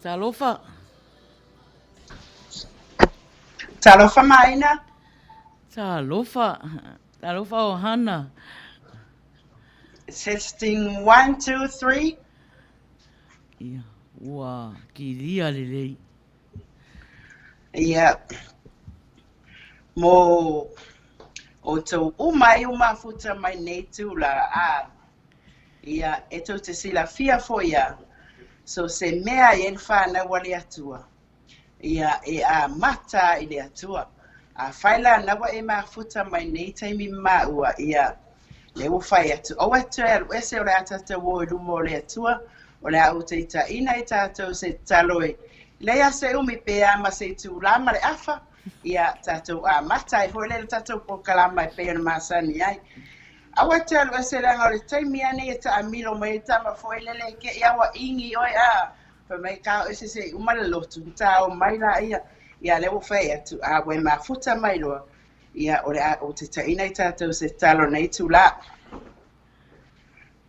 Talofa. Talofa Maina. Talofa. Talofa o hana. Testing 1, 2, 3. Ia, ua, ki ria lelei. Ia, mo o tau uma futa mai nei tula a. Ia, e tau te sila fia fo ia. So se mea ien whana wale atua. Ia, e a mata i le atua. A whaila nawa e maa futa mai nei taimi maa ua. Ia, le whai atu. O atu e alu ese o le atata wo i lumo le atua. O le au te ita ina i tātou se taloe. Leia se umi pe ama se tu lama le afa. Ia tātou a mata e hoi le tātou po kalama e pe ona masani ai. Awa te alu ese le anga o le taimi ane e ta amilo mai ta ma foi lele ke ia wa ingi oi a. Pa mai kao ese se umale lotu. Ta o mai la ia. Ia le whai atu a wai ma futa mai loa. Ia o le a o te ta ina i tātou se talo nei tu la.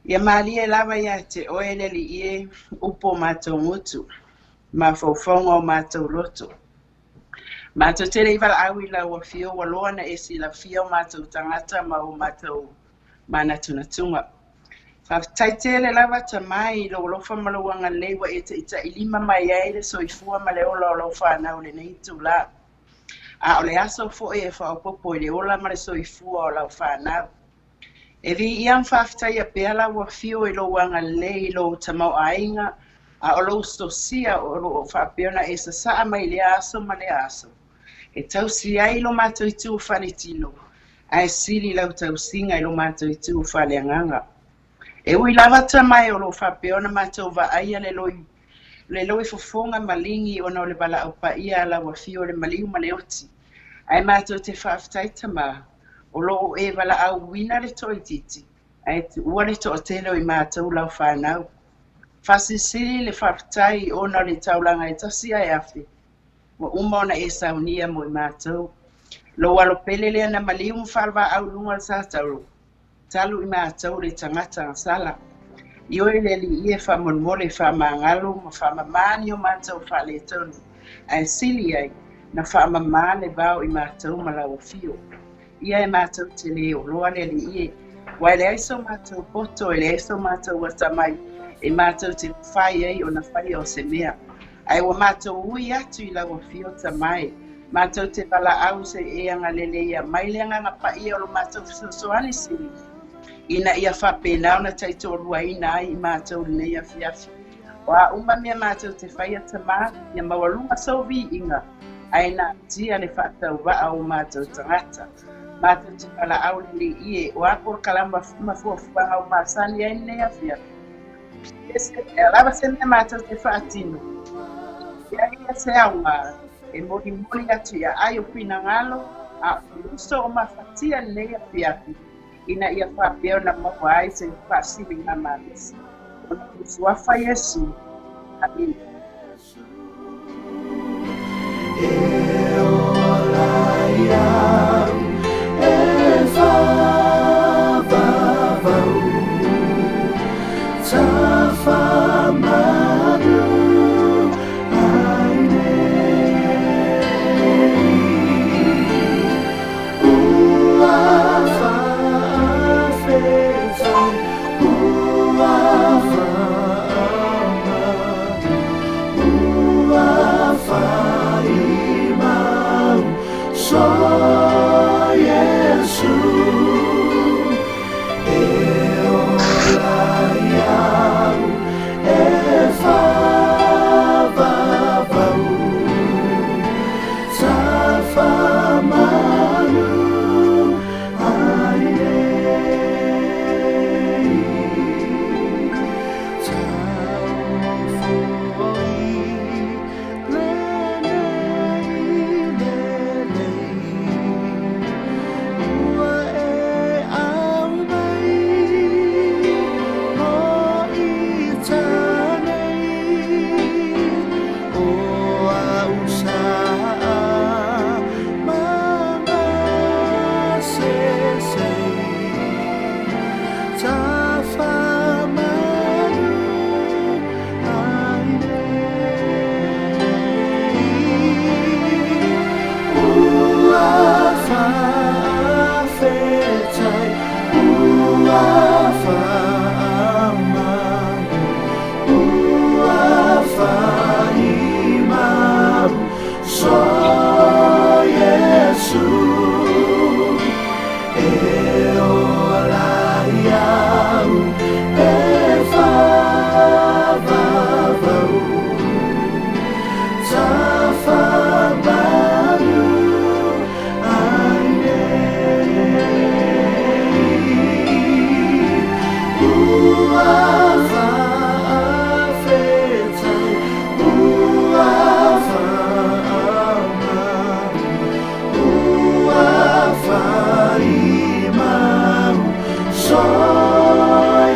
Ia mali e lava ia te oe leli ie upo mātou mutu. Ma faufonga o mātou loto. Mātou tere i wala awi la wa fio wa loa na esi la fio mātou tangata ma o mātou mana tunatunga. Taitele lava ta mai lo lofa malawanga lewa e te ita ilima mai aile so i fua ma leo lo lofa anau le nei tu la. A o le aso fo e fa o popo i le ola ma le so i fua o lau fa anau. E vi iam whaftai a peala wa fio i lo wanga le i lo tamau ainga a o lo stosia o lo whapeona e sa saa mai le aso ma le aso. E tau si ai lo mātou i tū whani tino. A e sili lau tau singa i lo mātou i tū whale anganga. E ui lava ta mai o lo whapeona mātou wa aia le loi fofonga malingi o na o le bala au pa ia la wa fio le malingu ma le oti. Ai mātou te whaftai ta maa. O lo e wala au wina le toi titi. Ai te ua le to o telo i mātou lau whanau. Whasisiri le whaftai o na le taulanga e tasi ai afi. Wa umona e saunia mo i mātou. Lo walo pele lea na maliu mwhalwa au lunga sa tauru. Talu i mātou le tangata ang sala. Ioi le li ie whamon mole whamangalo ma whamamani o mātou whale tonu. Ai sili ai na whamamane vau i mātou malau fio. Ia e mātou te leo loa le li ie. Wai le aiso mātou poto e le aiso mātou watamai e mātou te Faiai o na whai o se mea. Ai wa mātou ui atu i lau fio tamai. Mātou te pala au se e anga lele ia mai le anga pa ia o lo mātou fisosoani sili. Ina ia whapenau na taito rua ina ai i mātou le ia fiafi. Wa uma mea mātou te whai a tamā ia mawalunga sauvi inga. Aina tia le whatau waa o mātou tangata. Mātou te pala au le ie o apor kalamba mafuafuanga o māsani ai nei a fiafi. E lava se mea mātou te whaatino. Ia ia se aunga. E mori atu ia ai o pina ngalo a uso o mafatia nei a fiafi. Ina ia whapeo na mawa ai se whasiri ngā mālisi. O na usuafa Yesu. Amin. E ora ia e whavavau ta whamanu Faiai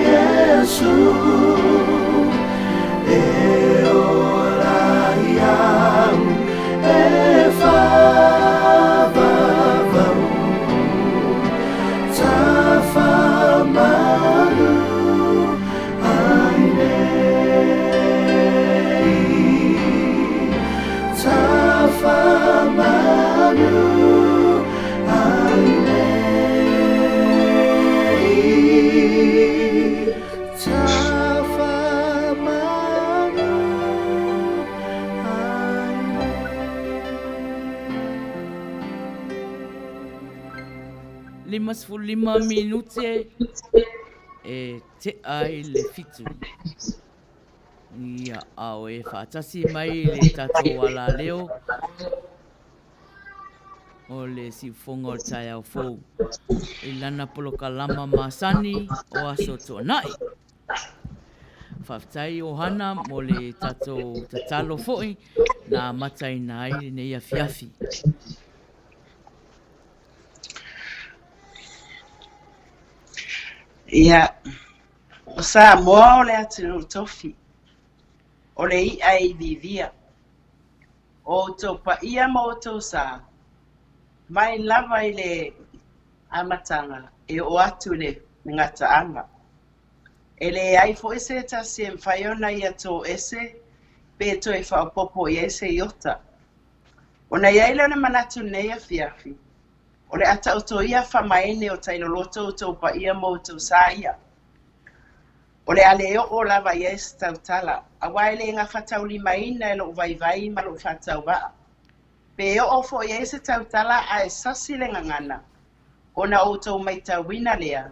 Yesu e ora iau e whawawau ta whamanu ai nei ta whamanu ai nei ta whamanu ai Lima sefulu lima minute e te ai le fitu. Ia au e whaatasi mai le tatou ala leo o le sifonga o tai au fou. I lana polo kalama masani o aso tuanai. Whaftai o hana mo le tatou tatalo foi na matai na ai nei a fiafi. Ia, o sa moa o le atu tofi, o le I ai vivia, o tau pa ia mo o tau sa, mai lava I le amatanga, e o atu le ngata anga. E le ai fo ese ta se mwhaiona ia tō ese, pe to e whaopopo I ese iota. O na iai leo na manatu nei a fiafi, o le ata o tō ia whamaene o taino loto o tō pa ia mo o tō sa ia. O le aleo o lava yes tau tala, a waile ngā whatau li Maina e lo vai vai ma lo whatau waa. Pe o fo yes tau tala a e sasi le ngangana, o na o tō mai tau wina lea,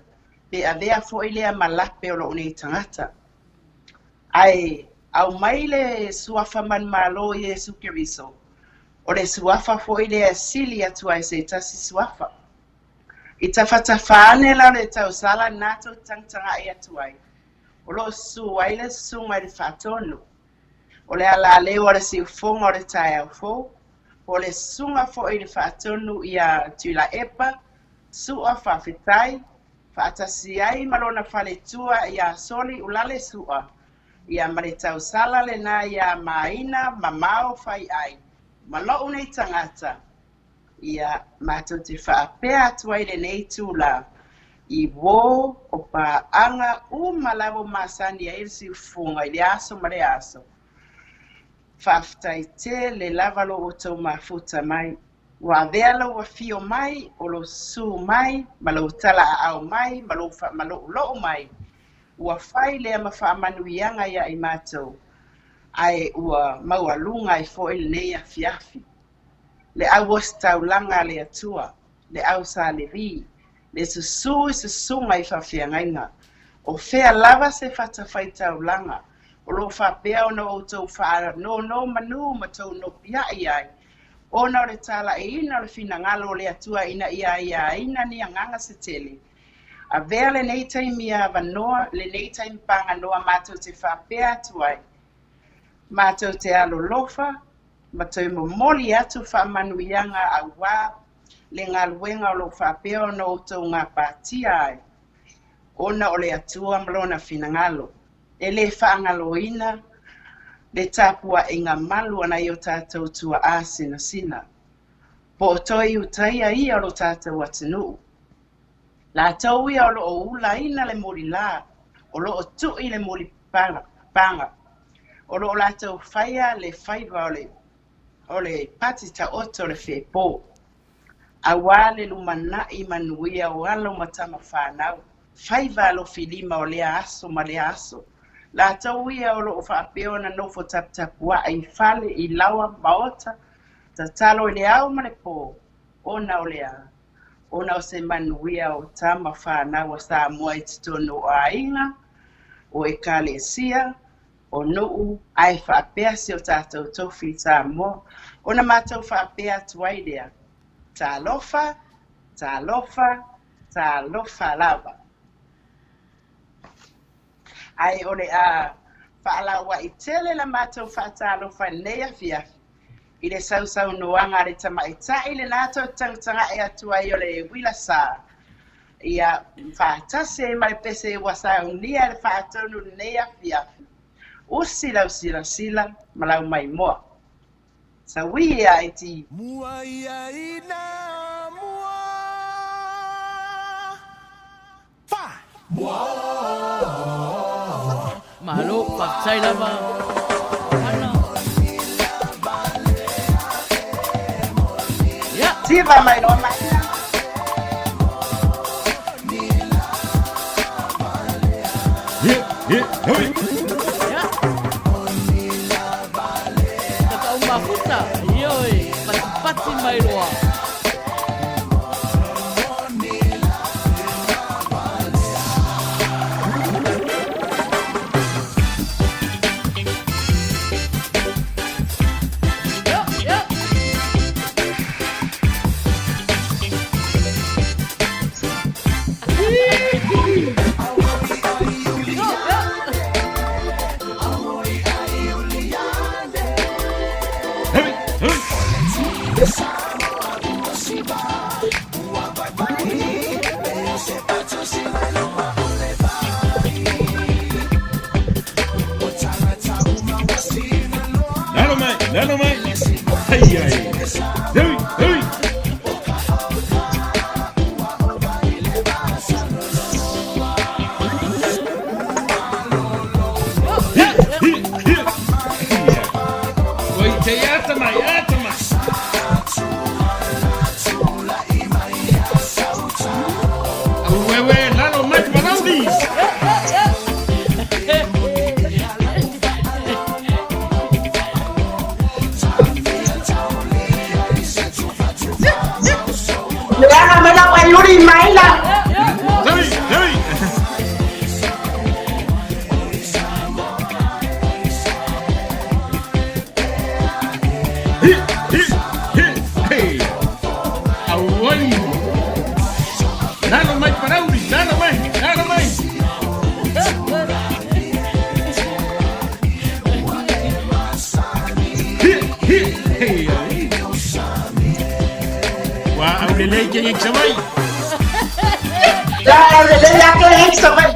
pe a vea fo I lea malape o lo nei tangata. Ai, au mai le suafa man malo Yesu Kiriso, o le suafa fo I lea sili atu ai se tasi suafa. I ta whatawhane la le tau sala nato tangtanga I atu ai. O lo UIla sunga le whatonu. O le ala leo o le siufonga o le tai au fo. O le sunga fo I le whatonu ia tula epa, sua whawhitai, whaatasi ai malona whaletua ia soli ulale sua. Ia mare tau sala le na ia Maina, mamao Faiai. Malo unei tangata. Ia mātou te whaapea atua I le nei tūla. I wō o pa anga u malawo masani a irsi ufunga I le aso ma le aso. Whaftai te le lavalo o tau mafuta mai. Wa vealo wa fio mai, o lo su mai, ma lo tala a au mai, ma lo lo mai. Ua whai lea ma whaamanuianga ia I mātou. Ai ua maualunga I fo il nei a fiafi. Le au taulanga le atua, le au sa le vi, le susunga I whawhiangainga. O whea lava se whatawhai taulanga, o lo whapea o no tau whaara no manu ma tau no pia ai. O na le tala e ina le finangalo le atua ina ia ina ni anganga se tele. A vea le nei taimi a vanoa, le nei taimi panga noa mātou te whapea atuai. Mātou te alo lofa, ma tau momoli atu whamanuianga a wā, le ngā luenga o lo whapea o no tau ngā pātia ai. Ona o le atua mlona finangalo. E le whaangaloina, le tāpua e ngā malu ana I o tātou tua a sina. Po o toi utaia I o lo tātou atinuu. La tau ia o lo o ula ina le mori la, o lo o tui le mori panga. O lo o la tau whaia le whaiva o le pati ta oto le whepo. A wā le lumana I Manuia o alo matama whanau. Whaiva lo filima o lea aso ma lea aso. La tau ia o lo o whaapeo na nofo taptapua ai whale I lawa maota. Ta talo I le au ma le po. Ona o lea. Ona o se Manuia o tama whanau a sa mua I titono o ainga. O e kalesia. O nuu ai whaapea se o tātou tofi tā mo. Ona mātou whaapea tuai lea. Tā lofa lava. Ai ole a whaalaua I tele la mātou whaatalofa nei a fiafi. I le sausau noanga le tamaitai le nātou tangtanga e atua I ole UIla sā. ia whaatase mai pese wasa unia le whaatonu nea fiafi. Usi lau sila malau mai moa. Sa wia iti. Mua ia ina mua. Fa. Mahalo, paksay lava. Ano? Ya. Siva mai no mai. Ya. Kata umakuta, yoi, pati mai roa. Nano mai. Faiai. Hui, hui. Oi, te ata mai. Wewe, nano mai manaudi. Jangan menang luri Maina. Hey. Hey. Awali. Nano mai paraudi, nano mai. Hey. Wah, aulelei yang samai. Jangan lelak lelak sampai.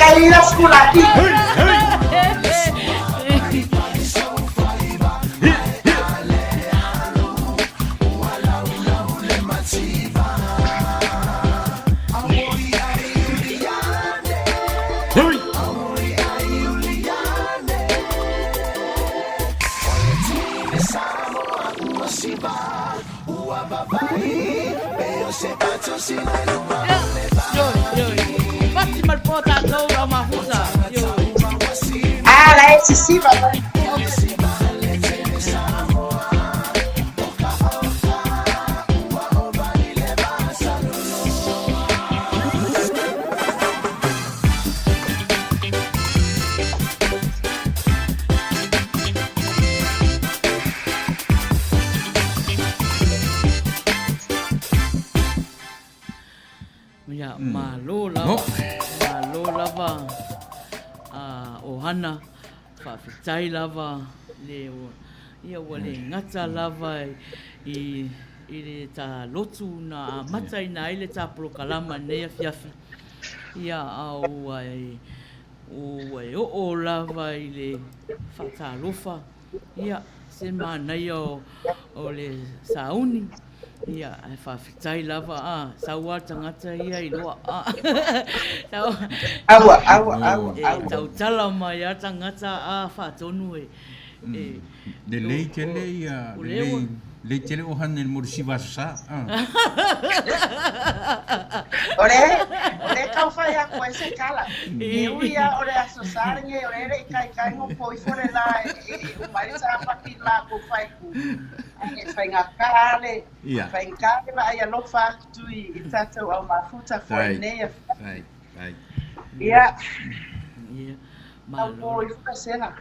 Kaya sekolah lagi. Lah sisi bapak. Ya, malu lava. Ohana. Whawhitai lava, ia wale ngata lava i le tā lotu na matai na ile tā prokalama nea fiafi. Ia au ai o lava i le whatalofa. Ia se manai o le sauni. Ia whawhitai lava saua tangata ia i loa. Awa. Tau tala mai a tangata whatonu De lei tele ia, lei tele o hanel morsiva sa. Ore kau fai a koe se kala. Ia ore asosarnge, ore kai ngo poi fore la o mai sa paki la ko fai ku. Fai ngakale, fai ngakale va ia lo fa tu i tato au mafuta foi nei. Right. Ia. Ia. Mau poi fa sena.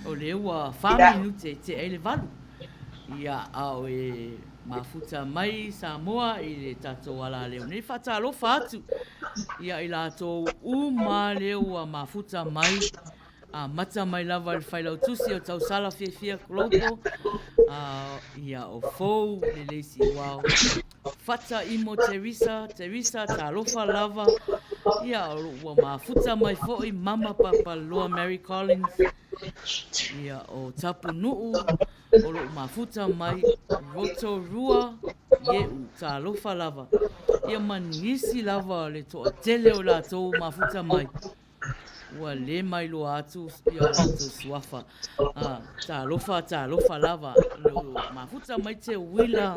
O le ua whami te ele valu. Ia au e mafuta mai Samoa i le tatou ala leo. Nei whatalofa atu. Ia i la tō uma leo ua mafuta mai. Mata mai lava le whailau tusi o tau sala fia klopo. Ia o fou le leisi wao. Fata imo Teresa talofa lava. Ia ua mafuta mai foi mama papa loa Mary Collins. Ia o tapu nuu. O lo mafuta mai roto rua. Ie u talofa lava. Ia manisi lava le toa tele o la tō mafuta mai. Ua le mai lo atu ia o lato suafa. Talofa lava. Lo mafuta mai te UIla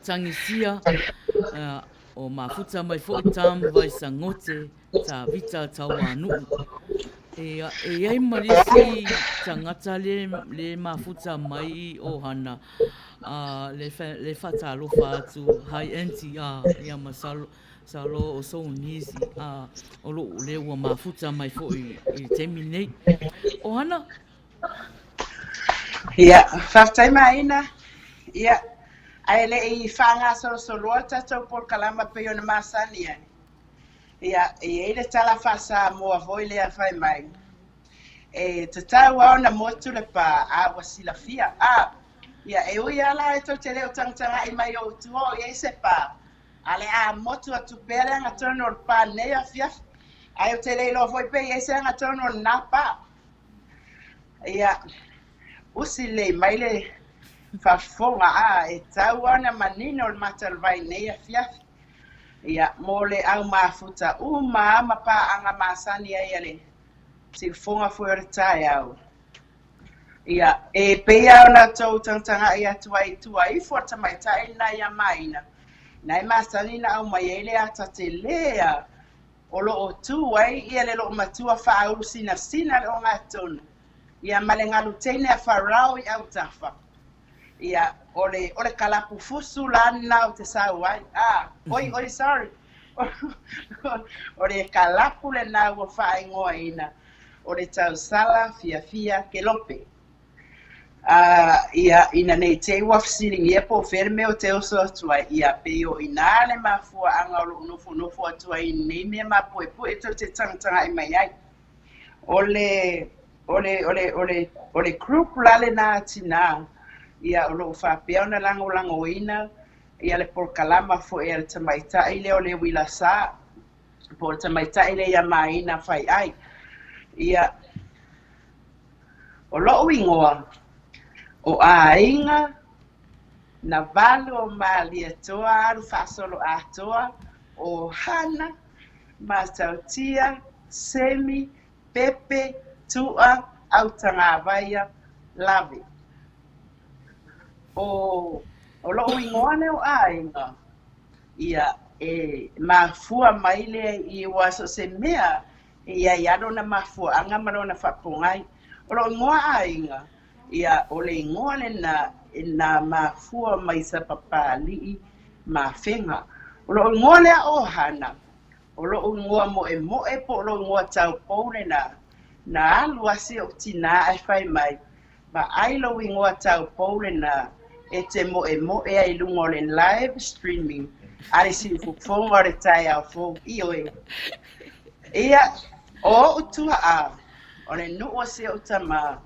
tangisia. O mafuta mai fo tam vai sangote ta vita tau anu. E ai marisi tangata le mafuta mai o hana. Le fatalofa atu hai enti ia masalo. Salo o so nisi o lo le ua mafuta mai fo i terminate. O hana? Ia, whaftai Maina. Ia, ai le I whanga solo tatou por kalama pe ona masani ai. Ia, le tala whasa moa voi lea whai mai. Te tau au na motu le pa wasila fia. Ia, UIala to te leo tangtanga I mai o tuho I se pa. Ale motu atu pere anga tono pa nea fia. Ai o te leilo foi pe ese anga tono na pa. Ia usi le maile fa fonga e tau ana manino le matal vai nea fia. Ia mole au mafuta ama pa anga masani ai ale. Si fonga foi retai au. Ia pe au na tau tangtanga ia tuai forta mai tai na ia Maina. Nai masani na au mai ele ata te lea o lo o tu ai ia le lo matua whaau sina le o ngatonu. Ia malengalu teine a wharau I au tafa. Ia ole kalapu fusu lana o te sau ai. Oi, sorry. Ole kalapu le na ua whaingoa ina. Ole tau sala fia ke lope. Ia ina nei te wafsiring ia po ferme o te oso atua ia pe o ina le mafua anga o nofo atua I nei mea mapoe po e te tangtanga I mai ai. Ole group lale na tina ia o lo whapea na lango ina ia le por kalama fo e le tamaita I le o le UIla sa po le tamaita I le ia Maina Faiai. Ia o lo ingoa o ainga na valo o malia toa aru whasolo atoa o hana, matautia, semi, pepe, tua, autanga vaia, lave. O lo ingoane o ainga ia mafua maile I waso se mea ia yado na mafua anga marona whapongai o lo ingoa ainga ia ole ingoane na mafua mai sa papali mafenga o lo ingoane o hana o lo ingoa moe po lo ingoa tau poune na alu asi o tina ai whai mai ma ai lo ingoa tau poune na e te moe ai lungo le live streaming ari si fufonga re tai au fo ioe ia o utua o le nuu se o tama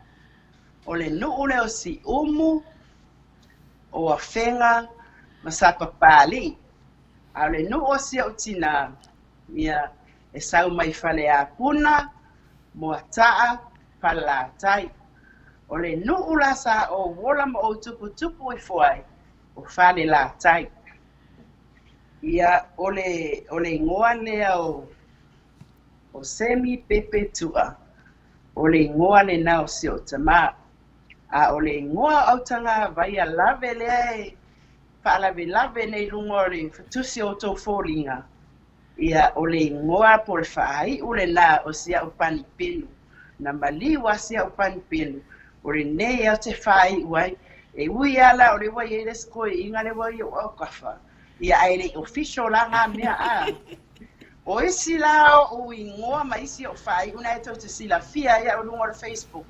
o le nuu le o si umu o a whenga masapa pali a le nuu o se o tina ia e sau mai whale a puna mua taa pala tai o le nuu la sa o wola ma o tupu I fuai o whale la tai ia ole ingoa lea o semi pepe tua ole ingoa le nao si o tama a ole ingoa au tanga vai a lave lea lave nei lungo le tusi o tau fōringa ia ole ingoa por whaai ule la o sia o pani penu na maliwa sia o pani penu ole nei au te whaai uai e UIala ole wai e skoi inga le wai o kafa ia ai official la nga mea o isi la o ingoa ma isi o whai una e tau te sila fia ia o lungo le Facebook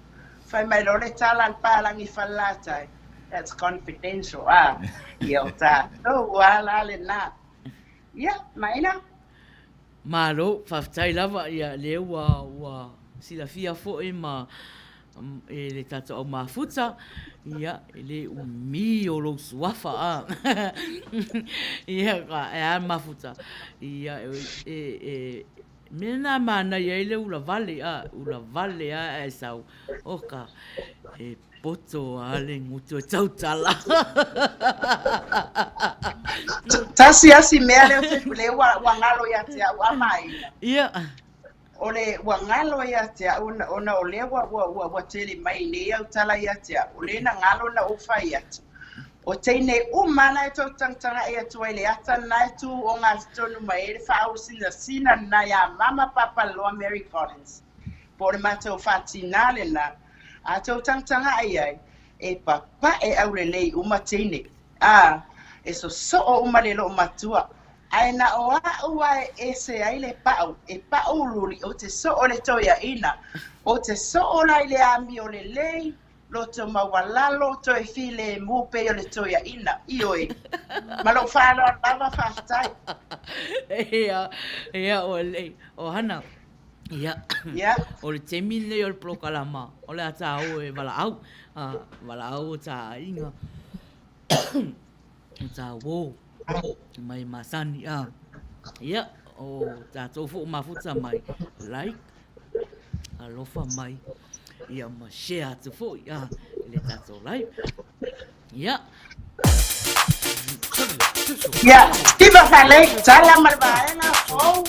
Fai mai lore tala al palangi fallatai. That's confidential. Yo ta. Oh, wala le na. Yeah, Maina. Malo, whaftai lava ia leo wa sila fia foe ma le tata o mafuta ia le umi o lo suafa ia ka e mafuta ia mena mana ia le ula vale e sau oka e poto ale ngutu tautala Tasi asi mea le wangalo ya te au Maina. ia Ole wangalo ya te ona ole wa tele mai ne au tala ya te ole na ngalo na ufa ya te o teine umana e tau tangtanga e atu ele ata na tu o ngā tonu mai e whao sina na ya mama papa loa Mary Collins po le matau whatinale na a tau tangtanga e papa e aurelei uma teine e so o uma lelo matua aina o ua e se ai le pau e pau luli o te so o le toia ina o te so o lai le ami o le lei lo to mawalalo to e file mupe o le toia ina ioi malo falo lava fastai ia o le o hana ia o le temine o le prokalama o le ata o e wala au ta inga ta wo mai masani ia o ta tofu mafuta mai like alofa mai ia ma share tu fo le ta to like ia tiba fale sala malvaena o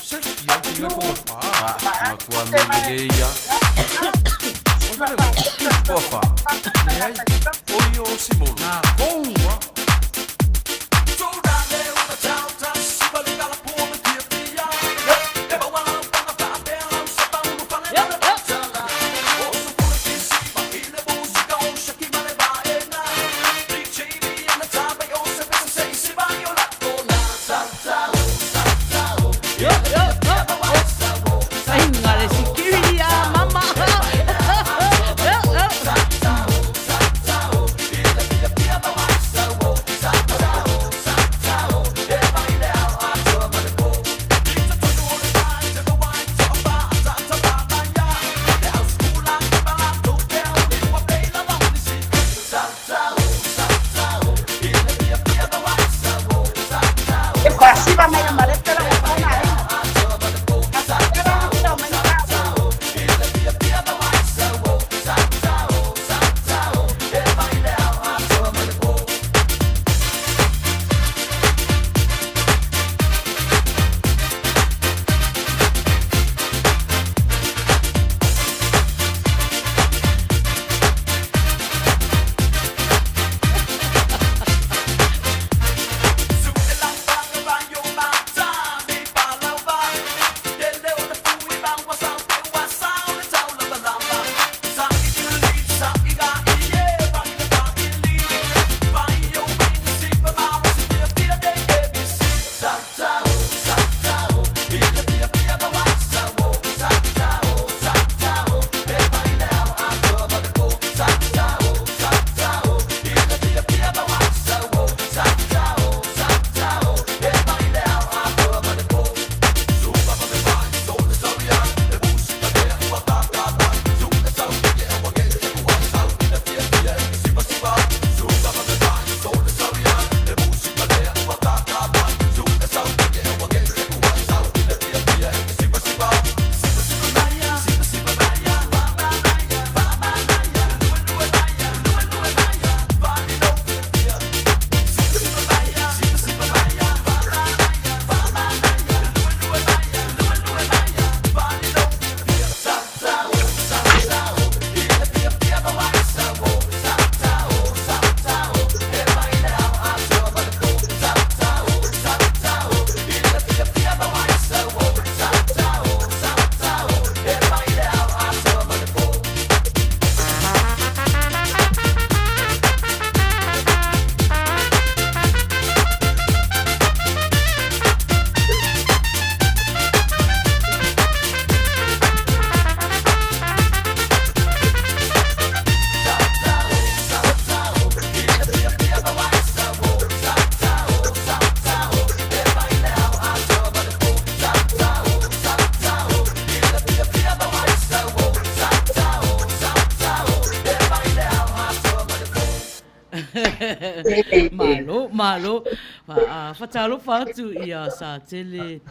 Malo. Whatalo whatu ia sa tele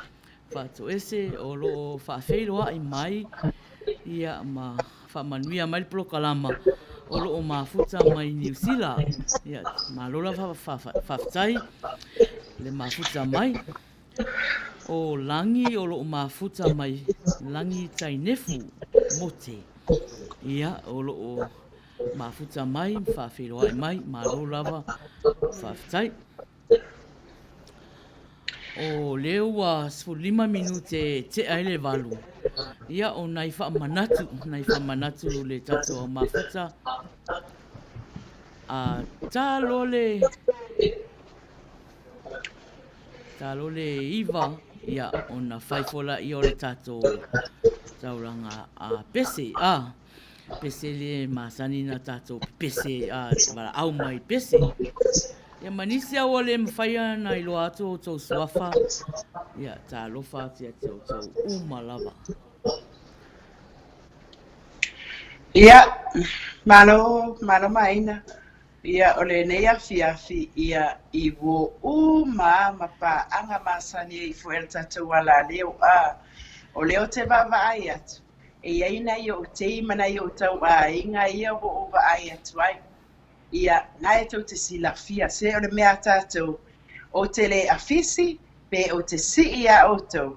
whatu ese o lo whawhiroa I mai ia Manuia mai pro kalama o lo mafuta mai New Zealand. Ia malo la whawhai le mafuta mai. O langi o lo mafuta mai langi tainefu mote. Ia o lo mafuta mai whawhiroa mai malo lava whawhai. O leo 5 minute te aile walu. Ia o nai whamanatu le tato o mafuta. Tā lole iwa ia o na whaifola I o le tato tauranga pese. Pese le masani na tato pese wala au mai pese. Ia manisi au o le mwhaia na ilo ato o tau suafa. Ia tā lofa tia tau umalava. Ia, malo Maina. Ia ole nea fiafi ia I wo mapa anga masani I fuel tatu wala leo o leo te vavai atu. E aina I o te imana I o tau inga ia wo ai atu ai. Ia nai tau te silafia se ole mea tātou o te le afisi pe o te si ia o tau.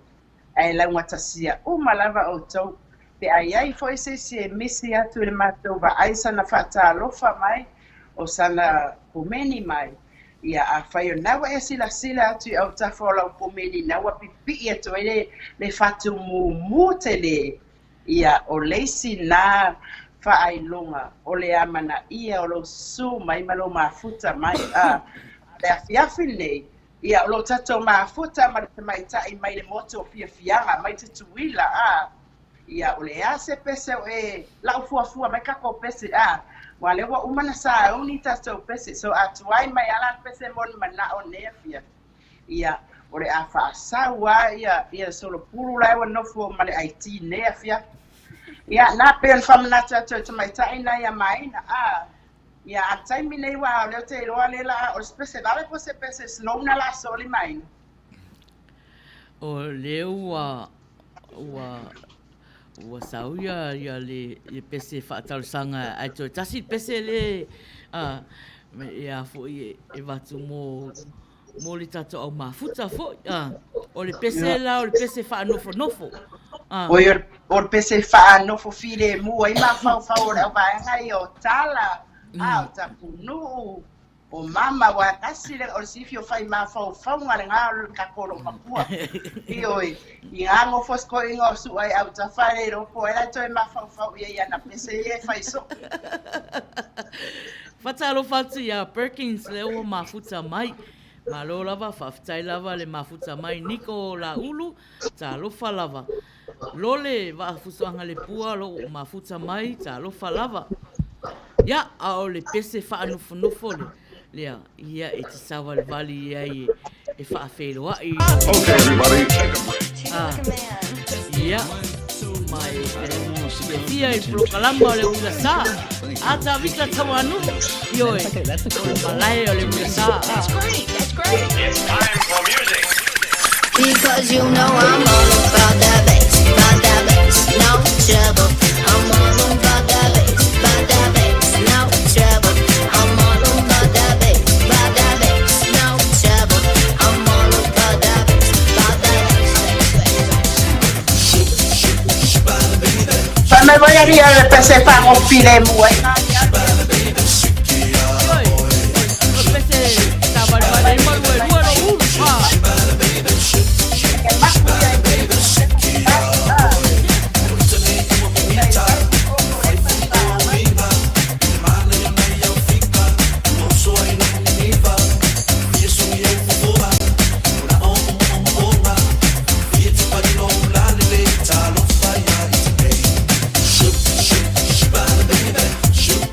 Ai launga tasia umalava o tau. Pe ai foi se misi atu le matou va ai sana fata lofa mai o sana kumeni mai ia a faio nawa e sila atu au tafola kumeni nawa pipi atu le fatu mu tele ia o leisi na fa ai longa o le amana ia o lo su mai malo mafuta mai le afiafi nei ia o lo tato mafuta mai tai mai le moto fianga mai te UIla ia o le ase pese e lau fuafua mai kako pese wale wa umana sa uni tato pese so atuai mai ala pese mon mana o nefia ia o le afa sawa ia solo pulu lai wa nofo male IT nefia ia na pen famna tato to mai tai na ia Maina ia atai minei wa le te roa le la o pese vale pese slona la soli Maina o leo Ua sauia ia le pese whaatalsanga ai toi tasi pese le ia foi e watu mo le tato au mafuta foi o le pese la o le pese whaanofo o le pese whaanofo file mua I mawhau o le vaenga I o tala o tapunu o mama wa kasi le o sifio fai mawhau ngale ngā kakoro mapua I ango fosko ingo su ai au ta fai ropo e la toi mawhau ia na pese e fai so. Whatalo whatu ia Perkins le o mafuta mai. Malo lava, whaftai lava le mafuta mai niko la ulu, ta lofa lava. Lole wafusoanga le pua lo mafuta mai, ta lofa lava. Ia, ao le pese whaanofo le. Lea, ia e te sawa le vali ia e whaafeiroa I. Okay, everybody. Ia, mai e fia I prokalama le ula sa. Ata vita tawanu. Io e malai o le ula sa. That's great. It's time for music. Because you know I'm all about that bass, no trouble. I'm all about that bass, no trouble. I'm all about that bass, no trouble. I'm all about that bass. Fa me voy a ir a pese fa o file mua Shoot,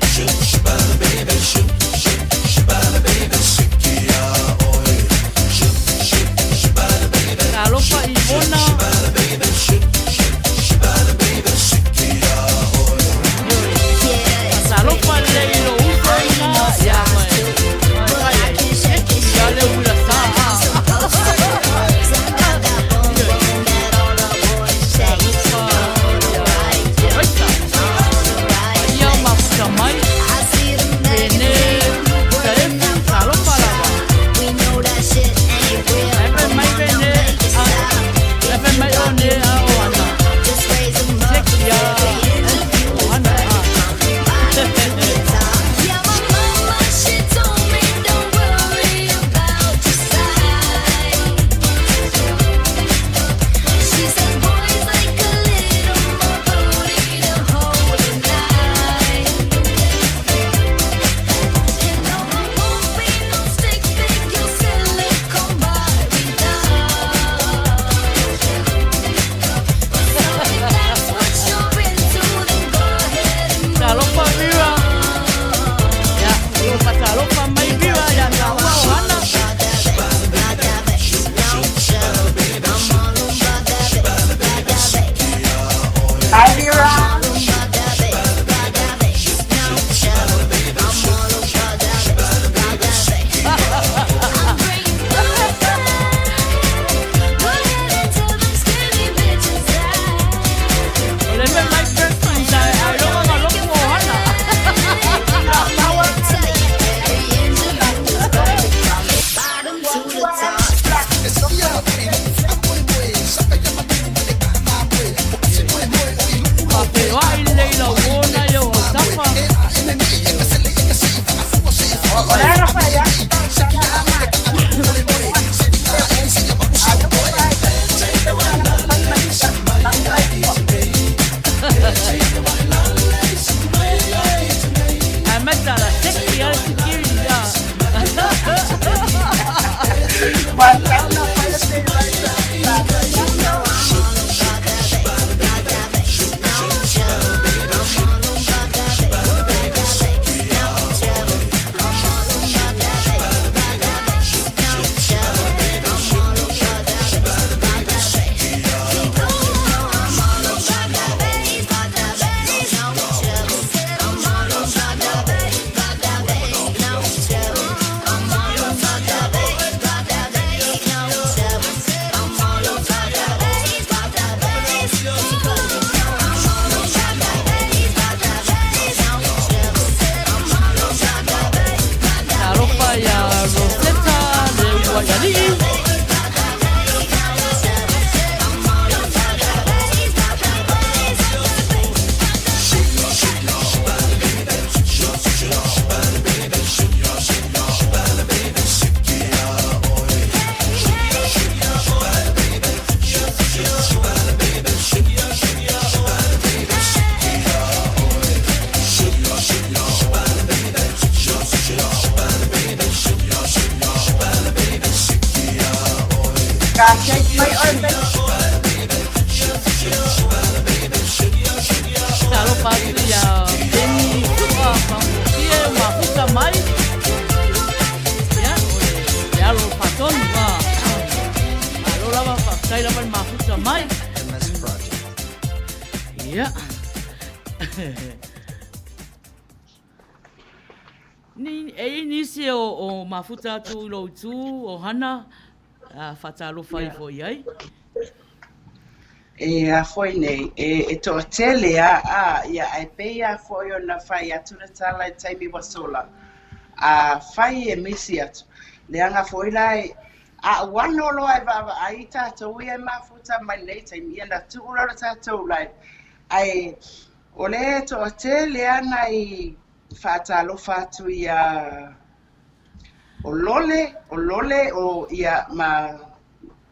Ora fa ya. Amata la sexy al sikiri ya. Talo pagi ya, ini suka dia mafuta mai. Ya, ya lo paton ba. Lo lava pakai lava mafuta mai. Ya. Ni si o mafuta tu lo tu o hana fatalo faiai. A foi nei e to tele a ia ai pe a foi ona fai atu na tala e taimi wasola a fai e misi atu le anga foi lai a wano lo ai va ai tato ia mafuta mai nei taimi ia tu ura tato lai ai ole to tele ana i fatalo fatu ia o lole o ia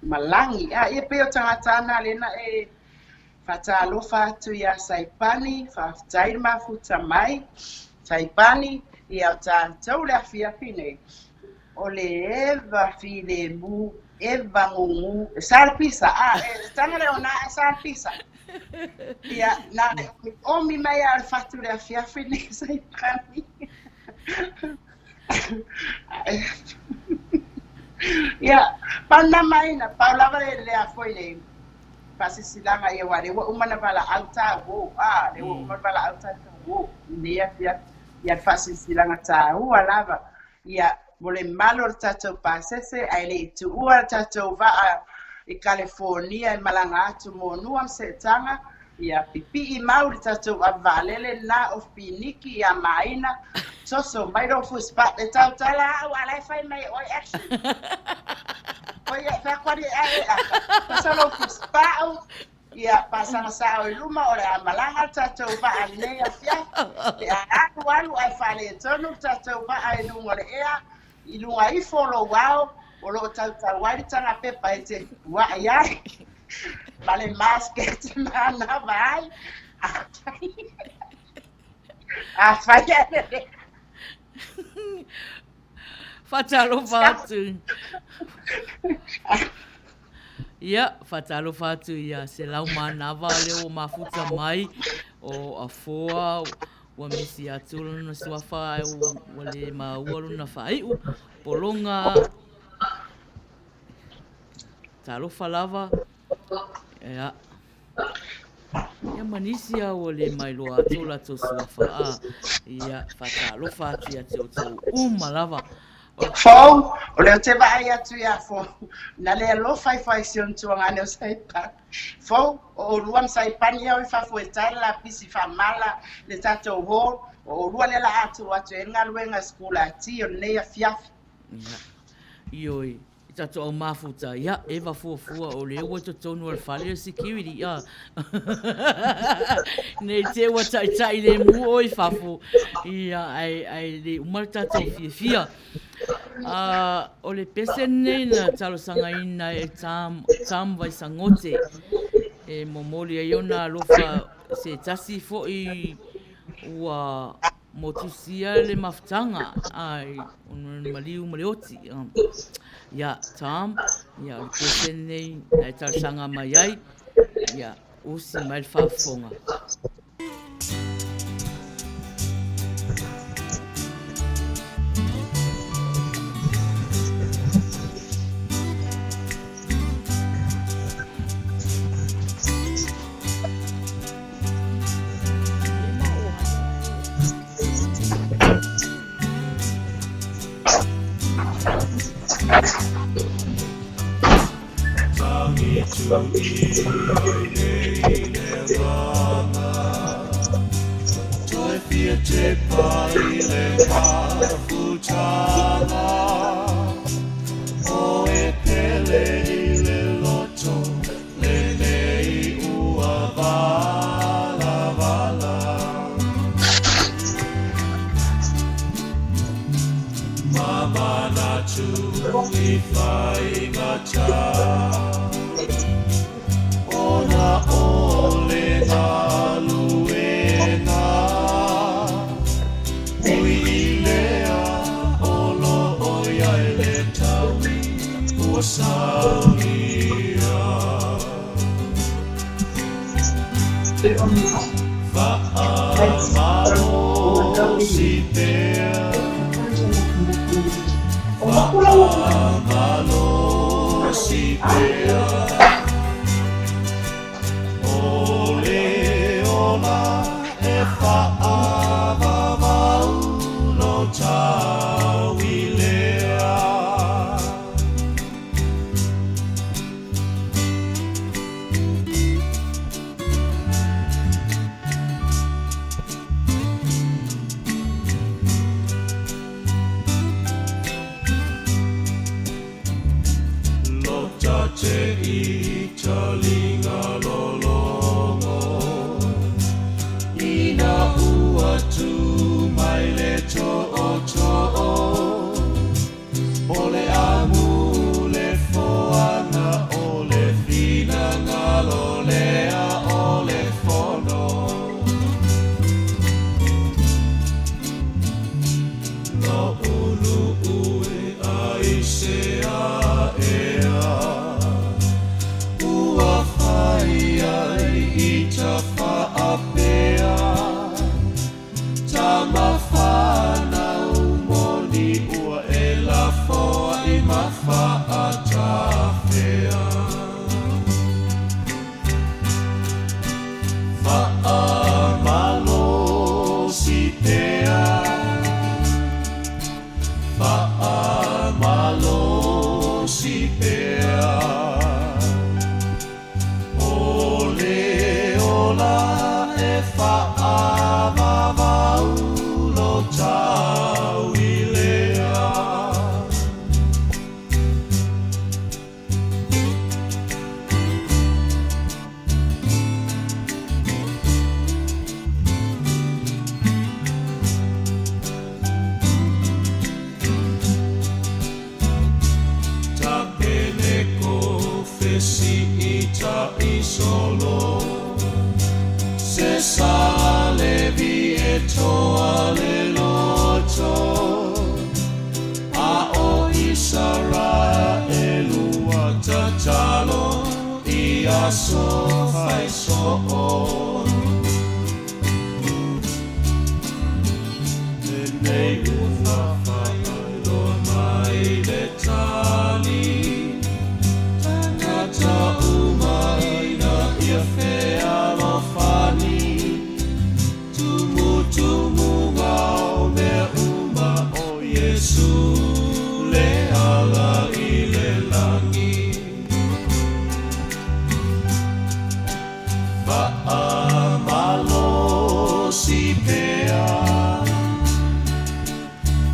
malangi ia pe o tangata lena e fatalo fatu ia saipani fatai mafuta mai saipani ia tau le afia pine o le eva file mu eva ngungu salpisa tanga le ona salpisa ia na o mi mai al fatu le afia pine saipani Ya, pana Maina, Paula le a foi le pasi silanga e wale wa umana bala alta wo le umana bala alta wo ne ya fasi silanga ta lava ya vole malo tato pasese ai le tu tato va e California e malanga tu monu am setanga ya pipi i mau tato avalele na of piniki ya Maina so mai do fu spa e tau tala wala fai mai oi action oi fa kwari pasa lo fu spa ya pasa na sa o luma ora malanga tato va ane ya fia ya walu ai fale tonu tato va ai lunga le ea i lunga i follow wow o lo tau wai tanga pepa ete wa ya vale más que semana vai a falla Fatalo fatu. Ya, fatalo fatu ya se lau manava le o mafuta mai o afoa o misi atulu na suafa o le maualu na fai o polonga talo falava ya ya manisia o le mai loa tola to suafa ya fatalo fatu ya to malava Fou, o leo te vai atu ia fou. Na le lo fai sion tuanga ne o saipa. Fou, o ruam saipani au i fa fuetai la pisi fa mala le tato ho, o rua le la atu e nga luenga skula ti o nei a fiafi. Ioi, tato au mafuta. Ia, eva fua o leo wa to tonu al fale security. Ia. Nei te wa tai le mu o I fafu. Ia, ai le umar tato fia. O le pese nei na talo sanga ina e tam vai sangote. E momoli ai ona lofa se tasi fo I ua motusia le maftanga ai un maliu malioti. Ya tam ya le pese nei na talo sanga mai ai. Ya usi mai fafonga.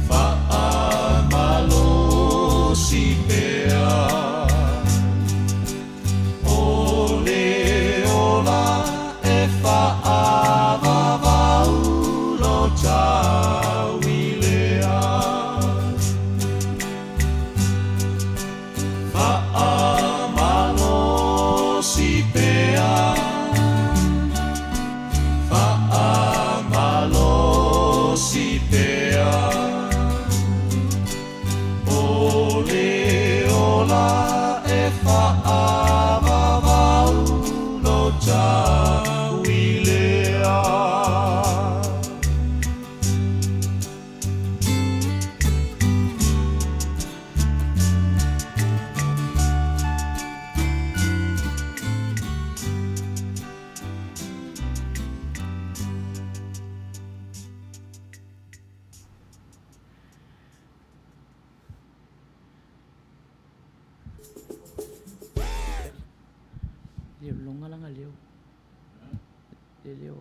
Fa'amalo si pea Leo longa langa leo. Leo.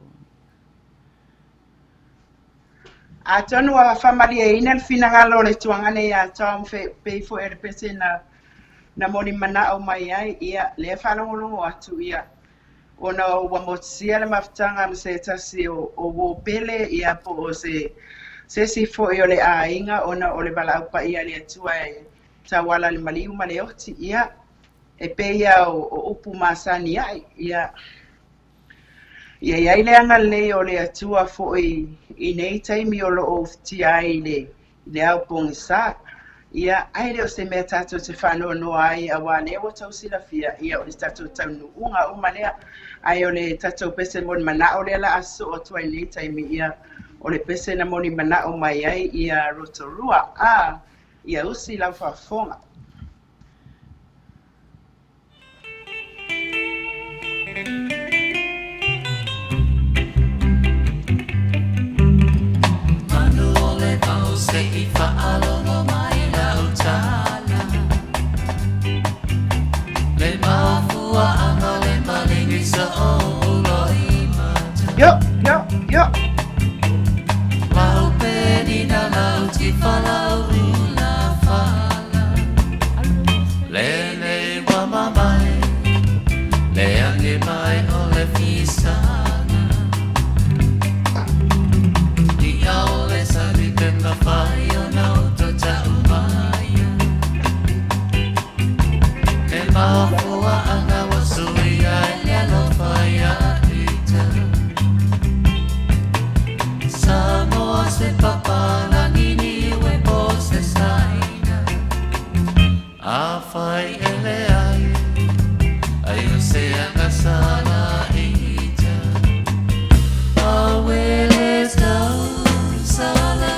A tonu a famali e ina fina ngalo le tuangane ya tom fe pe fo e pese na moni mana o mai ai ia le falongolongo atu ia ona wa motsia le maftanga mse tasi o wo pele ia po o se si fo e ole a inga ona ole bala upa ia le atua e tawala le maliu male oti ia e pe ia o upu masani ai ia ia ile anga le o le atua fo i nei taimi o lo o ti ai le au pongisa ia ai le o se mea tatou te whanau no ai a wane o tau sila fia ia o le tatou tau nu unga umanea ai o le tatou pese moni mana o le ala aso o tuai nei taimi ia o le pese na moni mana o mai ai ia rotorua ia usi lau whafonga. Se i whaalongo mai lau tala Le mafua anga le malingi sa o ulo i mata Yo Lau peni na lau ti whalau rula whala Le wamamai Le ange mai o le fisana Di au le sali na whai o nau to tau maia Ke mafua anga wa sui ai lelo whai a ita Samoa se papala nini we po se saina A whai ele ai Ai o se anga sala ita A wele stau sala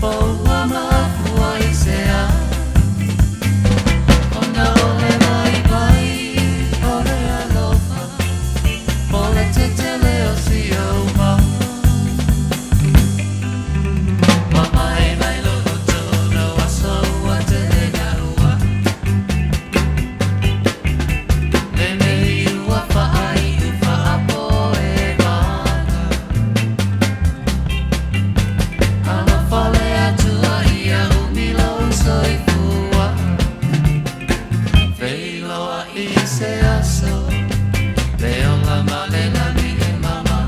Poua mafua i se a O na ole mai vai o le alofa Po le tetele o si o ma Mamai mai lono tono a soua te le na ua Le mei ua whaai u whaapo e mana Ala whale atua ia umilo soifua Veiloa i se aso Leola male lami e mama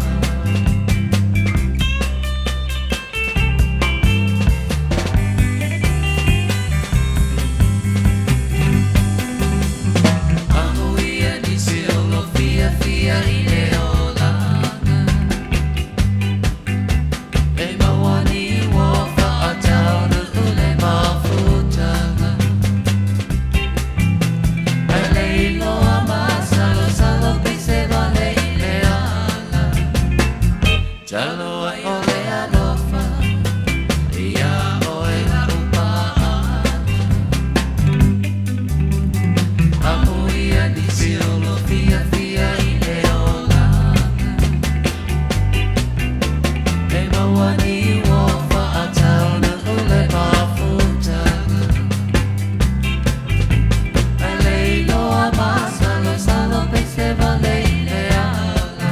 Manuia ni se olo fia fia i leolanga E mawani wo whaatau ule mafutanga E leiloa masalo salo pise vale i le ala Talo ai o le alofa Ia o e la upaana Mamuia ni si olo fia fia i leolanga E mawani wo whaatau ule mafutanga E leiloa masalo salo pese vale i le ala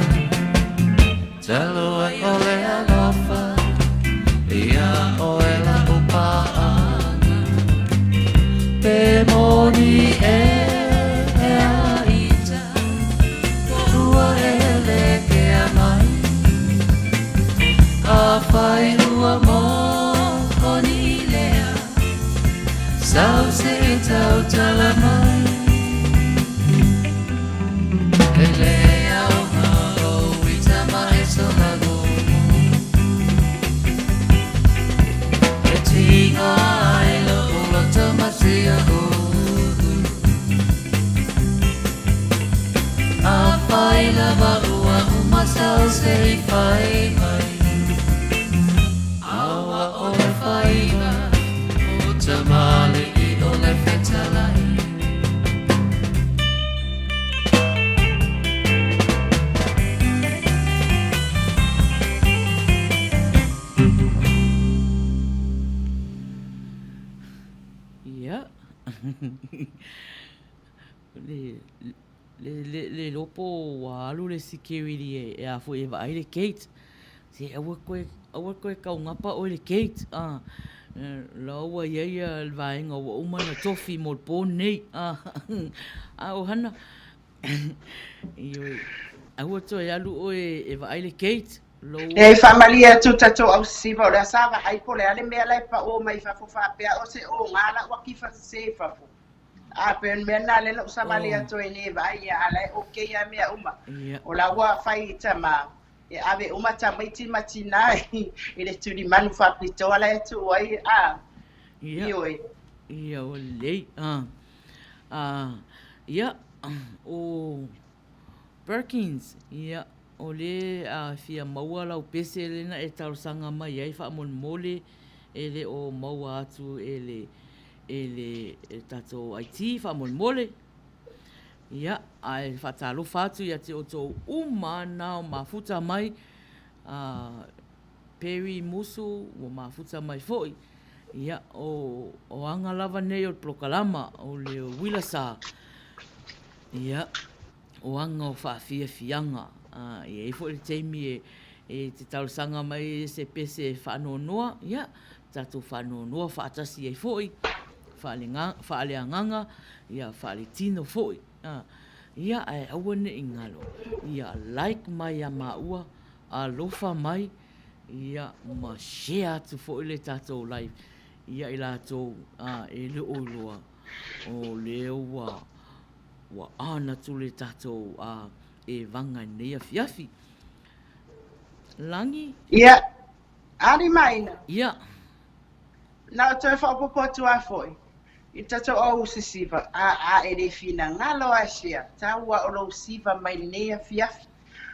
Talo ai o le alofa Ia o e la upaana Pe moni e a ita Ua e leke a mai A whai ua mo koni lea Sau se tau tala mai E lea o ngaro i tama e sona gomo E tinga ai lo ula tama sia uru A whai lava ua umasau se i whai mai Awa o le whaiga o tamale i o le whetalai Ia. Le le lopo wa alu le security e a fo e vai le gate. Se awa koe kaungapa o le gate. Laua ia vaenga wa umana tofi mo po nei. O hana. Awa to e alu o e vai le gate. E familia tu tato au siva le sava ai po le ale me lai pa o mai fa fa pe o se o ngala wa ki fa se fa fo a pe me na le no familia to e vai ya ala o ke ya me uma o la wa fai tama e ave uma tama ti matina e le tu di manu fa pito ala tu ai ia o le ia o Perkins ia o le fia maua lau pese lena e tausanga mai ai wha mon mole e le o maua atu e le tato IT wha mon mole ia ai whatalo whatu ia te o tō umana o mafuta mai Peri Musu o mafuta mai foi ia o anga lava nei o Plokalama o le UIla sa ia o anga o whaafia fianga e fo le teimi e te tausanga mai se pese whanonoa, ia, tatu whanonoa whaatasi e foi, whaale anganga, ia whaale tino foi, ia e awane ingalo, ia like mai a maua, a lofa mai, ia ma share atu foi le tatou live, ia i latou e le oloa, o leo wa ana tu le tatou e vanga nei a fiafi. Langi? Ia. Ari Maina. Ia. Na o toi whapopotu a foi. I tato o usisiva. A e re fina ngalo a shea. Taua o lo siva mai nei a fiafi.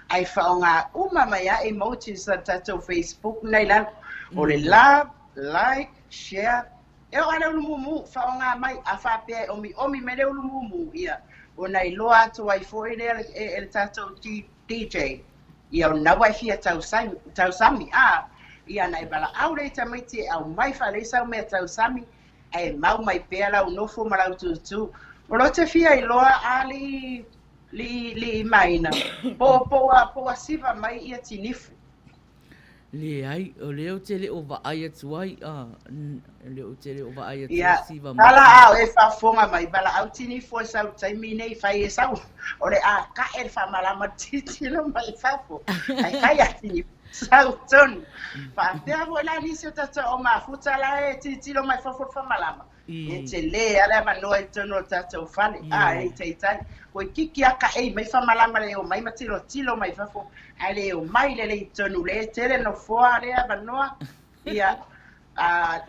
Ai whaonga uma mai a emojis a tato Facebook nei lan. O le love, like, share. E o ana ulumu whaonga mai a whapea omi mele ulumu ia. O nei loa atu ai foi e tato DJ. Ia o nawa fia tau sami. Ia nei bala aure tamaiti au mai whare sau mea tau sami. E mau mai pēra au nofo marau tutu. O lo te fia i loa a li Maina. Po siva mai ia tinifu. Le ai, o leo te le o vaai atu ai, leo te le o vaai atu siva mai. Tala au e whafonga mai, bala au tini fua sau taimi nei whai e sau. O le ka e whamalama titilo mai whafo. Ai kai a tini sau tonu. Whaatea hoi la nisi o tata o mafuta la e titilo mai whafo whamalama. E te le ala Manuia e tonu o tata o whale. E te itani. Koe kiki aka ei mai whamalama leo mai matilo tilo mai whafo. Ale o mai le tonu le tele no foa le Manuia ia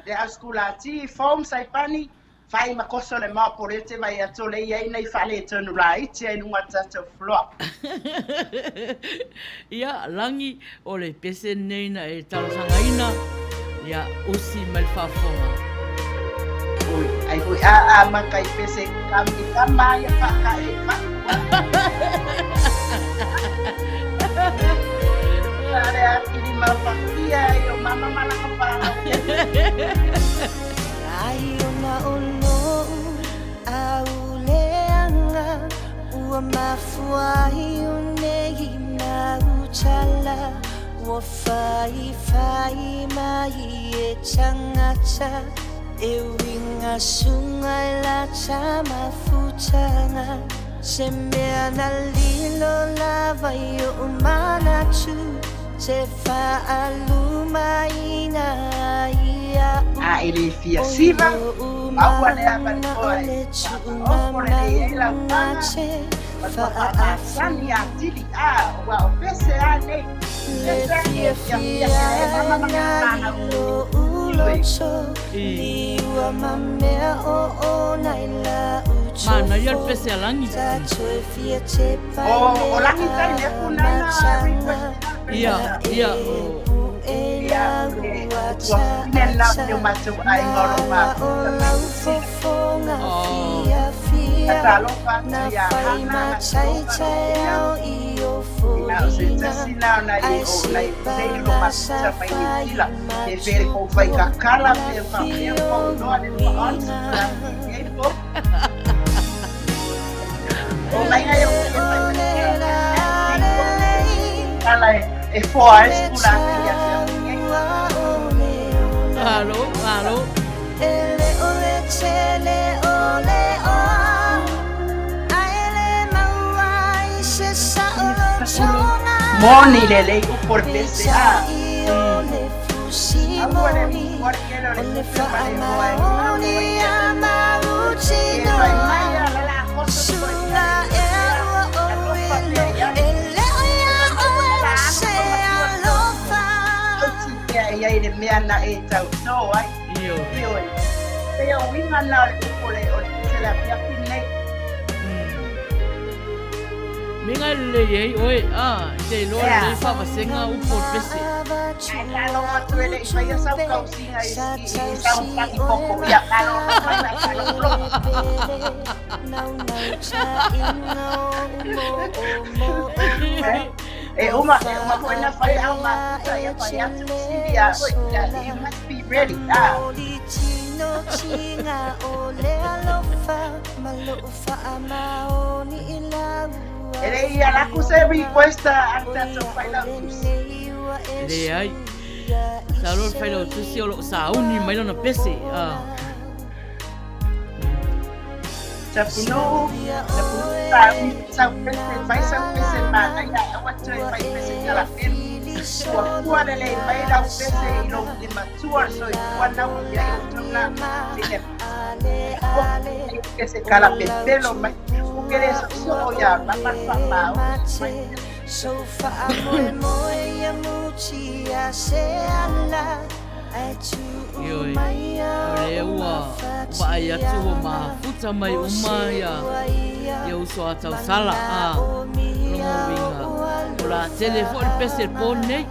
le askula ti form sai pani fai makoso le ma porete vai ato le ia nei fale tonu la iti ai nunga tato floa ia langi o le pese nei na e talasangaina ia usi mai fafonga oi ai foi makai pese kama ia ka e fa Ada ini mafakia yo mama mana kepala. Ayo na ono auleanga ua mafuai unegi na uchala wa fai mai e changacha e winga sungai la chama futanga Semea na lilo lava yo umana tu Se fa'alu Maina ia ele fia siva Au ale abani koe Au le e la umana Fa'asani a tili Wa o pese a nei Le fia na ilo ulocho Liwa mamea o naila Mana ia le pese a langi. O langi tai e punana Ia Nena ni matu ai ngoro ma Kata lopa ia hana Ina se sina na i o lai Sei no matu sa pai ni tila E vere kou fai kakala Pe fa mea kou noa ni pa onsa O mai ngai o ala e foa e skula ia Alo, alo. Ele ole chele ole o. Aele mawai se sa olo chonga. Moni le por PCA. Ole fusimoni. Ole faamaoni amauchi no. Sula ewa oilo. Ele oya oya se alofa. Ia ele mea na e tau no ai. Io. Pea winga na ole se la pia pinei. Minga le ye oi te lo le fa vasenga u por pese. Ai no atu ele vai sa kausinga e sa un paki poco ia kalo e uma coisa fai a uma ia fai a ia you must be ready no chinga ole alofa malofa amaoni ilau. Ele ia lá com essa resposta antes de falar. Le ai. Salo fai lo tu si lo sa uni mai lo na pese. Tapuno, sa pese vai sa pese mana ia awat vai pese kala pin. Kuat ele vai la pese ilo di mature so kuat na ia utuna dinem. Que se kala pelo mai. Querer só ya mamá papá. So fa amor moya muchia se ala. Yoi, leua, vai atu ma futa mai umaya. Eu sou a tau sala, longo vinga. Ola telefone pese pone,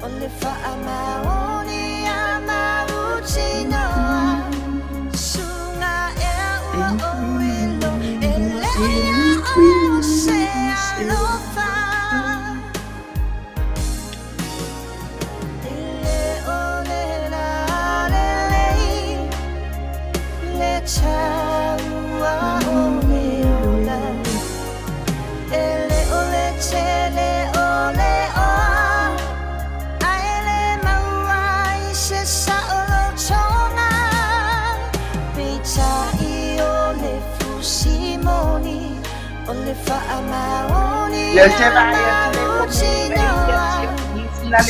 Ole faamaoni amauchi no. Sunga ewa oilo. Ele ia se alofa. Ele ole la lelei. Le chaua oleola. Ele ole chele ole o. Ole faamaoni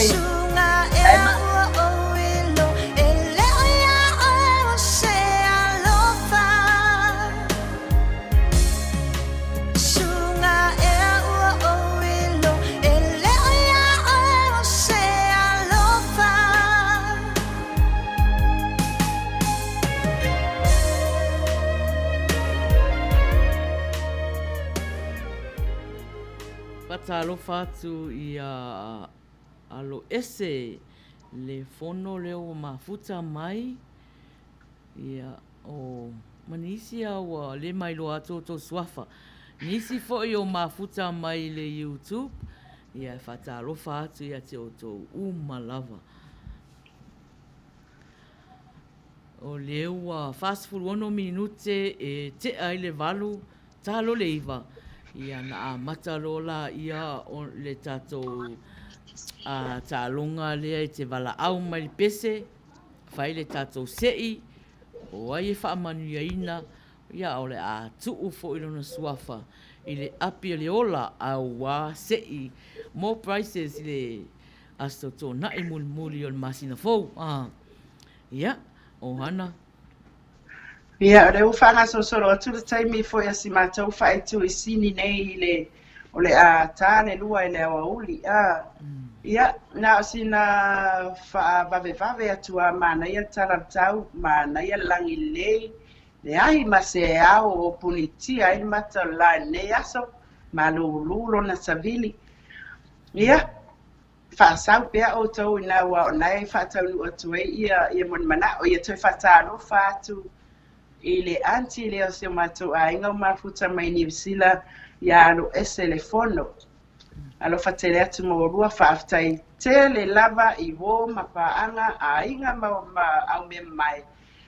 sunga ewa oilo ele oya oya se alofa sunga ewa oilo ele oya oya se alofa. Patalo fatu ia alo ese le fono leo mafuta mai ia o manisi au le mai lo ato to swafa nisi fo o mafuta mai le YouTube ia fatalo fatu ia te o to malava o leo fast food 1 minute e te ai le valu talo leiva ia na matalola ia o le tato a talonga lea i te wala au mai pese fai le tato sei o ai e wha Manuia ina ia o le a tuu fo ilona suafa i le api le ola a wā sei more prices i le asto tō na i muli o le masina fau ia o hana. Ia, reu whanga so soro atu le taimi fo ia si mātou whae tu i sini nei le o le a tāne lua i le awa uli. Ia, nā o sina wha vave atu a mana ia taratau, mana ia langi lei, le ahi ma se au o punitia i mata la ne aso, ma lulo na savili. Ia, whaasau pea o tau ina wa o nai whaatau nu atu ia mon mana o ia toi whaatalo whaatu i le anti leo se matou ainga o mafuta mai New Zealand ia alo ese le fono. Alo whatele atu mo rua whaafitai tele lava i wo mapaanga ainga au me mai.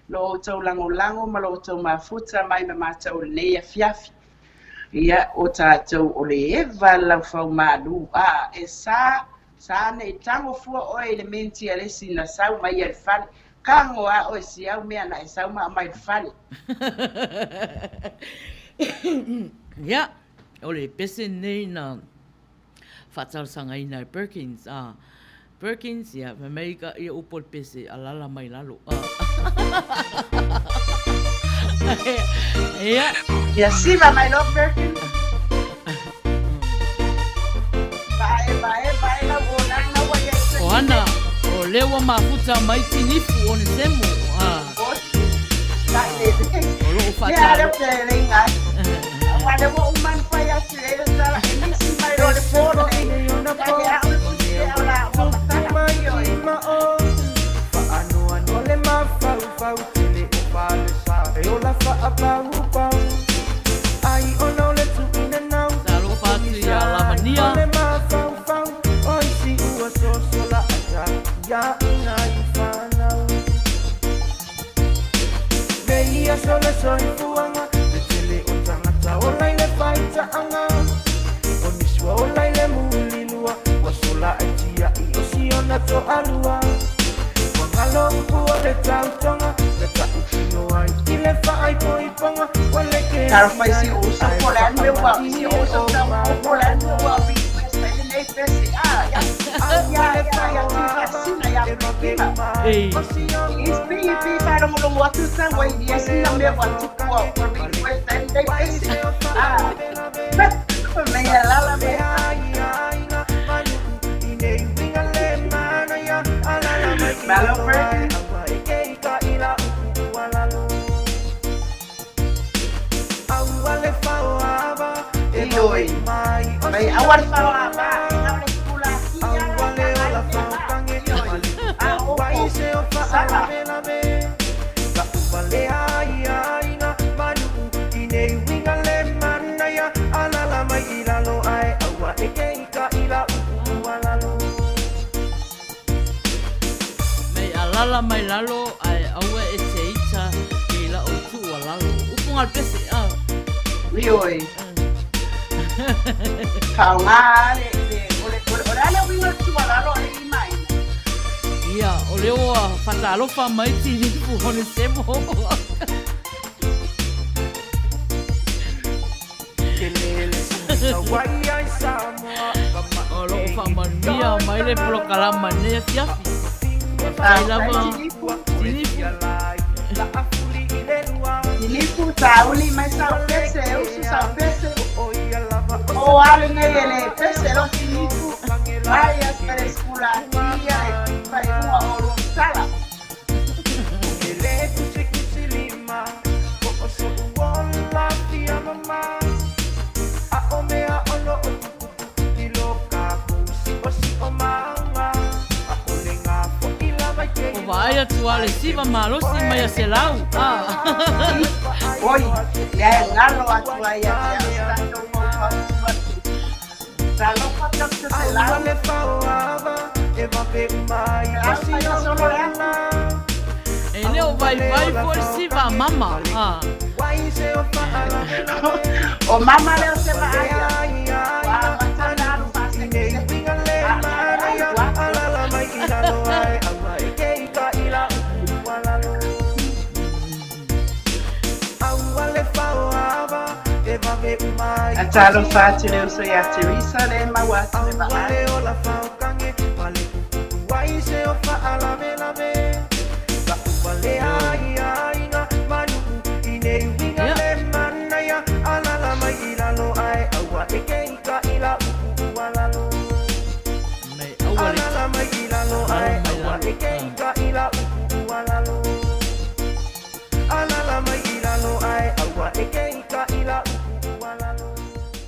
Lo tau lango ma lo tau mafuta mai ma matau nei a fiafi. Ia o tātou o le eva lau whau mālu. E sa ne tango fua o elementi a lesi na sau mai al fale. Kango a o si au mea na sau ma mai fale. Ia, o le pese nei na whatau sanga ina Perkins. Perkins, ia, Amerika ia upol pese alala mai lalo. Ia. Ia siva mai lo Perkins. Vai la bona na wa ia. O ana, o lewa mafuta mai tinifu o ne semo. O lo whatau. Ia le pere Wale wo uman faya tele sala emisi mai lo le fono no pa ya ola o matala ma o fa anu le ma fa tele o pa le sa e o la fa apa ai ono le tu ina now Salo fatu ya la Mania. le ma fa oi si u so la ata ya ina fa now veia solo soy fuanga Olai le faita anga Oniswa olai le mulilua Wasola atia I osiona to alua Wangalo mpua le tautonga Le tautino ai Ile fai poiponga Wale ke Taro fai si usa pola me wa si usa pola me wa bi pesa nei pesa ya fascina ya pepina Ispi para mo lo watu sa wa ya si na me wa tu kwa por mi pesa nei pesa me ya la me Malo Perkins Ioi Mai awal fawaba Awal pula Lala mai lalo ai aue e te ita I la o tu a lalo. Upunga al pese. Ioi Kau ngā Orale winga tu a lalo e I Maina Ia, o leo a whatalofa mai tini pu hone semo. O lo fa Manuia mai le prokalama ne fiafi. Ai lava Tilipu tauli mai sau pese Usu sau pese O ale ngele pese lo tilipu Vai a pereskula Ia e vai ua oro sala Ele kusilima Ko so wala tia mama A omea ono Iloka kusi osi omanga A olenga fo ila vai ke o vai atu ale siva malosi mai a se lau. Oi, ya ngalo atu ai a stando mo Salo pato se la Ale fauava E va pe mai Osi omanga E leo vai por siva mama. Wai se o fa ala O mama leo se va aia Wa matana no pase que se Pinga le maraya Ala la mai ila lo ai Awa e ke ika ila Wala lo Awa le fauava E va pe mai Atalo fati leo so ya Teresa le mawatu le ba Wale o la faukange Wale Wai se o fa ala me la me Ka wale ai ai na Manu ine winga le manaya Ala la mai ila lo ai Awa e ke ika ila Wala lo Mai Ala la mai ila lo ai Awa e ke ika ila Wala lo Ala la mai ila lo ai Awa e ke ika ila Wala lo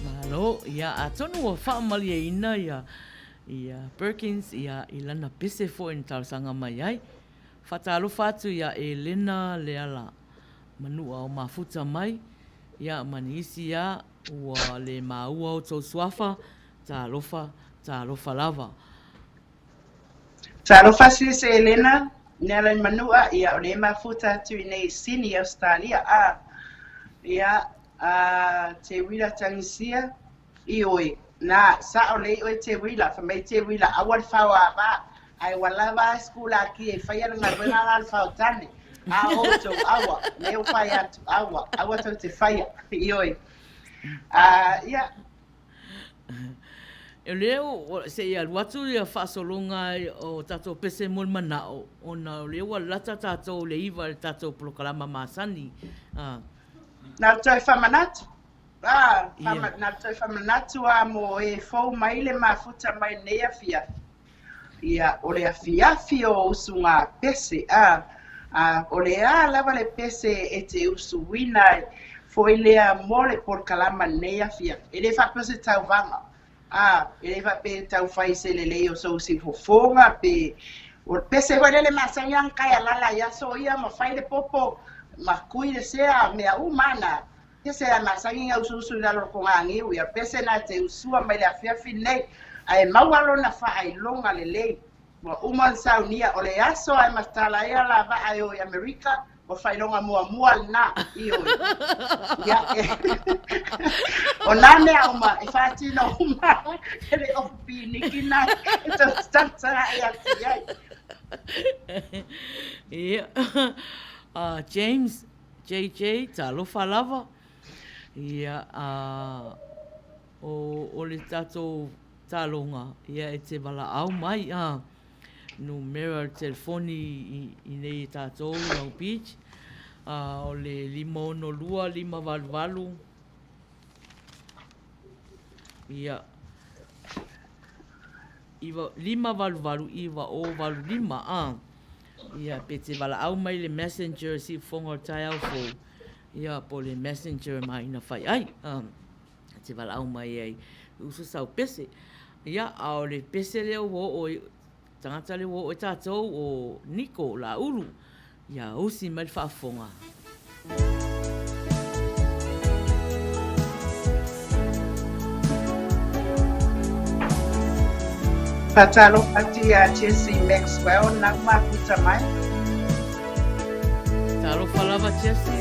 Malo, ia atonu o whaamalia ina ia Ia Perkins ia ilana pese fo in tausanga mai ai. Whatalofa atu ia Elena Leala. Manua o mafuta mai. Ia manisi ia ua le maua o tau suafa. Ta lofa lava. Talofa sis Elena, nela manua ia o le mafuta atu i nei sini Australia. Ia te wila tangisia i oi. Na sa o le oi te wila, fa mai te wila awal fawa ba. Ai wala ba skula ki e fai nga wena la fa tane. O to awa, le o fai atu awa to te fai i oi. Ia E leo se ia watu ia whaasolonga o tato pese mol manao. O na leo lata tato le iwa tato proklama masani. Na toi whamanatu. Na toi whamanatu a mo e fau mai le mafuta mai nea fia. Ia o le afiafi o usu ngā pese. O le lava le pese e te usu wina. Foi lea mole por kalama nea fia. E le whapese tau vanga. Ele vai pe tau fai se le leo so si fofonga pe o pese vai le masanga kai ala ya so ia ma fai le popo ma kui le sea me a humana que se a masanga usu la lo kongangi o ia pese na te usua mai la fia finei ai mawalo na fa ai longa le le mo uman saunia o le aso ai mastala ia la va ai o America o fai longa mua na i o ia o nane au ma e fati no uma ele o piniki na to stantara ia ia James JJ talofa lava ia o le tato talonga ia e te wala au mai numero telefoni i nei tato Long Beach o le 512 ia iwa 5 iwa o 5 ia pe te wala au mai le messenger si fonga tai au fo ia po le messenger mai na Faiai te wala au mai ai usu sau pese ia au le pese leo o tangata le o tātou o Nico la ulu. Ia usi mai whaafonga. Patalo pati a Jesse Maxwell na mafuta mai. Talo falava Jesse.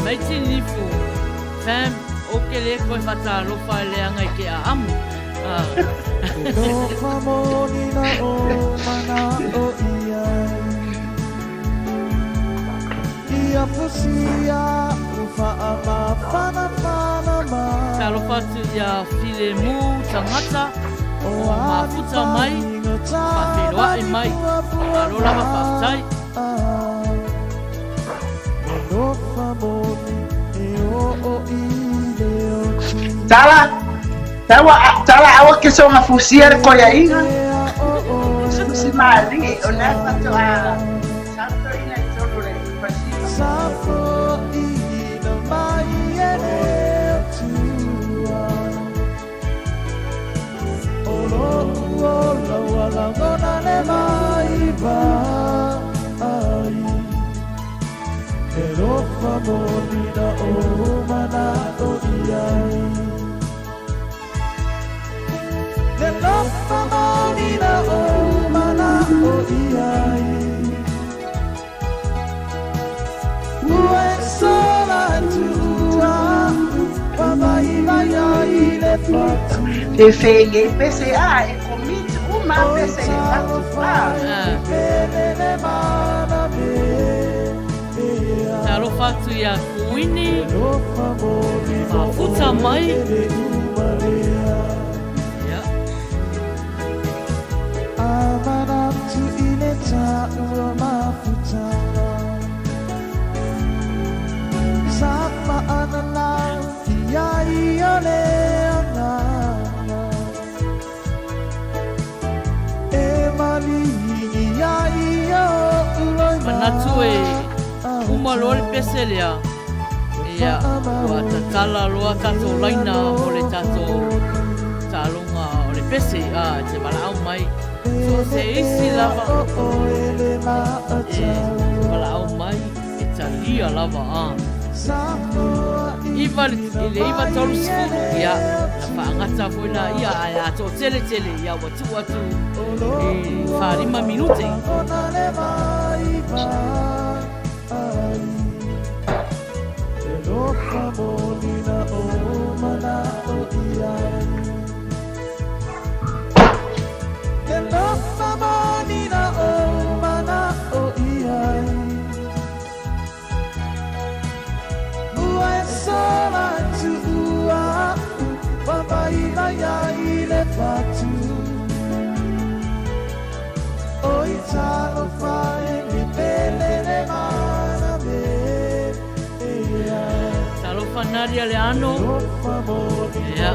Mai te nifu, fam, o ke le koe whatalo whae leanga i ke a amu. No whamoni na o mana o iai. Ia pusia u whaama whana ma. Talo whatu ia while mu tangata, o mafuta mai, whawhiroa e mai, talo lava whaatai. Tala awa ke so nga fusia ko ya inga. Si mali o na to santo ina solo le pasito. Safo ina mai ene tua. Olo wala ngona le mai ba. Pero favorita o mana o iai. Pero favorita o mana o iai. Ue sola tua, papai vai ai le fatu. Te fege PCA e commit uma PCA. Pene mana be. Talo whatu ia kuini, mafuta mai. Ia. Amanatu ine ta'ua mafuta. Sama anana ia le ana. E mali ia uloi Manatu e uma loa le pese lea. Ia, ua tatala loa tatou laina o le tatou talonga o le pese, te walao mai. So se isi lava, walao mai, e talia lava, Iwa le iwa tolu sifuru ia, na whaangata fwena ia, a to tele tele ia, watu watu, e wharima minute. Talofa naria le ano. Ia.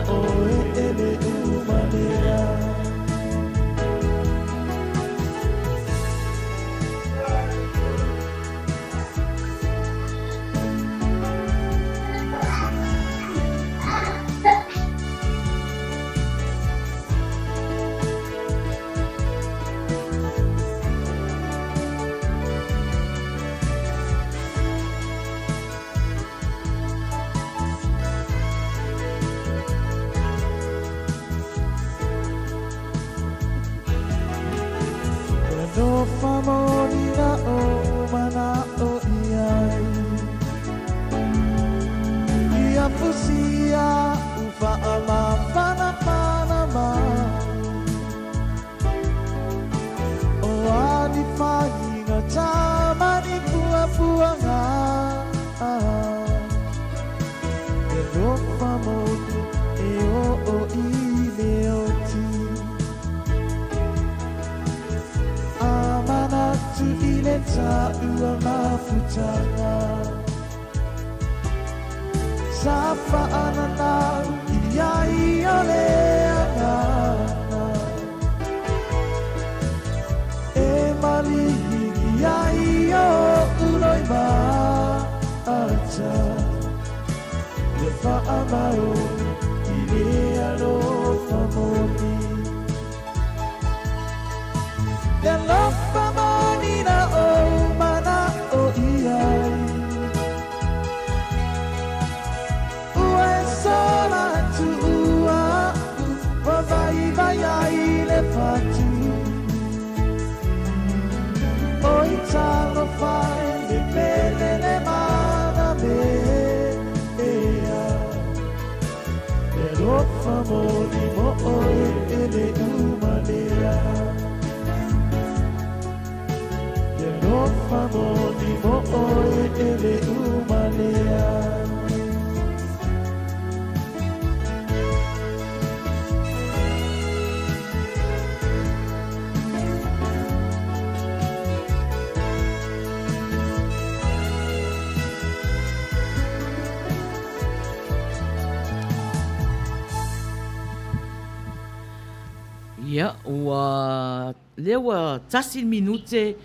Ia, ua lewa tasi minute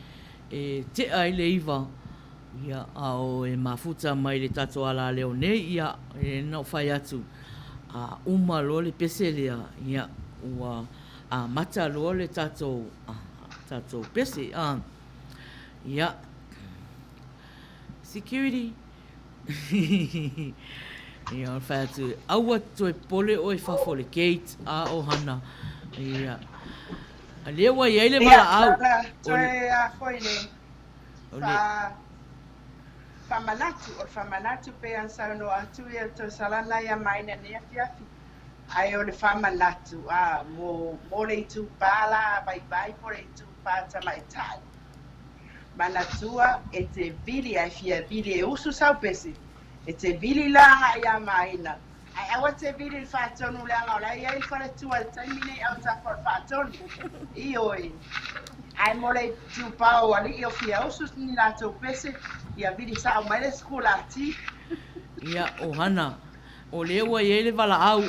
e te ai le iwa. Ia, ao e mafuta mai le tato ala leo nei, ia, e nau whai atu. A uma lo le pese lea, ia, ua a mata lo le tato pese, ia. Security. Ia, o whai atu. Aua toi pole o e whafo le gate a o hana. Ia. A lewa i aile wala au. Toe a koine. Whamanatu pe an sauno atu ia to salana ia Maina nea fiafi. Ai o le whamanatu mo le tu pala vai po le tu pata mai tai. Manatua e te vili ai fia vili e usu sau pesi. E te vili langa ia Maina. Ai awa te vili whaatonu langa o lai ai whare tua taimine au ta whaatonu. I oi. Ai mole tu pao ali i o fia usu ni la tau pese. Ia vili sa o mai le skula ti. Ia o hana. O lewa i ele wala au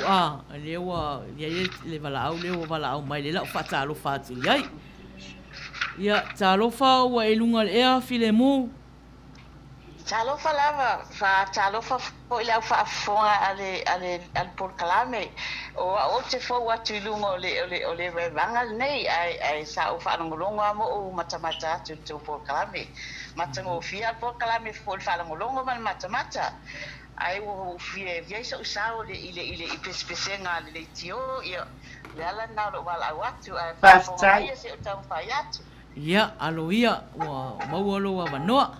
lewa i le wala au lewa wala au mai le lau whaatalo whaatu iai. Ia talofa ua e lunga le ea file mo. Talofa lava, fa talofa fo i lau whaafonga ale porkalame. O te fo watu ilunga o le wanga nei ai sa o whaanongolonga mo o matamata atu te porkalame. Matango fia porkalame fo le whaanongolonga man matamata. Ai o fia so usao ile i pespesenga le tio ia le ala na lo wala watu ai whaafonga ia se o tau whai atu. Ia, alo ia, wa maualo wa wanoa.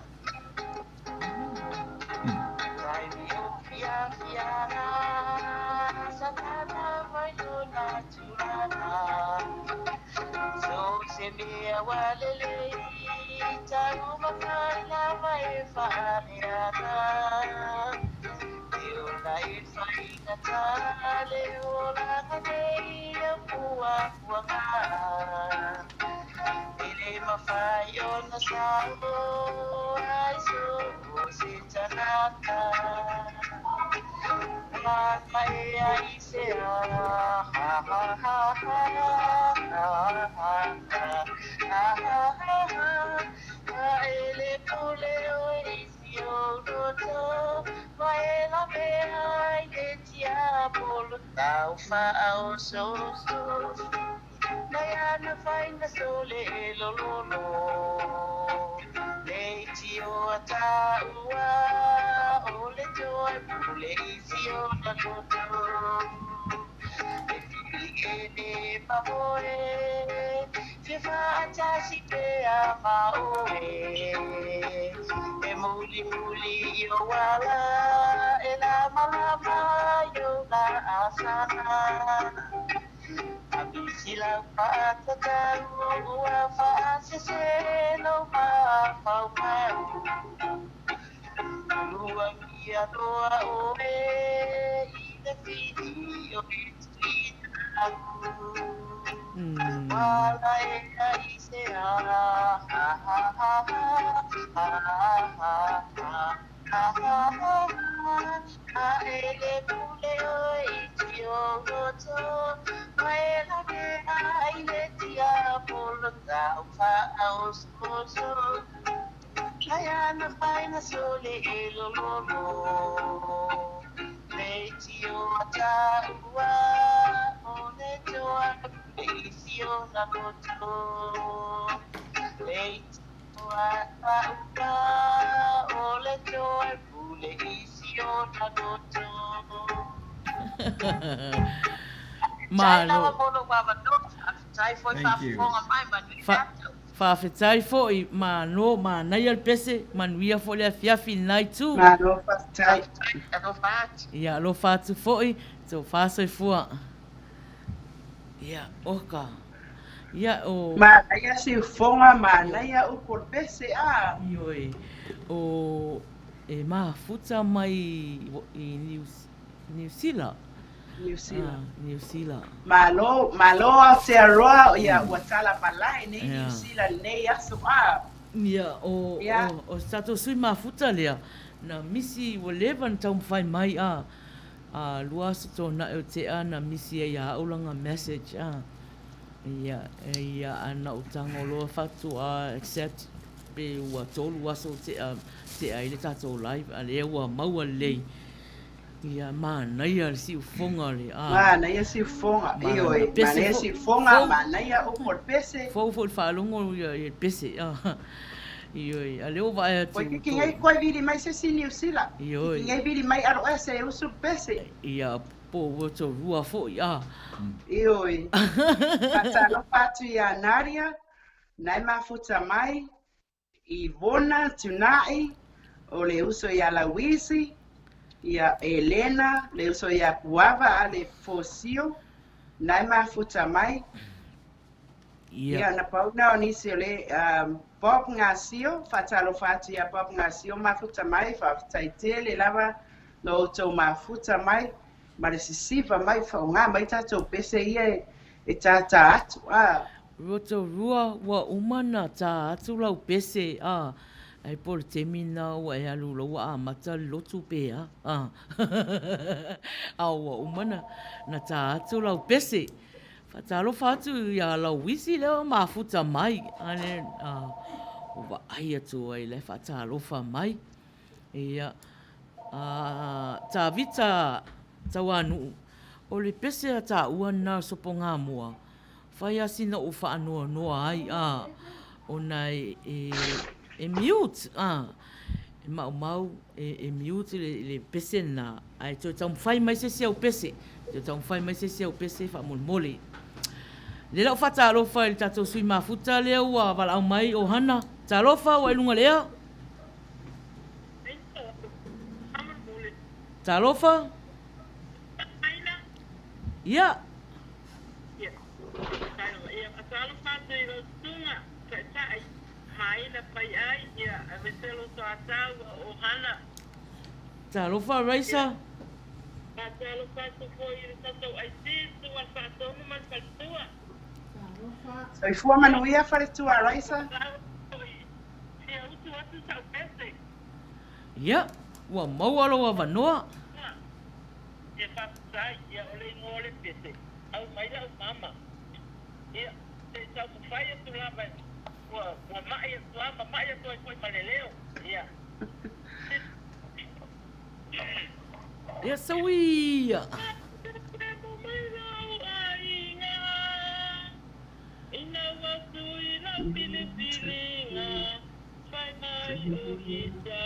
Nayana faina sole lololo Leitio ataua Ole joy pule isio na koto Efigene mamoe Fifa atasi pe amaoe Emuli muli UIla Ela malama yo la asana Sila patatau ua faaseselo mafauau Lua mia doa oe ina fini o itinaku Wala ea isea ha ha ha ha ha ha ha ha ele pule o itio goto Maina aile tia polota fa auskoso Ayana faina sole elololo Leitio ataua One joa leitio na koto Leitio ataua Ole joa leitio na koto Malo. Thank you. Whawhetai fo i mano manai al pese manuia fo le fiafi nai tu. Malo fatai. Ia lo fatu fo i so fasoi fua. Ia oka. Ia o Maia si fonga manaia o por pese a. ioi o e mafuta mai i New Zealand. New Zealand. New Zealand. Malo a se aroa ia watala palai nei New Zealand nei aso a. Ia o stato sui mafuta lea na misi o levan tau fai mai a lua so na o te ana misi ia aulanga message a ia ana utango loa fatu a Sept pe ua tolu aso te a ile tato live a le ua maua lei ia Manuia si ufonga le Manuia si ufonga ioi Manuia si ufonga Manuia o por pese fo falongo ia pese ioi a leo vai tu que ngai koi viri mai se si New Zealand ioi ngai viri mai aro ese usu pese ia po woto rua fo ia ioi patalo patu ia Naria nai mafuta mai i Vona tunai o le uso ia Lawisi ia Elena le uso ia Puava ale Fosio nai mafuta mai ia na pauna onisi le Bob Ngasio fatalo fatu ia Bob Ngasio mafuta mai faitaitele lava no to mafuta mai ma le sisiva mai faunga mai tatou pese ia e tata atu roto rua wa umana ta atu lau pese ai por temina wa e alu lo wa mata lotu pe wa umana na ta atu lau pese fatalo fatu ya lau wisi le mafuta mai ane wa ai atu ai le fatalo fa mai Ia. Tā vita tauanu. O le pese a tā ua na sopo ngā mua. Whai asina o whaanoa noa ai. O nei e mute. E mau e mute le pese na. Ai tō tau mwhai mai se se au pese. Tō tau mwhai mai se se au pese wha mole. Le lau whata alofa i tātou sui mafuta lea ua wala au mai o hana. Tā alofa o ilunga lea. Tā alofa? Ia. Tā alofa Raisa? So i fua Manuia whare tua Raisa? Ia. Ua mau alo a wanoa. Ia whapusai, ia ole ngore pese. Au maila au mama. Ia, te tau mwhai atu lama. Ua mai atu lama, mai atu ai koi maleleo. Ia. Ia sauia. Ina watu ina pilipilinga. Whai mai uhita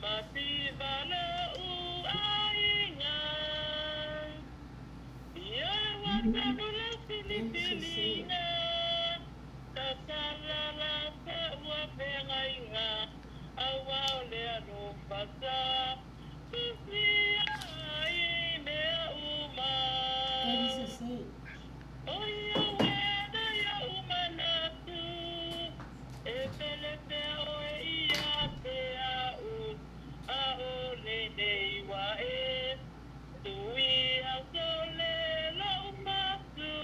mati vala ainga. Ia wata mula pilipilinga. Tatala la ua pengainga. Awa lea no pasa. Tusia ai mea uma. Oia weda ya umanatu. E pele peo e ia te au. A ole nei wa e. Tui a sole la umatu.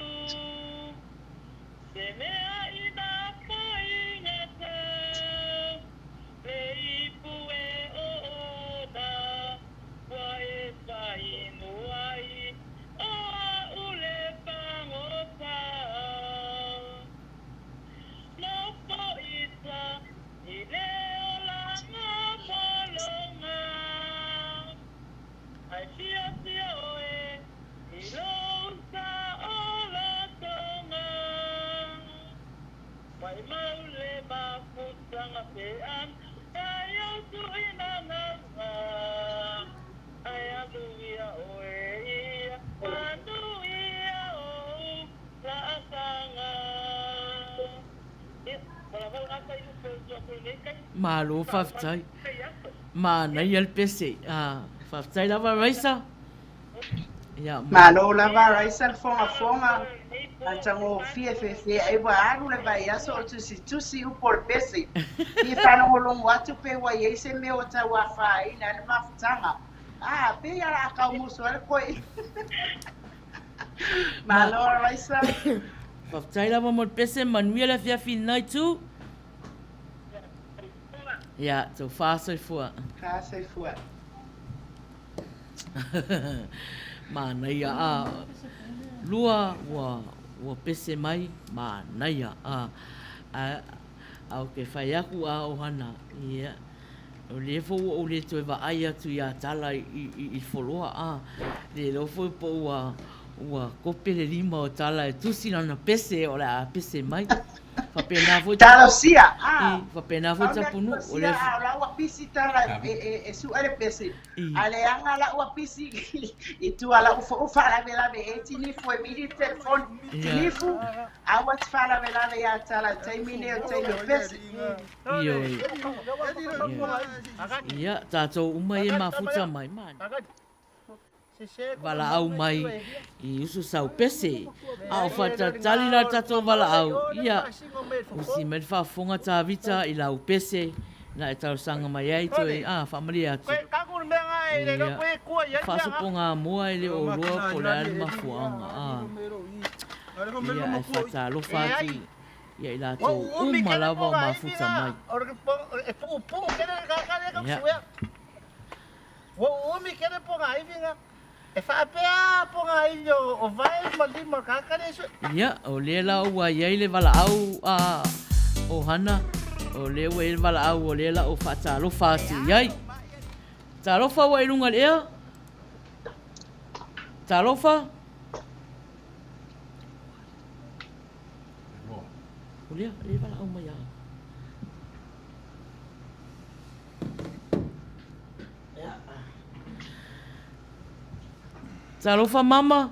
Se mea ina kaingata. Le ipu e o oda. Wa e painu ai. O a ule pangota. No po ita. I leo langa polonga. Ai fia oe. I lousa o la tonga. Mai maule ma putanga pe an. Ai au tu ina nganga. Ai anuia oe ia. Anuia o la asanga. Ia, wala ata i upo tuapu nekai. Malo whaftai. Mana i al pese. Whaftai lava Raisa. Ia. Malo lava Raisa fonga. Antango fie ai wa aru le vai aso o tusi upo le pese. Ia whana holongo atu pe wa yeise me o ta wa whai na le mafutanga. Pe ara akau muso ale koi. Malo Raisa. Whaftai lava mo pese Manuia le fiafi nai tu. Ia, tau whāsoi fua. Whāsoi fua. Maina lua ua pese mai Maina au ke whai aku a ohana ia o le fo o le toi wa ai atu ia tala i wholoa le lofo po ua kope le lima o tala e tusi nana pese o la pese mai whapena fo tala sia whapena fo tapunu o le la ua pisi tala e su ale pese ale anga la ua pisi i tu ala ufa la vela e tini fo e midi telefon tini fu awa tfala vela ya tala taimine o taimine pese ia tātou umai e mafuta mai wala au mai i usu sau pese au whata tali la tatou wala au ia usi me whafonga tā vita i lau pese na e tau sanga mai ai toi whamari atu whasoponga mua i le o rua po le ali mafuanga ia e whata alofa atu ia i latou umalawa o mafuta mai ia o le la ua iai le wala au o hana O le ua il wala au o le la o wha talofa atu iai. Talofa wa ilunga lea? Talofa? O lea, le wala au mai au. Talofa mama?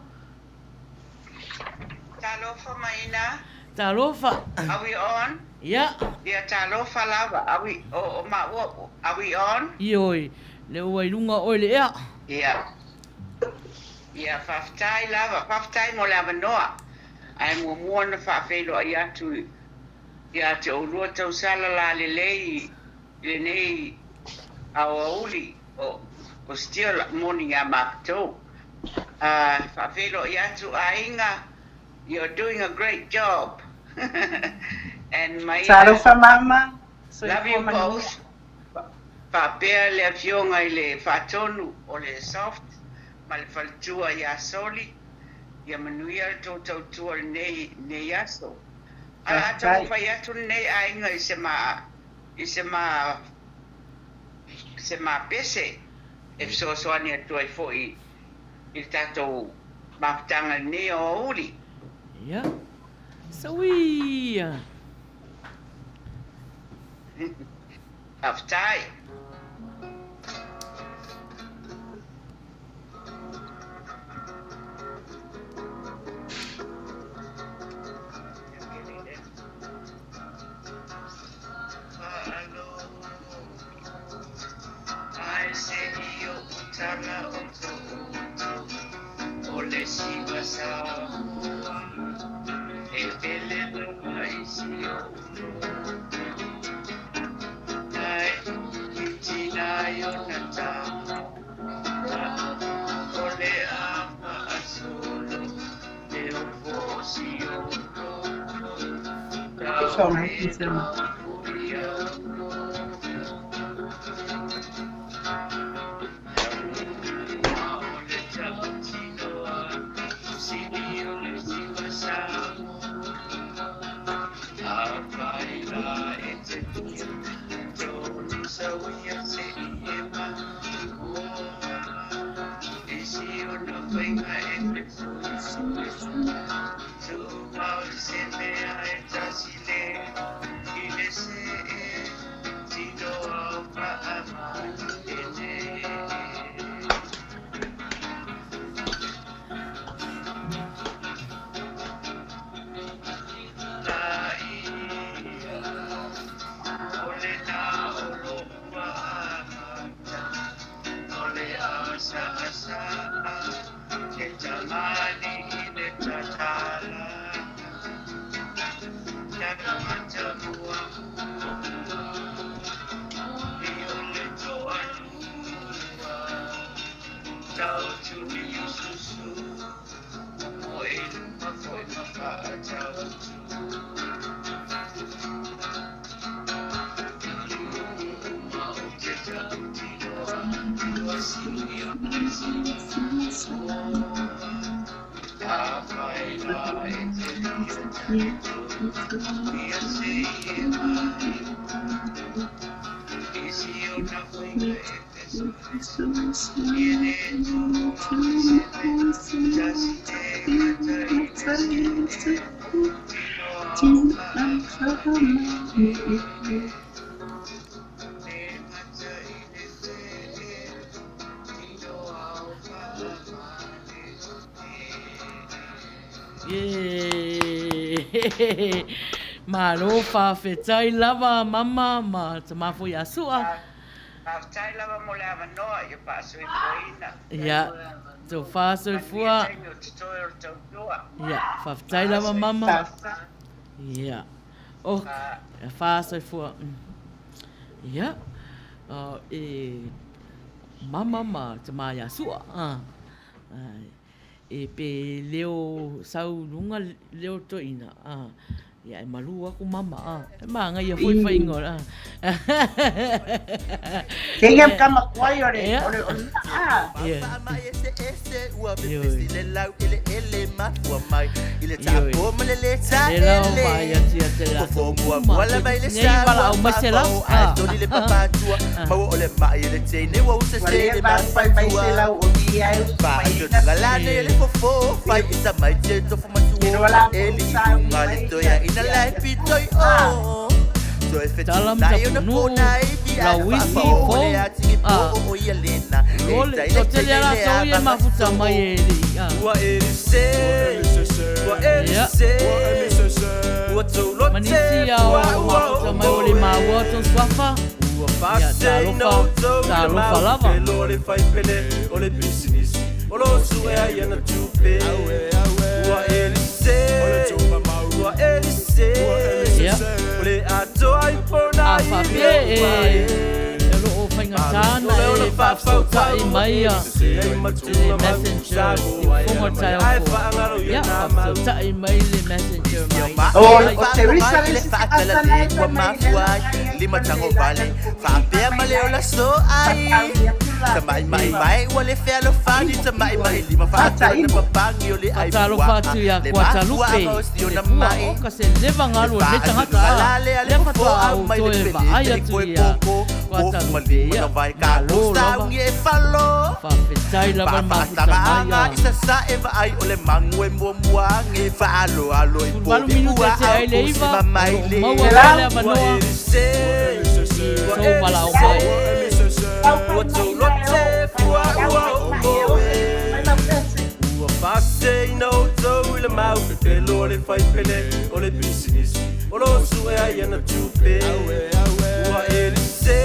Talofa Maina. Talofa. Are we on? Yeah. Yeah, talofa lava. Are we? Are we on? Ioi, le ua ilunga o le ea. Yeah. Yeah, whaftai lava. Whaftai mo lava noa. Ai mo mua na whawhelo ai atu. Ia te o rua tau sala la le lei. Le nei awa uli. O still morning a makto. Whawhelo ai atu a inga. You're doing a great job. And Maina. Talofa mama. Love you both. Papea le afionga i le whatonu o le soft. Ma le whaltua i a soli. Ia manuia le tōtau tua nei aso. Ala atau whai atu nei a inga i se ma pese. E so soani atu ai fōi. I tātou mawtanga nei o uri. Yeah. Sawia. Aftai. Malo whawhetai lava mama ma te mafo i asua. Whawhetai lava mo le awa noa i pasu i poina. Ia, tō whāsoi fua. Ia, whawhetai lava mama. Ia, whāsoi fua. Ia, mama ma te mai asua. E pe leo sau lunga leo toina. Ia e malu aku mama e manga ia foi ngora. Kaya kama kwai ore Ia. Ia. Dalam tapunu la wisi fo ole to tele la so ye mafuta mai eli manisi ya mafuta mai ole ma wato swafa ya talofa lava ole business olo su e ya na tupe wa elise wa elise ole ato ai pona lo fangatana e fa i mai messenger como tayo ya fa i mai le messenger mai o Teresa le fatala kwa mafua lima tango vale fa pe male ola so ai mai wale fe lo fani mai lima fa na papangi ole ai talo fatu ya kwa talupe o ka se leva ngalo le tanga le fa to au to e va ai atu ya kwa talupe ya vai ka lusta nge falo fa fetai la ban ma tanga isa sa eva ai ole mangwe mbwa nge fa alo i po minuto ai le iva mai le la manoa so bala o mai Passei no to ile mau pelo le fai pele ole business olo su e ai na tupe wa elise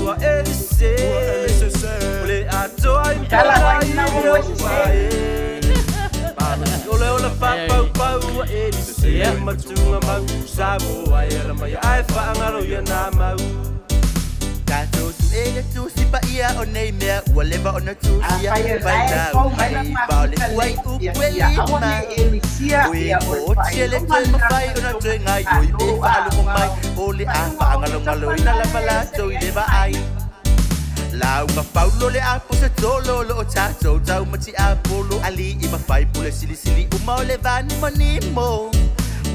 wa elise ole ato ai ole pa wa elise matunga mau sabo ai la mai ai fa ngaro ya na mau Kato tu ega tu sipa ia o nei mea ua lewa o na tu ia vai nau mai paole uai ukweli ma ui o tiele toi mawhai o na toi ngai ui e whaalu o mai ole a whaangalongalo ina lava la tau i lewa ai Lau ma paulo le a posa tolo lo o tato tau mati a polo ali i mawhai pule sili sili uma o le vani monimo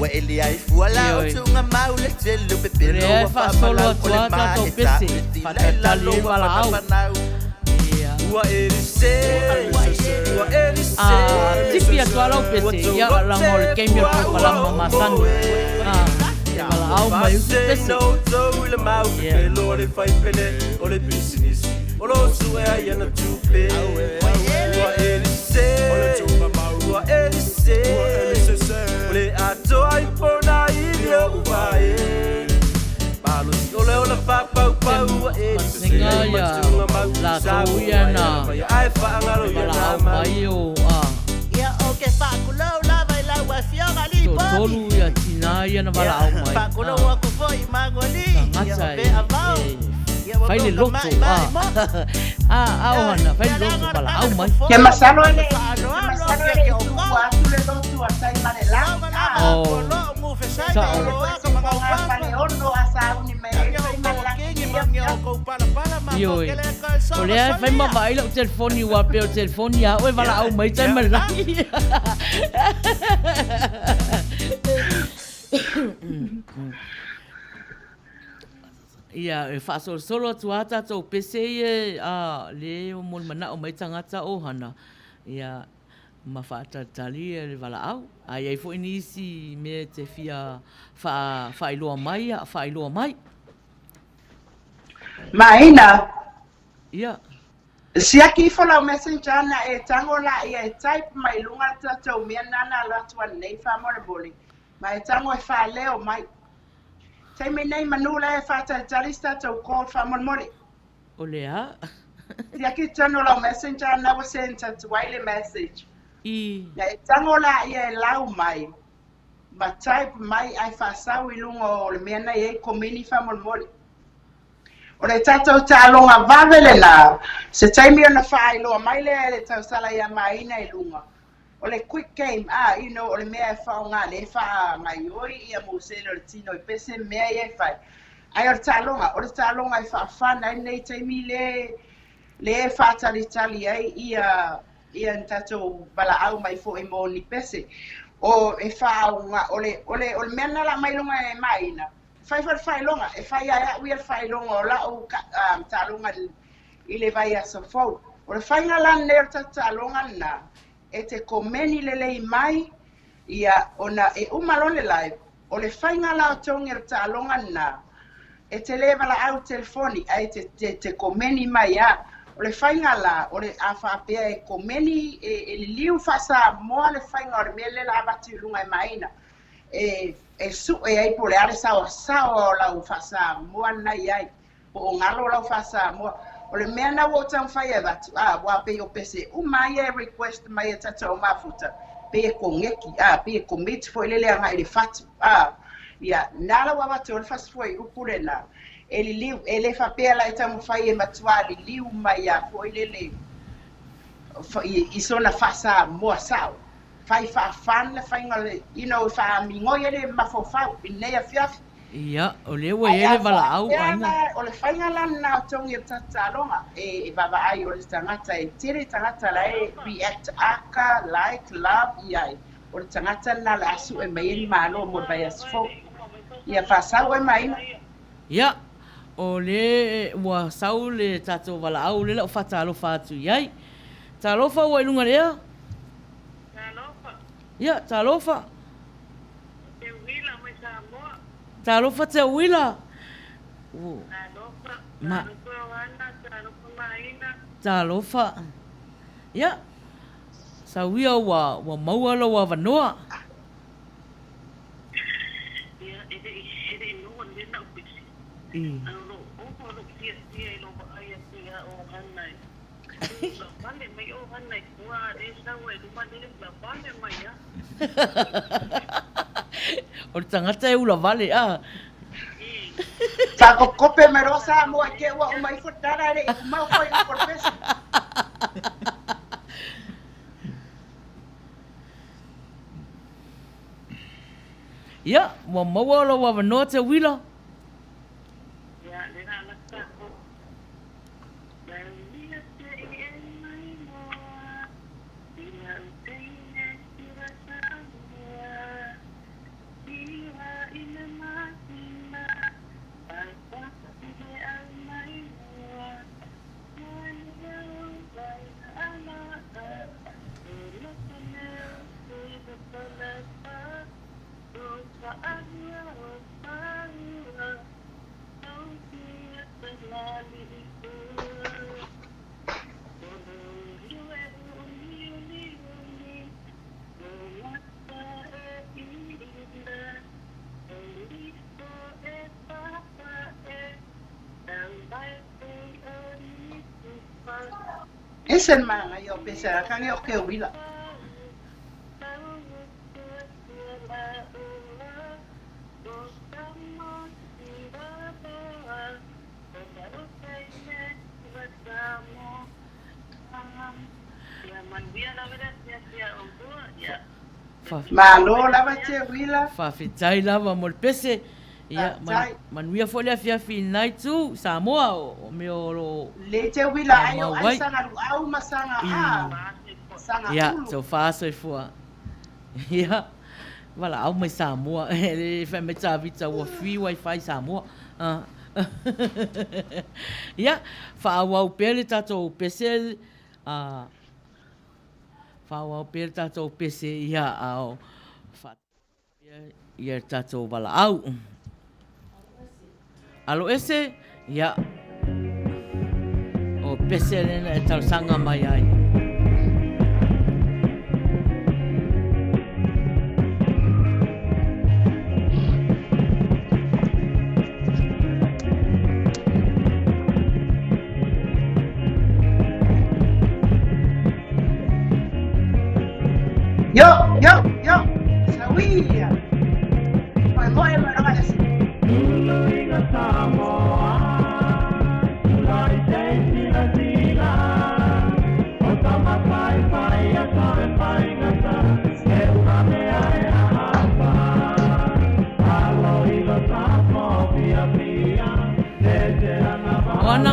Wa eli ai fuala o tunga maule te lupe pelo wa fa solo tua to pese fa tali wala au wa elise tipi a tua lo pese ya la ngol kemio ko la mama san wala au mai pese no to ile mau pelo le fai pele o le business o lo su e ai na tupe wa elise wa elise ole ato ai pona ilio vai palo ole ole pa pa pa e singaya la toya na ai fa ngalo ya la mai o ya o ke fa kulo la vai la wa fio gali po tolu ya tinaya na bala au mai fa kulo wa ko foi mangoli ya be avao fai le loto ona fai le loto bala au mai que masalo le que o kwa tu le loto a sai mane la Yoi. Oleh fai ma vai lo telefoni wa pe o telefoni a o vala au mai tai mai la. Ia e fa solo tuata to pese a le o mol mana o mai tangata o hana. Ia ma fa tali le vala au. Ai ai fo inisi me te fia fa ilo mai. Maina. Ia. Si aki fola o messenger na e tango la e type mai lunga tato mia nana la tua nei fa more boli. Mai tango e fa leo mai. Sai me nei manula e fa talista to call fa more. Olea. Si aki tano la messenger na wo send to wile message. Ya e tango la e lau mai. Ma type mai ai fa sawi lunga o le mia na e komini fa more. Ora tato talonga vavele la se taimi ona fai lo mai le tau sala ia Maina i lunga ole quick game ole mea whaonga le wha ngai oi ia mo se le tino I pese mea e whai. Ai o talonga I whaafana nei taimi le whaatalitali ai ia ntato bala au mai fo e mo ni pese. O e whaonga ole mea nala mai longa e maina. Fai longa e Faiai ui fai longa o la o talonga I le vai a sofou. O le whainga lan neo talonga na e te komeni lelei mai ia ona e umalone live o le whainga la o tongi talonga na e te lewa la au telefoni ai te komeni mai o le whainga la o le awhapea e komeni e liu whasa moa le whainga o le mea le la abati lunga e maina e su e ai po le are sao o lau whasa moa nai ai po o ngalo lau whasa moa o le mea na wo tang whai e watu wa pe o pese mai e request mai e tata o mafuta pe e kongeki pe e commit fo ele anga ele fatu ia nala wa watu o le fast foi upule na ele liu ele fa pe la ita mo whai e matuali liu mai fo ele I sona fasa moa sao fai fa fan le fai ngale fa mingo ele mafofau nei a fiafi Ia, o le ua ele wala au ana. O le whainga lan na tongi o tatalonga e baba ai o le tangata e tiri tangata la e react aka, like, love, iai. O le tangata na la asu e mai malo mo bai asfo. Ia whasau e maina. Ia, o le ua sau le tato wala au le lau whatalo whatu iai. Talofa ua ilunga lea? Talofa. Ia, talofa. Talofa te UIla. Talofa. Ia. Sauia wa maua lo wa vanoa. Ia, ede no le na upisi. Ano o lo tia lo ai tia o hanai. Vale mai o hanai kua de sa we lu mane la vale mai ya. O le tangata e ula vale Sa ko kope me rosa mo ke wa o mai fotara re ma foi por pes. Ia, wa maua lo wa vanoa te UIla. Ia, le na la ta ko. Ese man yo pesa kan yo ke UIla. Malo lava te UIla. Fa fitai lava mo le pese. Ia, Manuia fo le afiafi nai tu, Samoa o me o le te UIla ai sanga au masanga sanga ia, so faso e fua. Ia, wala au mai Samoa, le fa me tavita o free wifi Samoa. Ia, fa au pele tato pese fa au pele tato pese ia au fa ia tato wala au. Alo ese, ia, o pese lena e talsanga mai ai. Yo, Sawia. Moi me lo hagas.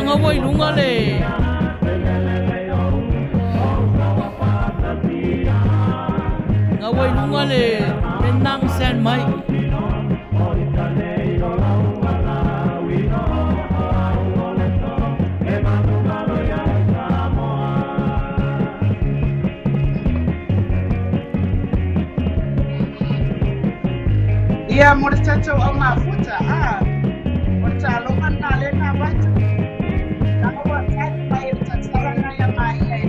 ngawai lunga le. Ngawai lunga le menang sen mai. Ia mo le tatou au mafuta o le taloga na le na watu na ua tai mai le tataranga ia mai ai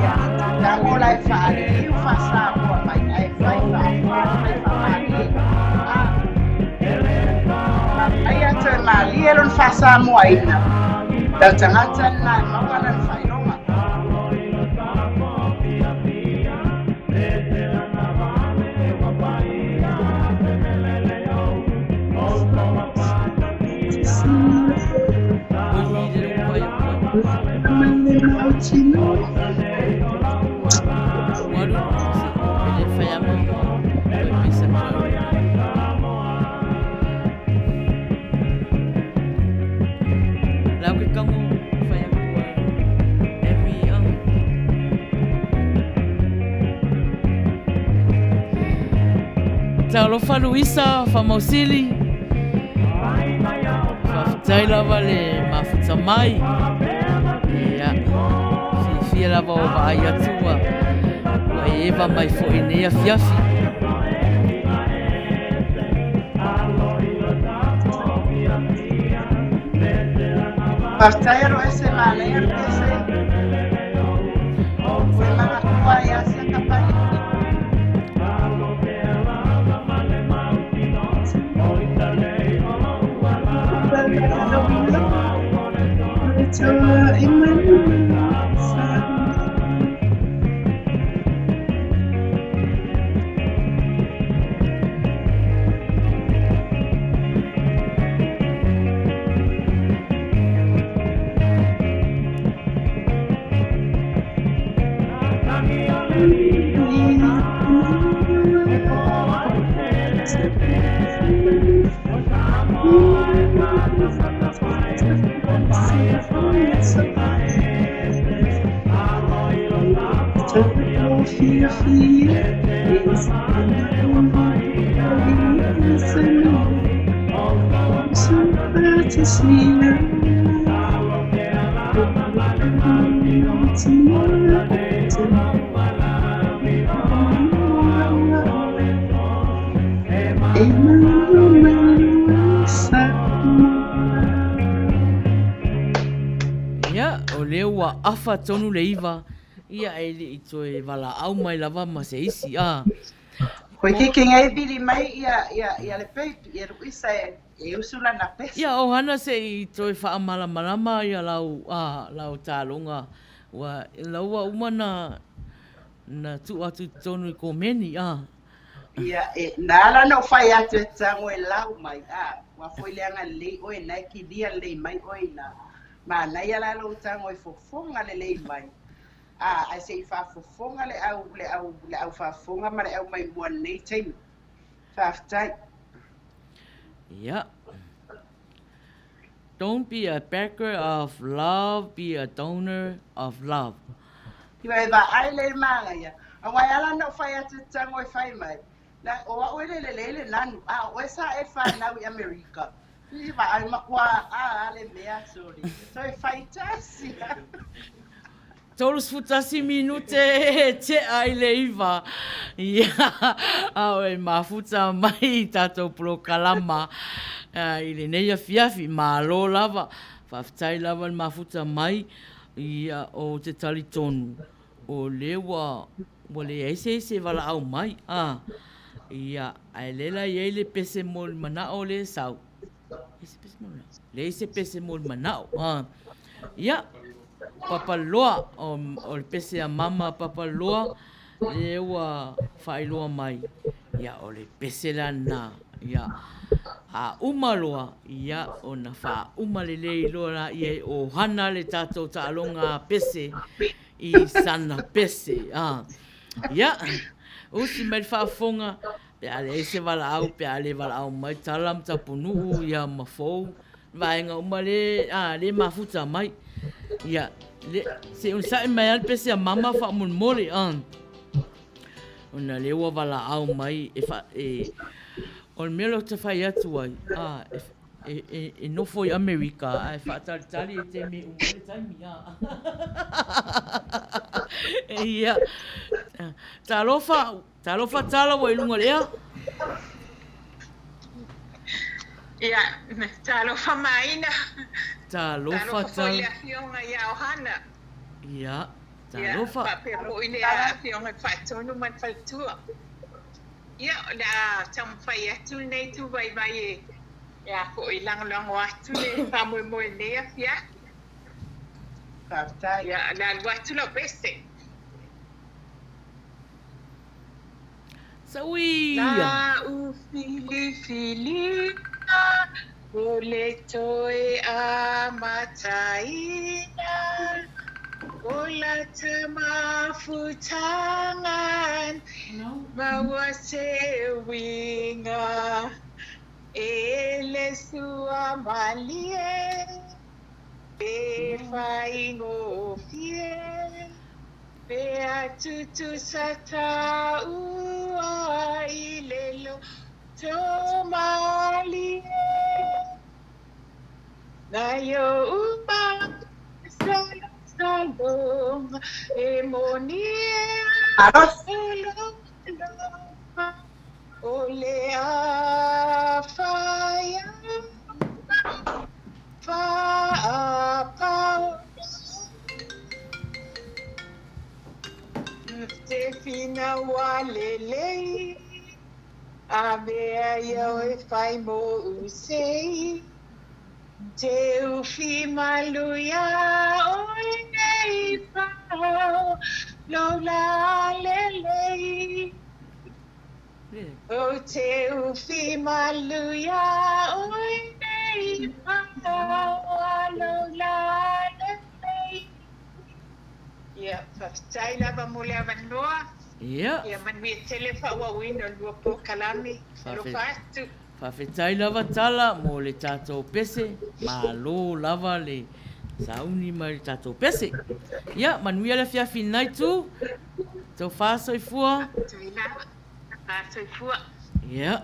ia na o lai whaare i u whasa ua mai ai whai mai whaare ai atu e mali e lon whasa mua ina tau tangata na mawana le whailonga Talofa Luisa Famausili Faftai lava le mafuta mai ia fia lava o vai atua wa eva mai fo inea fiafi Partairo ese malaya ese fue mala kuwa ya se kapani Lewa afa tonu leiva ia ele i toe wala au mai lava ma se isi Koe kike ngai bili mai ia le peipi ia ruisa e usula na pesa ia o hana se i toe wha amala malama ia lau tālonga wa laua umana na tu atu tonu i komeni ia na ala no whai atu e tango e lau mai wa foi leanga le oe nai ki dia le mai oe na ma na ia la lo tango e fofonga le mai ai se fa fofonga le au fa fonga ma le au mai mo nei time fa tai yeah. Don't be a backer of love, be a donor of love. Iwa ba ai le manga ia awai ala no fai atu tango e fai mai na o o le nanu o sa e fa na i America Iba ai makua ale mea sorry. So e fai tasi. Tolus futasi minute te ai le iwa. Ia, au e mafuta mai tatou pro kalama. I le neia fiafi, malo lava. Whaftai lava le mafuta mai. Ia o te tali tonu. O lewa, wale eise wala au mai. Ia, ai lela i le pese mo le manao le sau. Le se pese mo le manao. Ia, papaloa o le pese a mama papaloa le ua whailoa mai. Ia o le pese la na. Ia a umaloa. Ia o na wha umalele loa la ia o hana le tatou taalonga pese i sana pese. Ia, usi mai whaafonga pe ale ese wala au pe ale wala au mai talam tapunu ia mafou vaenga uma le mafuta mai. Ia, se un sa mai al pese a mama fa mun mole ona le ua wala au mai on melo te fai atu ai. No foi America, ai fa tali te me umole taimi ia. Talofa tala wa ilunga lea. Ia, talofa Maina. Talofa tala. Fionga ia ohana. Ia, talofa. Ia, pero ini a fionga fatonu man faltua. Ia, na tam fai atu nei tu vai vai. Ia, ko ilang watu le pamoy moy ne ia. Kafta. Ia, na watu lo bese. Sawi. Na fili ole toi a mataina ola te mafutangan mawase winga ele sua malie e faingo fie Pea tutu sata ua ilelo tomali na yo upa salong emonia ole a faya fa te fina walele a mea yo e fai mo usei te ufi maluia oi nei pao lola lele o te ufi maluia oi nei pao lola lele ia faftai lava mole avanoa ia Manuia tele fa'auauina lua po kalami alofa atu Fafetai lava tala mo le tatou pese malo lava le sauni mai le tatou pese. Ia, Manuia le fiafi nai tu tau whāsoifua. Whāsoifua. Ia.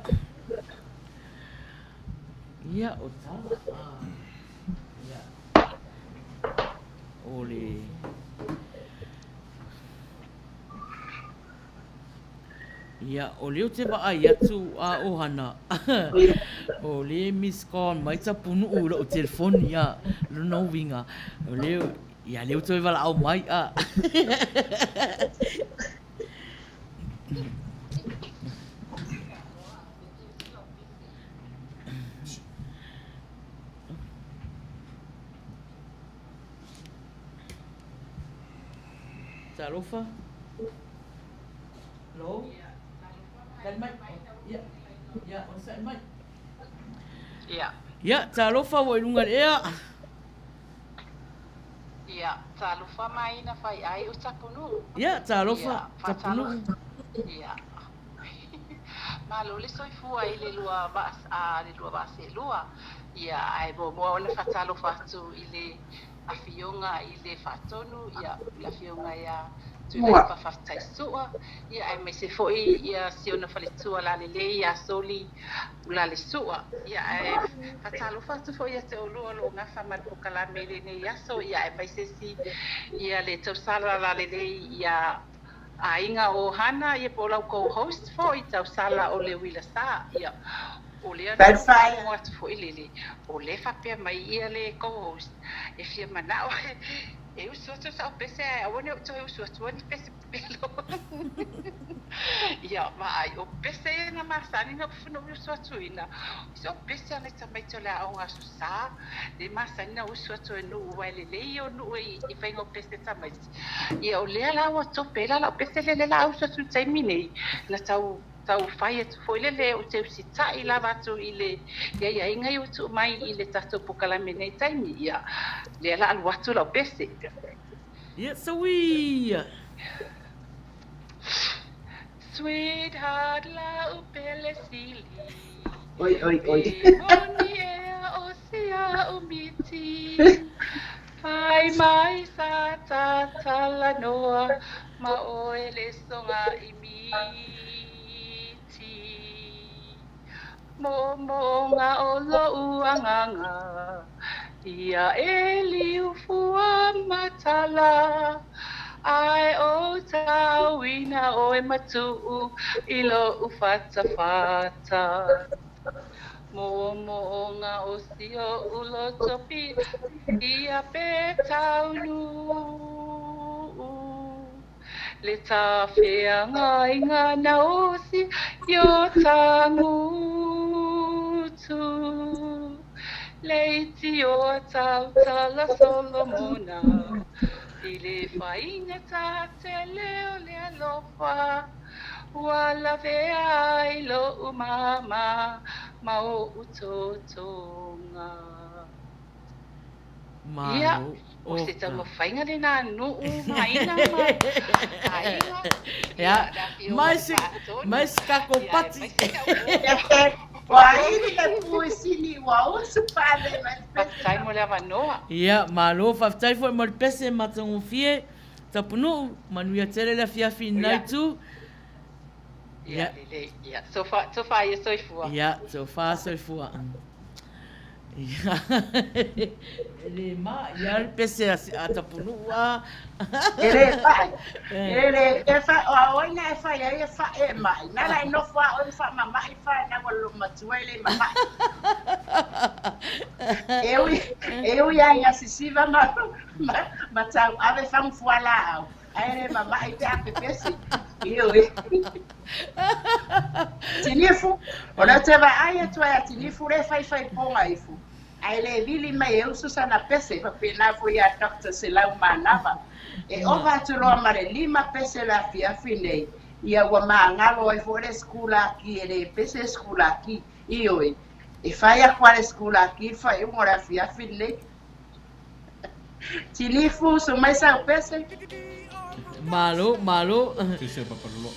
Ia o tala. Ia. O le... Ia, o leo te waai atu a ohana. O le miss call mai ta punu ura o telefoni ia. Luna winga. O leo, ia leo toi wala au mai a. Talofa? Hello? Kan mic? Ya. Ya, on set mic. Ya. Ya, talofa wo ilunga ea. Ya, talofa Maina Faiai o tapunu. Ya, talofa tapunu. Ya. Malo le soifua i le lua bas a le lua bas e lua. Ya, ai bo mo le fatalofa tu i le afionga i le fatonu ya la fionga ya tu le fafatai sua ya ai me se foi ya si ona fale tua la le ya soli la le sua ya ai fatalo fatu foi ya te olu lo nga fa mal pokala mele ne ya so ya ai se si ya le to sala la le ya ainga o hana ye pola ko host foi tau sala o le wila sa ya o le ana mo atu foi lele o le fa pe mai ia le ko host e fia mana o e uso to sa pese a wone to uso to wone pese pelo ya mai o pese na masani na funo uso to ina so pese na tamai to la o asu sa de masani na uso to no wale le yo no e vengo pese tamai ya o le la o to pela la pese le la uso to taimine na tau fai tu foi le o te sita i lava tu ile ya inga yo tu mai ile tato pokala mene taimi ya le la al watu la pese ya sawi sweetheart la upele sili oi Monia osia umiti. Pai mai sa tatala noa ma o ele songa imiti. Mo nga olo uanganga ia eli ufua matala. Ai o tawina o e matu ilo ufata fata. Mo nga o sio ulo topi ia pe taunu. Le ta fea nga na osi yo tangutu. Leiti o tala Solomona. Ile fainga ta te leo le alofa. Wala vea ilo umama mau utotonga. Ia, o se ta mafainga le na nuu maina ma. Aina. Ya, mais kako pati. Wai le puisini wa o se pale mas Patai mo le manoa. Ya, malo fatai foi mo pese matangu fie. Tapunu manuia tere le fiafi nai tu. Ya, ya. So far ia soifua. Ya, so far soifua. Ya. Ele ya pese atapunu wa. Ele fa o ina fa ya fa e mai. Na no fa o fa mama i fa na wo matuele mama. Eu ia sisiva ma tau ave fam fuala. Ai mama i te ape pesi. Tinifu, ona te vai ai tu ai tinifu re fai ponga ifu. Ai le vili mai eu susana pese fa pena foi a Dr. Selau Manava. E o va tu lo mare lima pese la fia fine. Ia wa mangalo ai fore skula ki ele pese skula ki ioi. E fai a quale skula ki fai ora fia fine. Tinifu so mai sa pese. Malo. Pese papaloa.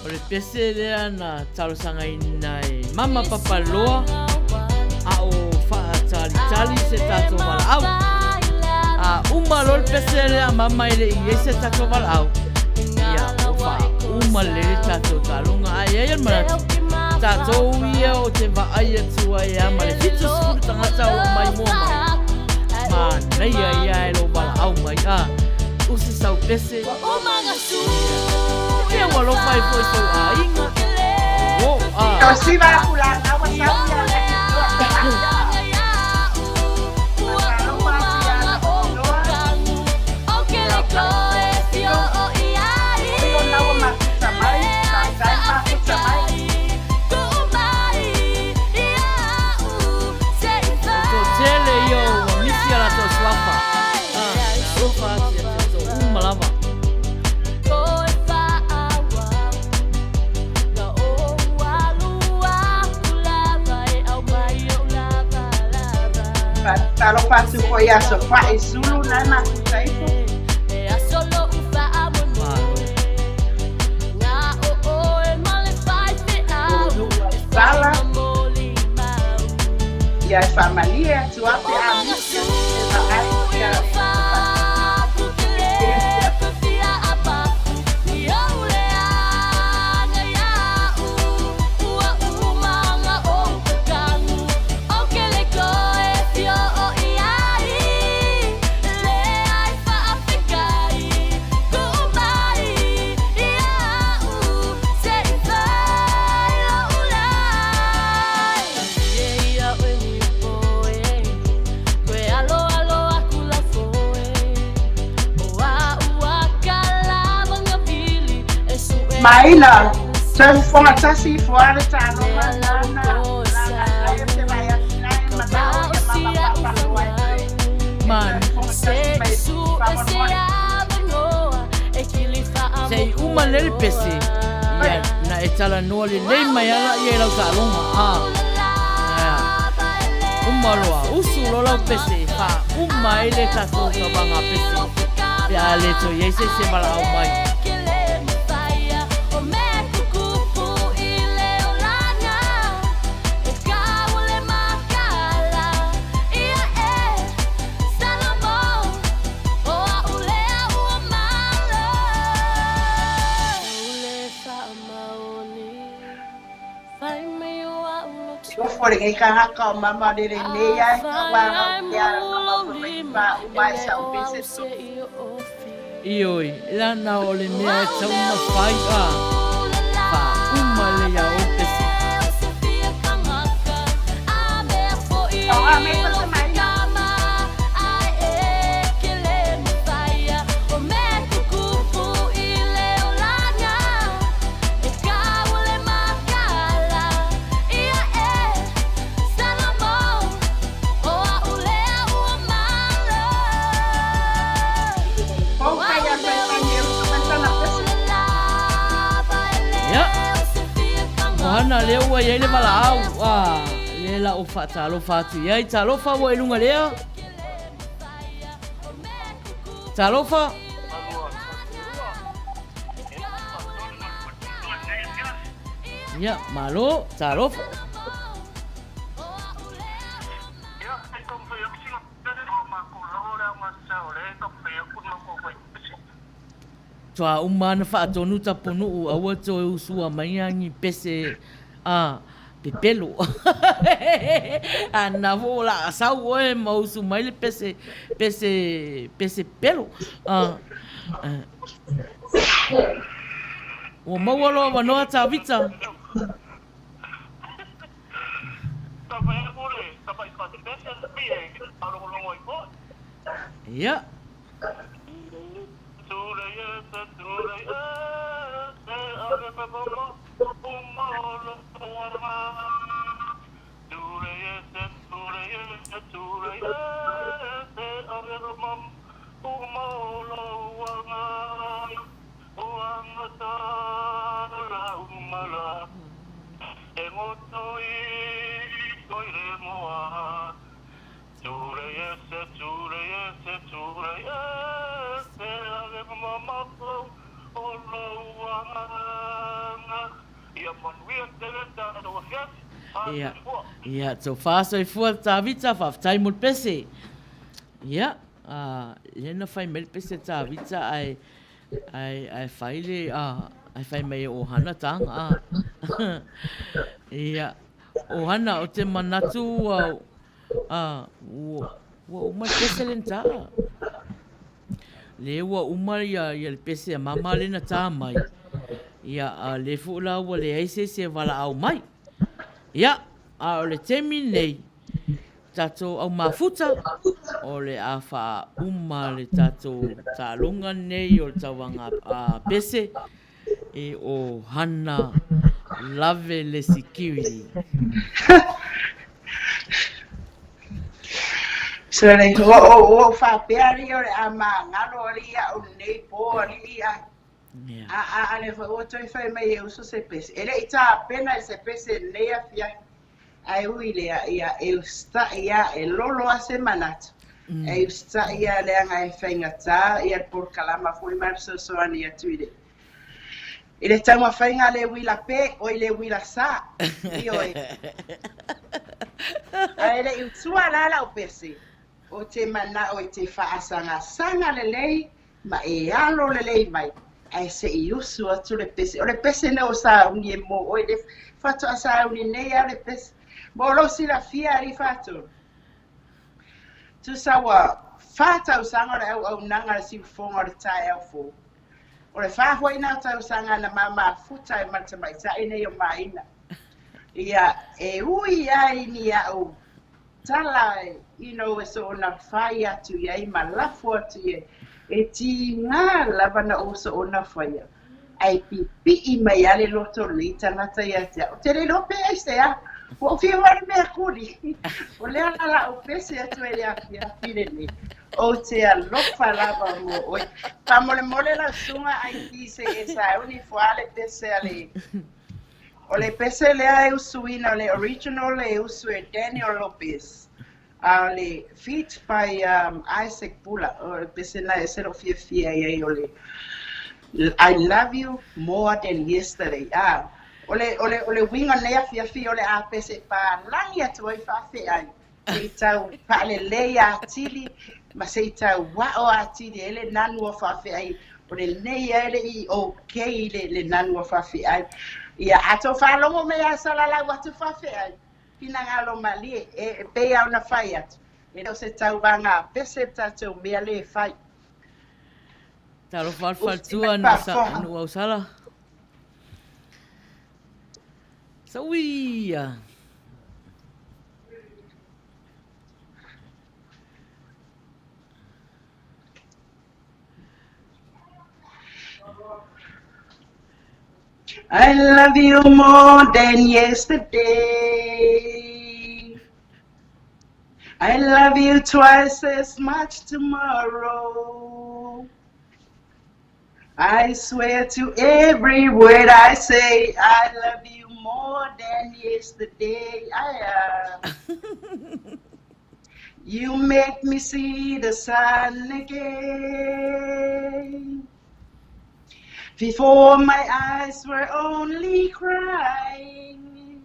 Ore pese lea na talosanga ina e mama papaloa. A o tali se tato wala au. A umalo pese lea mama ile i se tato wala au. Ia o fa umale tato talonga ai ai mana. Tato ia o te va ai tua ia male fitu skuru tangata o mai mo mai. Ma nei ia e lo wala au mai a. Usi sau pese. Ia walo fai foi so a inga. Oh ah. Eu si va pula agua sa. Kalau patu koya so fa isulu na na taifu. Sala. Ya familia tu ape ami. Maina, saya fantasi fora tano man, sei uma lele pese na etala no le nei mai ala ia la talonga uma loa usu lola pese fa uma ele ka so banga pese ya le to ye se mala au mai. Ore ngai ka haka o mama de nei ai ka wa ya mama ko pa umai sa o pese. Ioi, lana o le mea e tau na whai a. Pa umale ya o pese. Oh, me pasa mai. Ohana leo ua iai le malaau. Le la o whaatalofa atu iai. Talofa ua ilunga lea. Talofa. Ia, malo. Talofa. Tua umana whaatonu taponu u aua to e usua maiangi pese pepelo. Ana vo la asau oe mausu mai le pese pelo. O maualo wanoa ta vita. Ia. Ia, so faso e fua ta vita whaftai mul pese. Ia, lena whai mele pese ta vita ai whaile, ai whai mai o hana tanga. Ia, o hana o te manatu ua umai pese len ta. Le ua umai ia le pese a mama lena ta mai. Ia, le fuula ua le aise se wala au mai. Ia, o le temi nei, tato au mafuta, o le awha le tato talunga nei o le tawanga pese, e o hana lave le security. So le o whapeari o le ama ngalo ria o nei po ria. Ale o toi fai mai e uso se pese. Ele ita pena se pese nei afia. Ai uile ia e usta ia e lolo a semanat. E usta ia le anga e whaingata ia por kalama fui marso so ani atuile. Ile tangwa whainga le wila pe o ile wila sa. Io e. Ai le utua lala o pese. O te mana o te whaasanga sanga le lei ma e alo le lei mai. Ai se I usu atu le pese. O le pese ne o sa uni e mo. O le fatu a sa uni nei a le pese. Mo lo si la fia ri fatu. Tu sa wa fata o sanga le au nanga le si fonga le tai au fo. O le fa hoi na tau sanga na mama futa e mata mai sa ine o Maina. Ia e ui ai ni au tala e so na fai atu ia ma lafu atu ia. E ti ngā lava na oso o na whaia. Ai pipi I mai ale loto li tangata ia te au. Te re lope ai se a. O fia wari mea kuri. O lea la o pese atu e lea fia fire ni. O te a lofa lava mo oi. Pa mole la sunga ai ki se e sa uni fuale pese ale. O le pese lea e usuina o le original le usu e Daniel Lopez. Le feet by Isaac Pula or pesena e sero fia o le I love you more than yesterday. Ole winga lea fia ole a pese pa langi atu ai fa Faiai. Se tau pa le lea atili ma se tau wa o atili ele nanu o fa Faiai. Ole nei ele I okay le nanu o fa Faiai. Ia ato fa longo me a sala la watu fa Faiai. pinangalo mali e pe au na fai atu. E no se tau vanga pese tatou mea le fai. Talo falfaltua na sa no ausala. Sauia. I love you more than yesterday. I love you twice as much tomorrow. I swear to every word I say, I love you more than yesterday. You make me see the sun again. Before my eyes were only crying.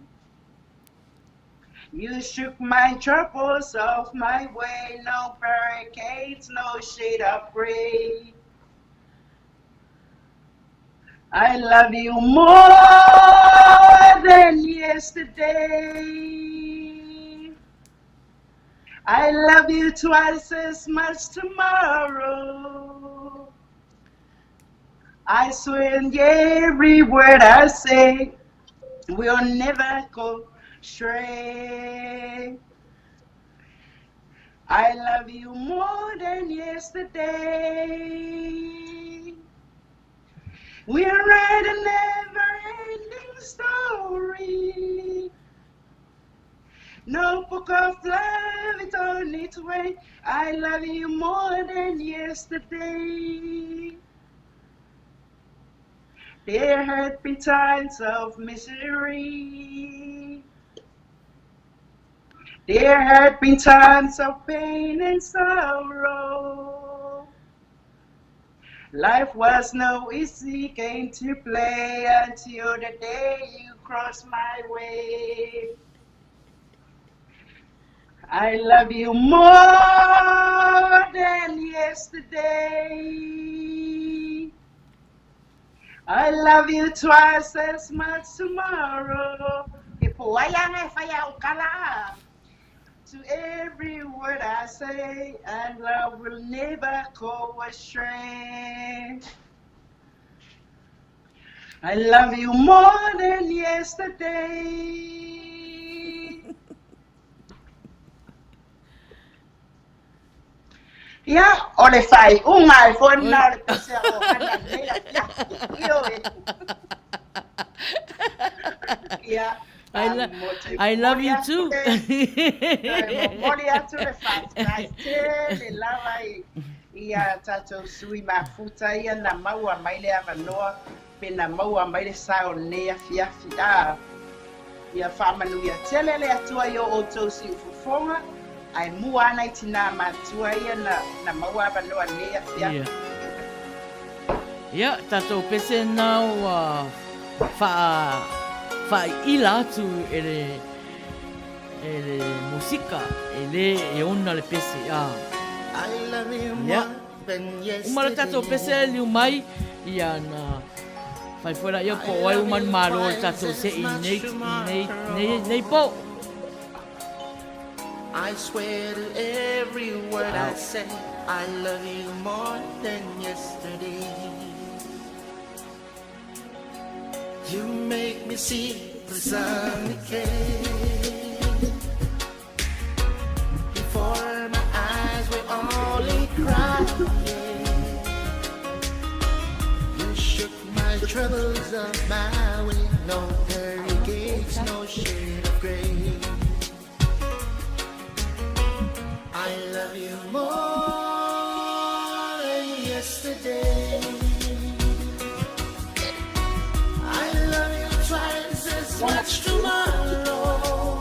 You shook my troubles off my way. No barricades, no shade of gray. I love you more than yesterday. I love you twice as much tomorrow. I swear in every word I say will never go stray. I love you more than yesterday. We're writing a never-ending story. No book of love, it's on its way. I love you more than yesterday. There had been times of misery. There had been times of pain and sorrow. Life was no easy game to play until the day you crossed my way. I love you more than yesterday. I love you twice as much tomorrow. To every word I say, and love will never go astray. I love you more than yesterday. Yeah, ole fai, ungai phone na le pese o kana nela. Yeah. I love you too. Moria to the fast, guys. Le lava ia tato sui mafuta ia na maua maile ava noa pena maua maile sao nea fiafia. Ia Manuia telele atua yo o tosi ufufonga. Ai mua ana itina matua ia na maua ava noa nea fiafia. Ia tato pese nau Faiai tu ele música ele ona le pese uma tato pese li mai ia na fai fora ia po ai uma malo tato se nei po I swear to every word I say, I love you more than yesterday. You make me see the sun again. Before my eyes were only crying. You shook my troubles off my way. No barricades, no shade of gray. I love you more than yesterday. Watch tomorrow.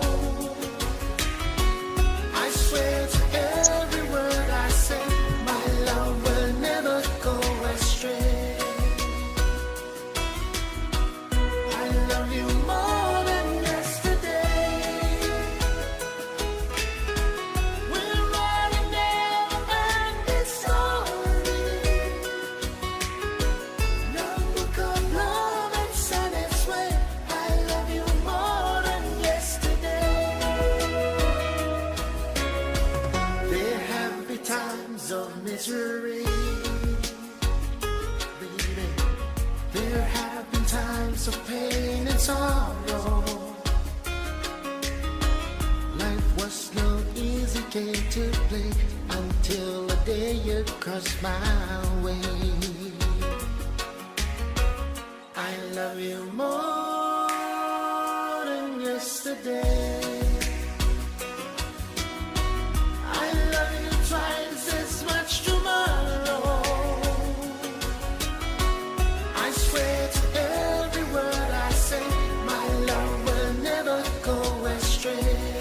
I swear to every word I say, my love will never go astray. I love you more than yesterday. We're writing never-ending story. started to play until the day you crossed my way. I love you more than yesterday. I love you twice as much tomorrow. I swear to every word I say, my love will never go astray.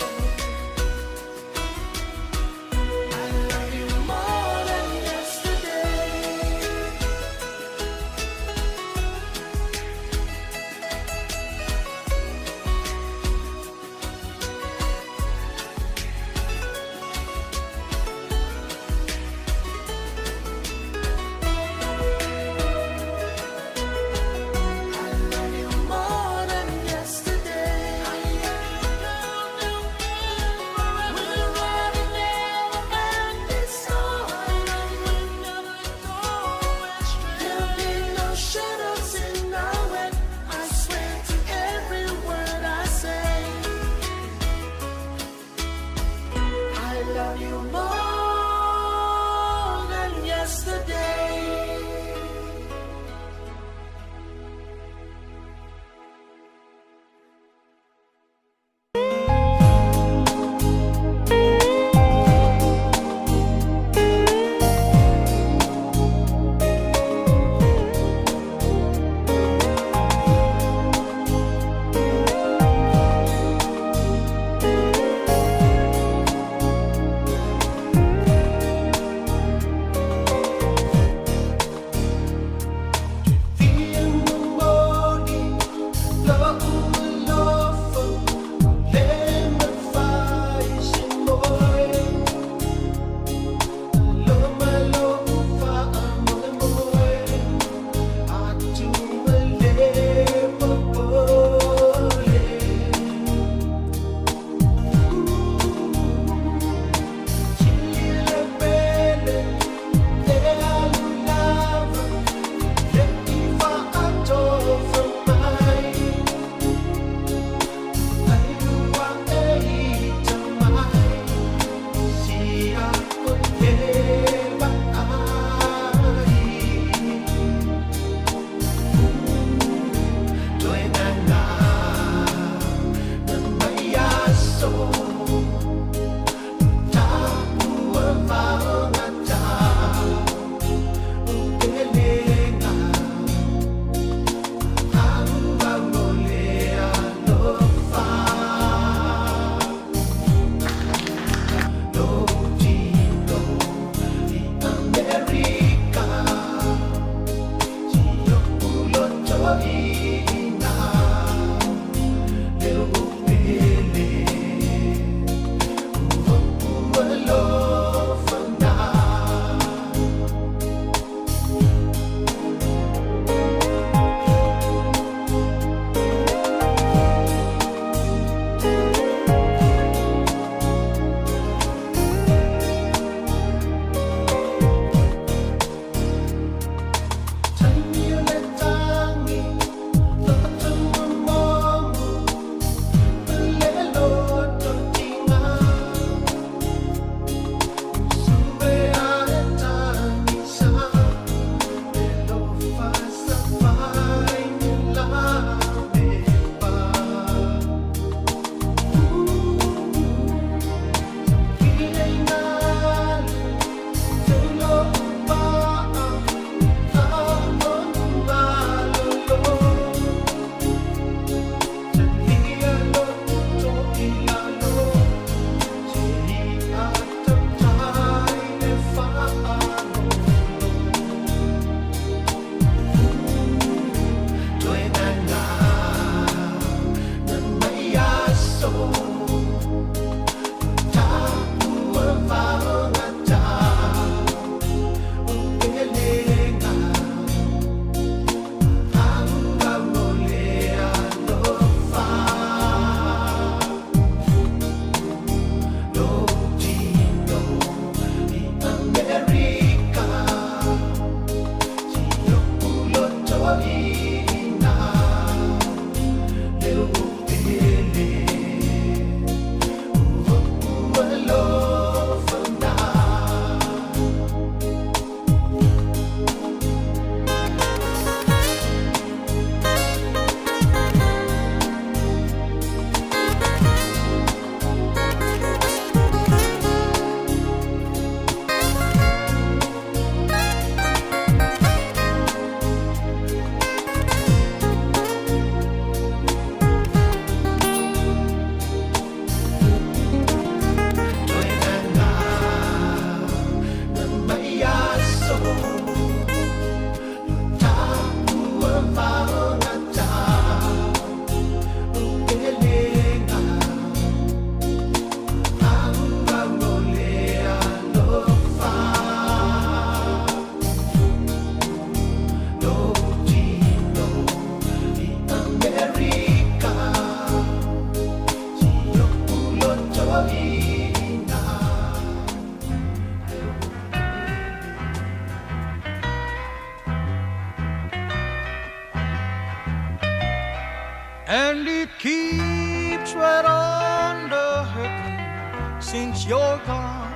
And it keeps right on the hurting since you're gone.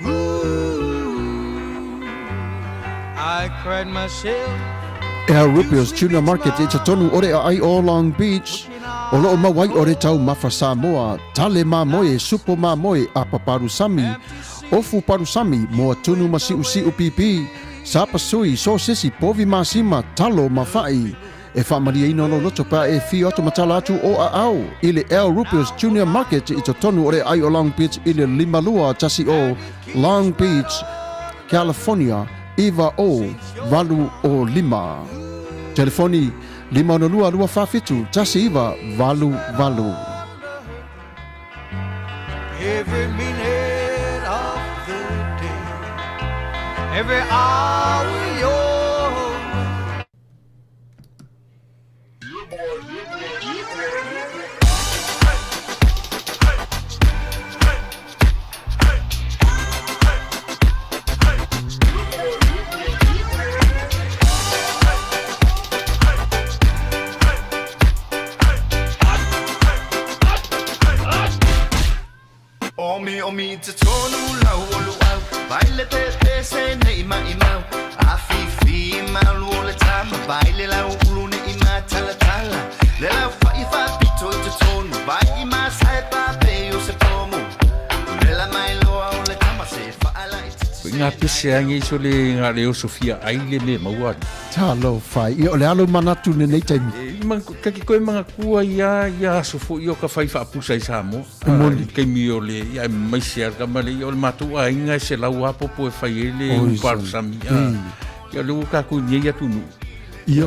Ooh, I cried myself. Ea Rupios Tuna Market e tatonu ore a ai o Long Beach. O loo mawai ore tau Mafra Samoa, tale mamoe, supo mamoe a paparusami. Ofu parusami moa tunu masiu pipi. Sapasui, so sisi, povi masima, talo mafai. E whaamaria ino no loto pa e fi oto matala atu o a au. Ile El Rupios Junior Market i tonu ore ai o Long Beach ile limalua tasi o Long Beach, California. Iva o valu o lima. Telefoni 502 tasi iva valu. Every minute of the day, every hour yours. Omi te tonu lau olu au Baile te se ne ima Afifi malu o le tama Baile lau ulu ne ima tala Le lau fai pito i te tonu Vai ima sae pape o se pomu Lela mai loa o le tama Se faala i te Ngā pese angi so le ngā leo Sofia aile me maua. Talo fai, i o le alo manatu ne nei taimi. Kaki koe mga kua ia sofo i o ka whai whaapusa i Samoa. Kei mi o le, ia maisi ar ka male, i o le matua inga se lau apopo e whai ele i parusami. Ia leo kako ni ia tunu. Ia.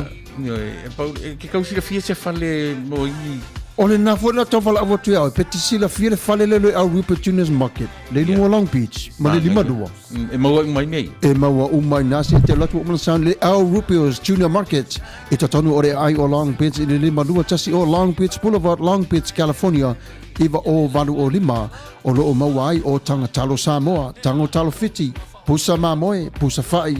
Ke kausira fia se whale no i. Ole na fona tofala avotu au petisila fia le fale le au Rupert Juniors Market le lungo Long Beach ma le lima dua e maua umai nei e maua umai nasi te latu o sound le au Rupert Junior Market e tatonu ore ai o Long Beach le lima dua tasi o Long Beach Boulevard Long Beach California iva o valu o lima o lo o maua ai o tangatalo Samoa tangotalo fiti pusa mamoe pusa fai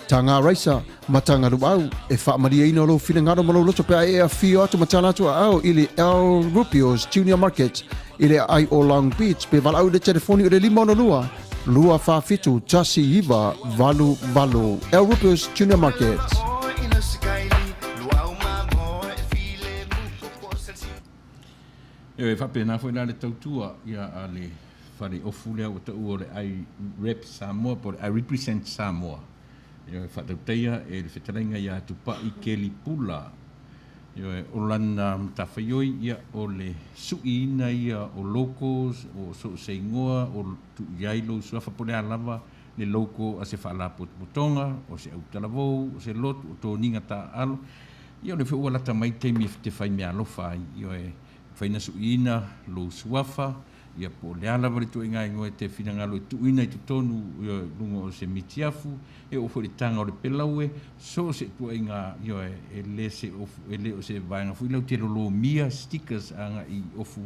tanga raisa matanga ruau e fa maria ino lo fina ngaro malo loto pe e a fio atu matala atu au ili El Rupios Junior Market ili ai o Long Beach pe val au de telefoni o de limono lua fa fitu tasi iva valu El Rupios Junior Market. E fa pena foi na le tautua ia ale fare ofule o te ore ai rep Samoa por I represent Samoa. Yo whatautaia e le whetarenga ia tupa i keli pula. Yo o lana mtawhaioi ia o le suiina ia o locals, o so se ingoa, o tu iailo suafa pole a lava, le loko a se whaala potonga, o se autalavou, o se lotu, o tō ninga ta alo. Ia le whiua lata mai teimi te whai mea alofa, yo e whaina suiina, lo suafa, ia po le alava le tu inga ingoe te whinangalo i tuina i tutonu lungo o se mitiafu, e o fori tanga o le pelaue, so se tu inga e le se ofu, e le o se vaenga fu, ilau te rolo mia stickers anga i ofu,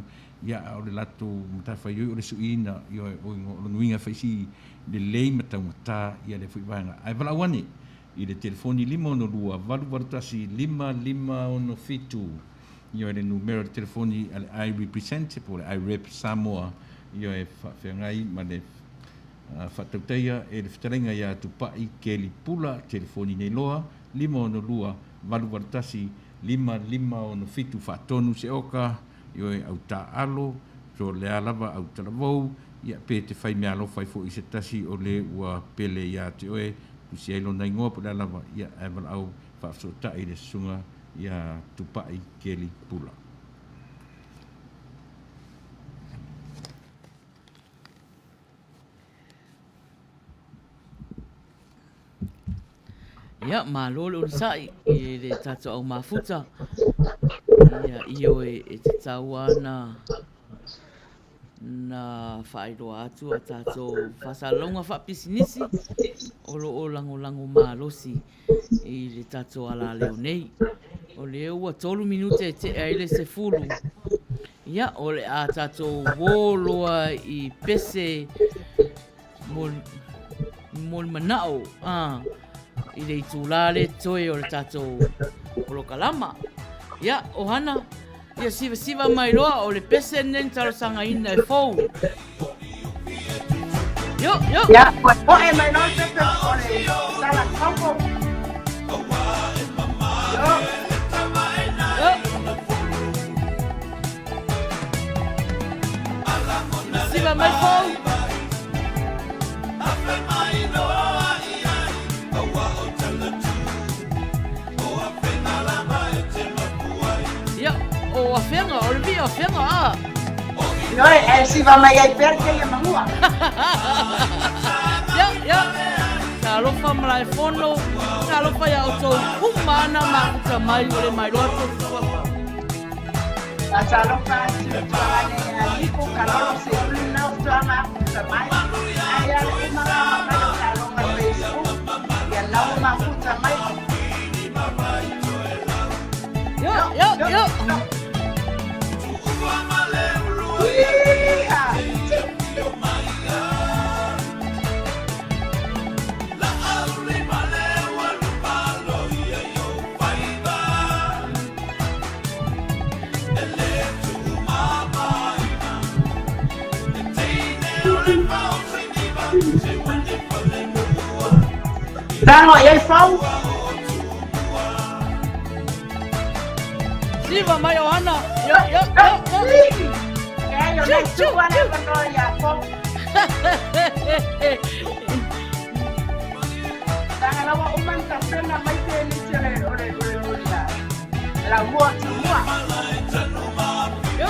ia o le lato mtawha o le suina, o nguinga whaisi le lei matau mata, ia le fui vaenga. Ai wala wane, i le telefoni 5 valu tasi 5 fitu, io e le numero di telefoni I represent por I rep Samoa io e whaengai ma le whatauteia e le whetarenga ia tupai ke li pula telefoni nei loa 5 valu vartasi 5 fitu whatonu se oka io e au ta alo so le alava au talavou ia pe te whai mea lo whai fo i se tasi o le ua pele ia te oe kusi ailo na ingoa po le alava ia e wala au whaafsota i le sunga ia tupai keli pula. Ia, malolo le sai, e le tato au mafuta. Ia, io e te tauana na whaeroa atu a tato whasalonga whapisinisi o lo lango malosi i le tato ala leo nei. O le ua 3 minute te aile se fulu. Ia, o le a tato woloa i pese mol manao. I le itulale toe o le tato polokalama. Ia, ohana, Ia siva mai loa o le pese nen talo sanga ina e fou. Yo. Ya, o e mai no se pe o le sala kampo. Yo. Siva mai fou. Ya, o afenga, o le via afenga a. Yo e siva mai ai perke ia mangua. Ya. Talofa malai fono, talofa ya o tau kumana makuta mai o le mai roto. A talofa si tuane a lipo kalolo se ulina o tuama makuta mai. Ai ala umanga mai o talofa Facebook. Ia lau makuta mai. Yo. Dango e fau. Siva mai o ana. Yo. Yo le tuana kono ya fau. Dango lawa uman ta pena mai te ni tere ore ya. La mua tu mua. Yo.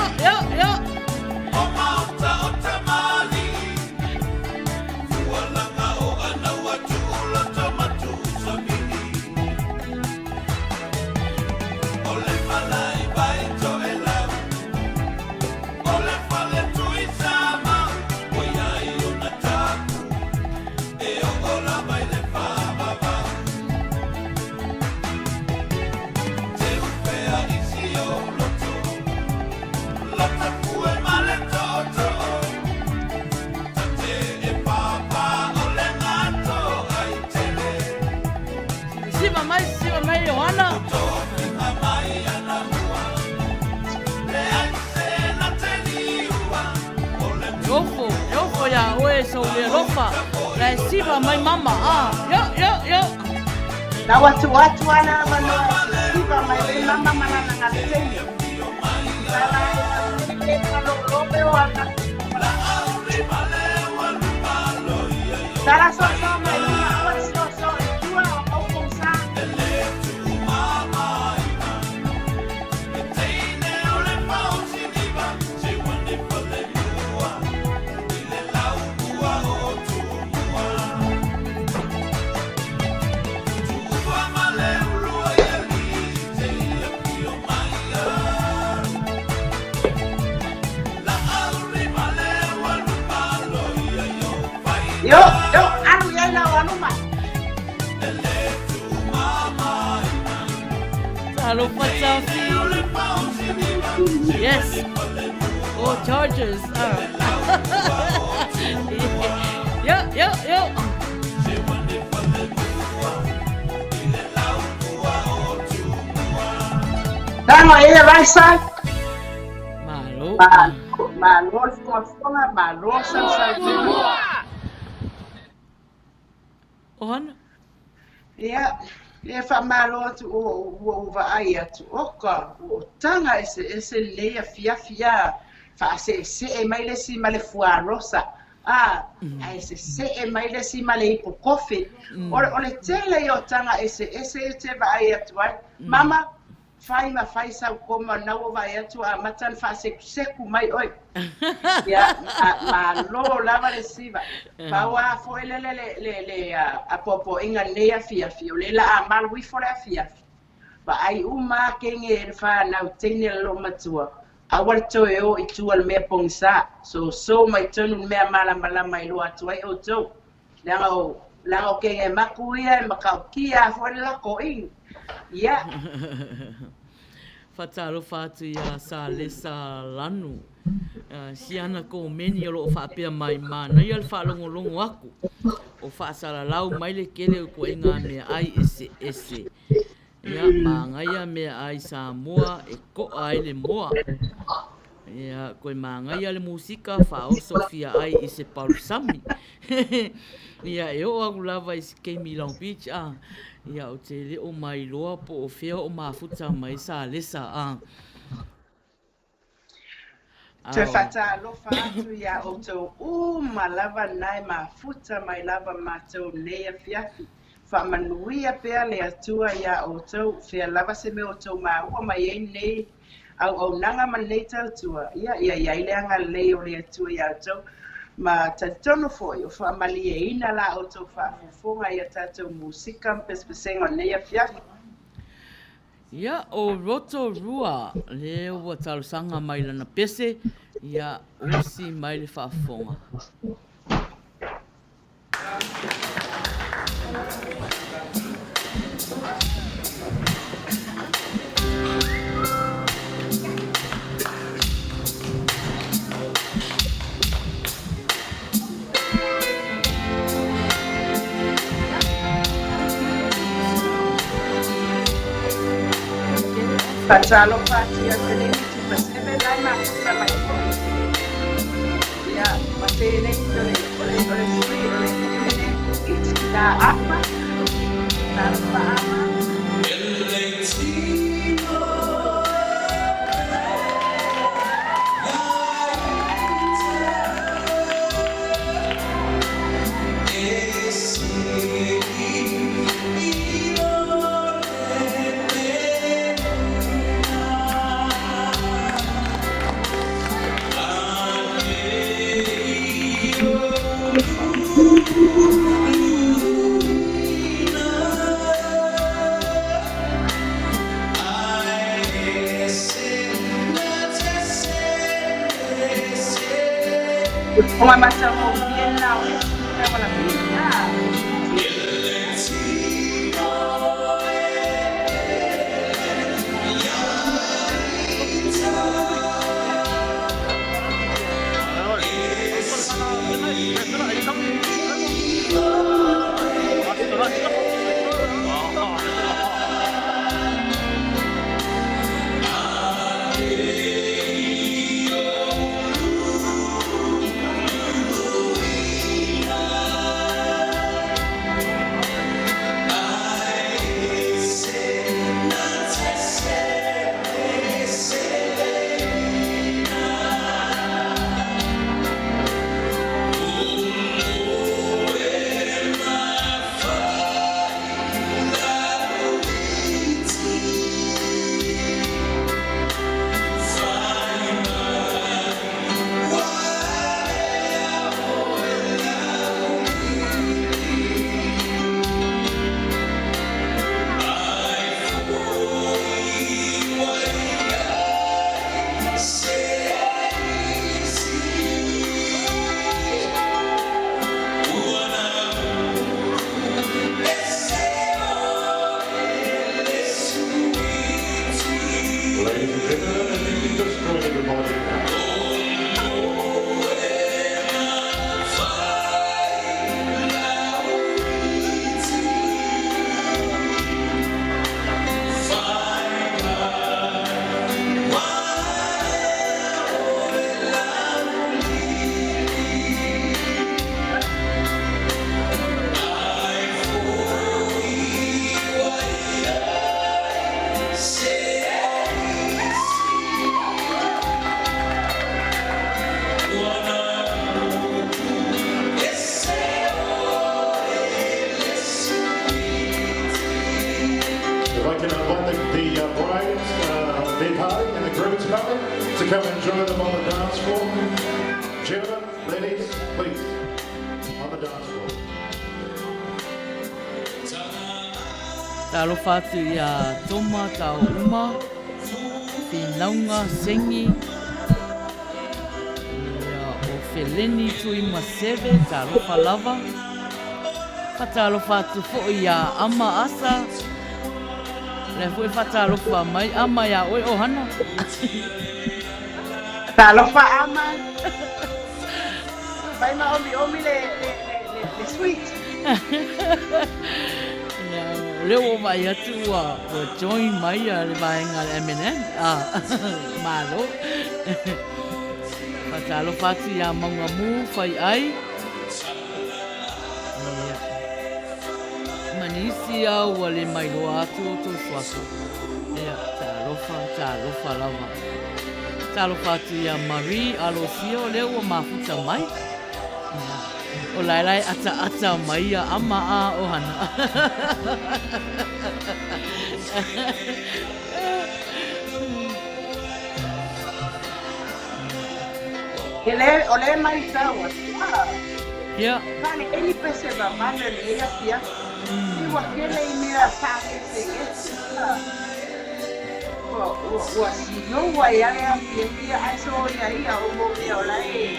Siva mai o ana. Rofo ya oe so le rofa. La siva mai mama. Yo. Na watu ana Manuia. Siva mai mama mana ngateni. Sala le kalo robe o ana. Sala so mai mama so tua au konsa. Yo, anu UIla wanuma. Hello, Pachafi. Yes. Oh, Chargers. Yo. Dango e right side. Malo. Malo fonga malo sa. On. Ia fa malo atu o vai atu oka o tanga ese leia fia fa se e mai le si male fua rosa ai se e mai le si male ipo kofi o le tele yo tanga ese te vai atu ai mama fai sa koma na o vai atu a matan fa seku mai oi ya ma lo lava le siva pa wa fo le a popo inga leia fia le la amal wi fo la fia ba ai uma kenge fa na tene lo matua awal to yo itu al me pongsa so mai tonu me mala mai lo atu ai o to la o kenge makuia makaukia fo la ko in ya Fatalo fatu ya sa le sa lanu. Siana ko meni o lo fa pe mai mana ia fa longo aku. O fa sala lau mai le kele ko inga me ai ese. Ia māngaia mea ai Samoa e ko ai le moa. Ia koe māngaia le musika whaoso fia ai i se palusami. Ia e o aku lava i se Keimi Long Beach ia o te leo mai loa po o feo o mafuta mai sa lesa Te whataalofa atu ia o tau ma lava nai mafuta mai lava mātou nea fiafi. Manuia pea le atua ia o tau fea lava se me o tau maua mai ei nei au nanga man nei tau tua. Ia le anga lei o le atua ia o tau. Ma tatono foi o whaamali e ina la o tau whaafufonga ia tātou musika mpespesenga nea fiafi. Ia o roto rua le ua talusanga mai lana pese ia osi mai le whaafonga. Patalo patia tele tu pasebe dai ma puta mai ko. Ya, matele tole ole da apa. Tanpa ama. Uma maçã bien now, é uma come and join them on the dance floor. Gentlemen, ladies, please, on the dance floor. Talo fatu ia toma tau uma, whinaunga sengi, ia o wheleni tui maseve, talo palava, fatalo fatu fo ia ama asa, le fue fatalo fa mai ama ia oi ohana. Talofa ama. Vai ma omi le sweet. leo vai atu o join mai le vaenga le M&M. Malo. Patalo fatu ya mangamu Faiai. Manisi au wale mai loa atu o to suasu. Talofa lava. Talofa atu ya Marie Alosio leo o mafuta mai. O lailai ata mai a ama a o hana. Ole mai tawa. Yeah. Kani eni pese ba mana ni ya pia. Ni wakele imira sa ese. Wa si no wa ya ya pia aso ya ya o mo ya ola e.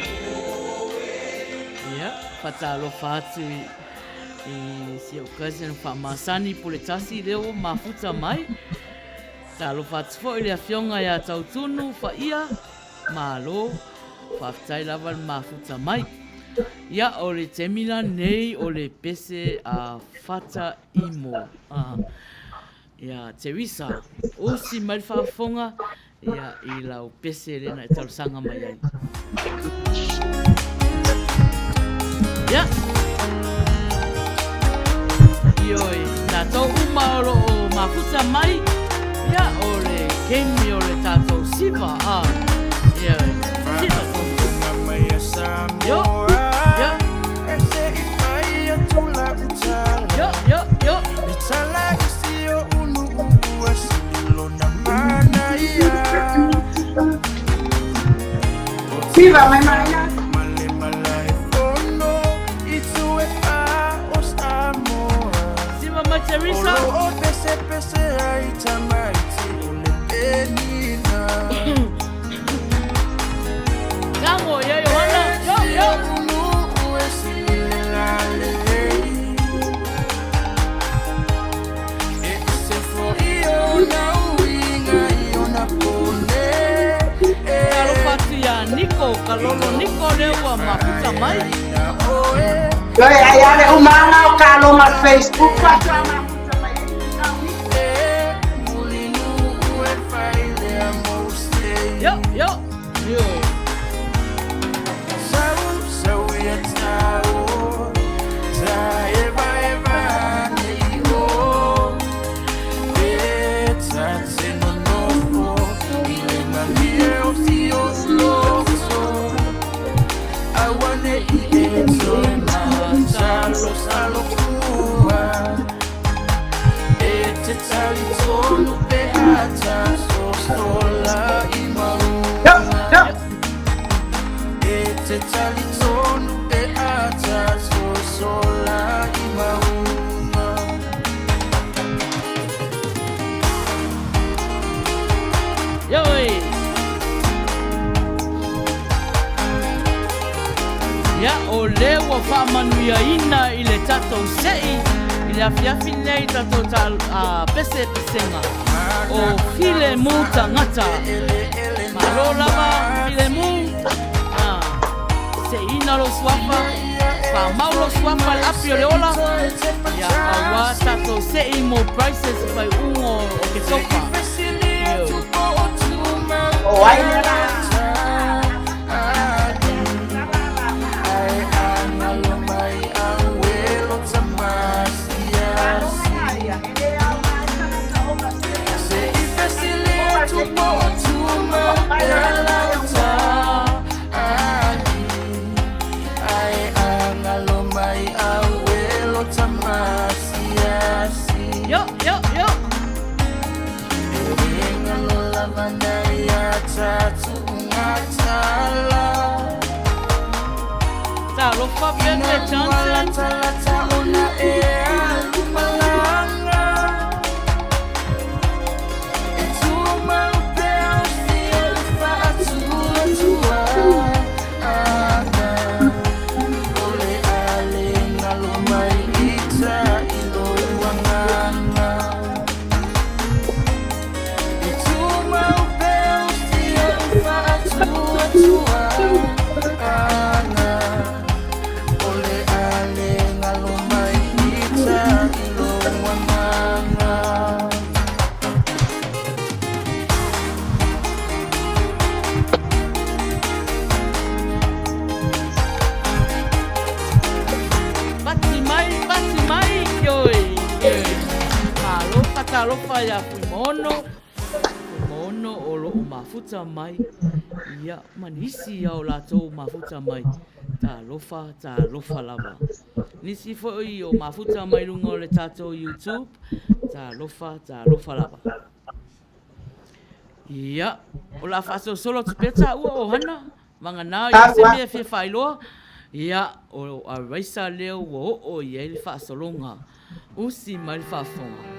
Yeah, patalo fatu si occasion fa masani po le tasi leo mafuta mai. Talo fatu fo ile afionga ya tautunu fa ia malo fa tai lava mafuta mai. Ya ole temila nei ole pese a fata imo. Ya Teresa o si mai fa fonga ya ila o pese lena e sanga mai ai. Ya. Ioi, tatou umaoro o mafuta mai. Ya ole kemi ole tatou siva. Ya. Siva. Yo. Ya. Yo. Mitala isio unu asilo na mana ya. Siva mai Maina. Teresa. Oh, pese ai tamaiti ole benina. Tango ya Yohana. Yo. Unu esilale. Ese for io na uinga io na pone. Kalo patu ya Nico, kalolo Nico lewa mafuta mai. Doi ayale umanga o kalo ma Facebook patu ama. Yo. So ya tao. Eva ni o. It's no no. Ile manie o si o so. I wanna eat so salo kuwa. It's tali tonu pe ata so sola imaru. Yo. It's tali tonu pe ata so sola imaru. Yoi. Ya ole wa fa Manuia ina ile tato sei ile afiafi nei tato tal pese pesenga o file muta ngata marola ba file mu se ina lo swapa fa maulo swapa apio leola ya awa tato sei mo prices by uno o que sopa O aina. Yo. Talo fa bene Johnson. mai, yoi. Talofa ya mono o lo mafuta mai. Ia manisi ya o lato mafuta mai. Talofa lava. Nisi foi o mafuta mai lunga o le tato YouTube. Talofa lava. Ia, o la faso solo tupeta ua o hana. Mangana ia se mea fia whailoa. Ia, o a raisa leo o ia ili faso longa. Usi mai fafonga.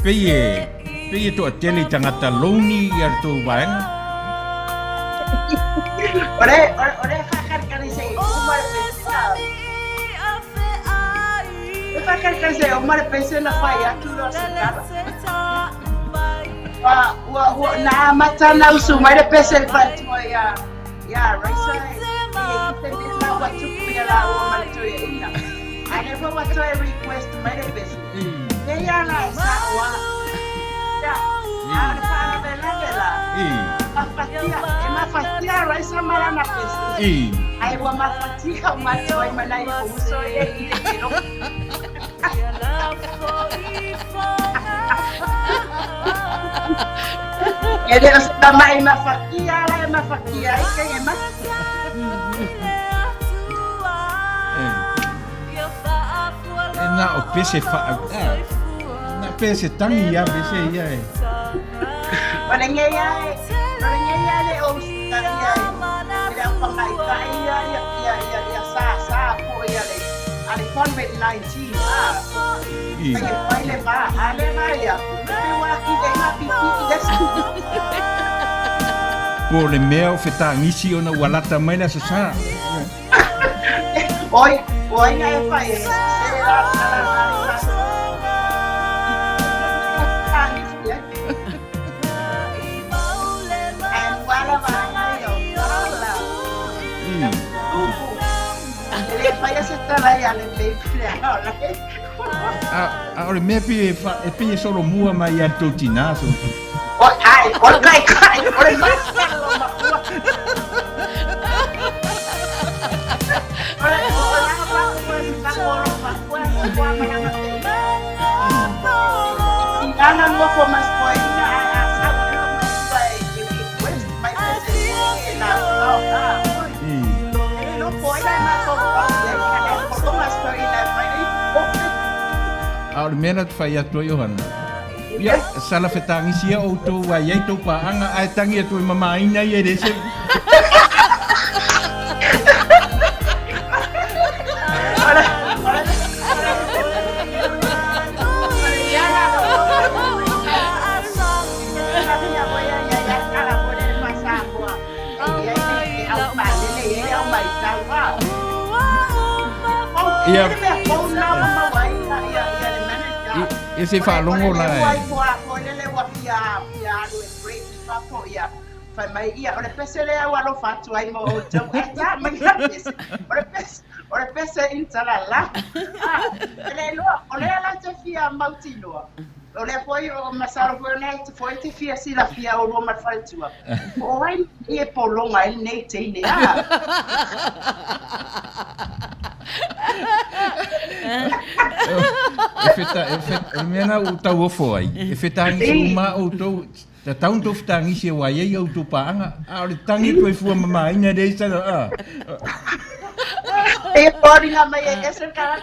Peye to atele tangata loni ar to vaenga. Ore fakar se umar pesa. Fakar se umar pesa na fai aturo sa. Wa na mata na usu mai pesa fat ya raisa. Tembisa watu kuyala wa malito ya. I never want to request my pesa. Kaya na sawa. Ya. Ada para belela. Mafatia raisa mara na pesa. Ai wa mafatia macho ai manai uso ye ile kilo. Ele está mai mafatia ai mas. Na o pese fa na pese tangi ya pese ya Palengya le o tania ya pangai ya sa po ya le ali COVID-19 ay paile ba ale ya wa ki de na pipi desu po le meo feta ngisi ona walata Maina sa oi ngai fai fai se tala ia le pe plea ola. Ora me pe solo mua mai a totinaso. O ai, o kai, o le masalo ma ua. Ana no for mas poina a sabe como vai vai fazer na ele não poina na como mas poina vai Ora mena te fai atu Johanna. Ia sala fetangi sia o to wa ye to pa anga ai tangi atu mamaina ye dese. Ia se fa longo la. Fai mai ia ora pesele a walo fatu ai mo tau eta mai ora pese intalala ele lo ole la te fia mautino ole foi o masaro foi nei foi te fia si la fia o roma faltua o ai e polonga ele nei te ne Efeta mena o tau foi. Efeta uma o tau ta tau to ftangi se wa ye o to paanga a le tangi ko fu mama ina de sa a e pori na mai e se kara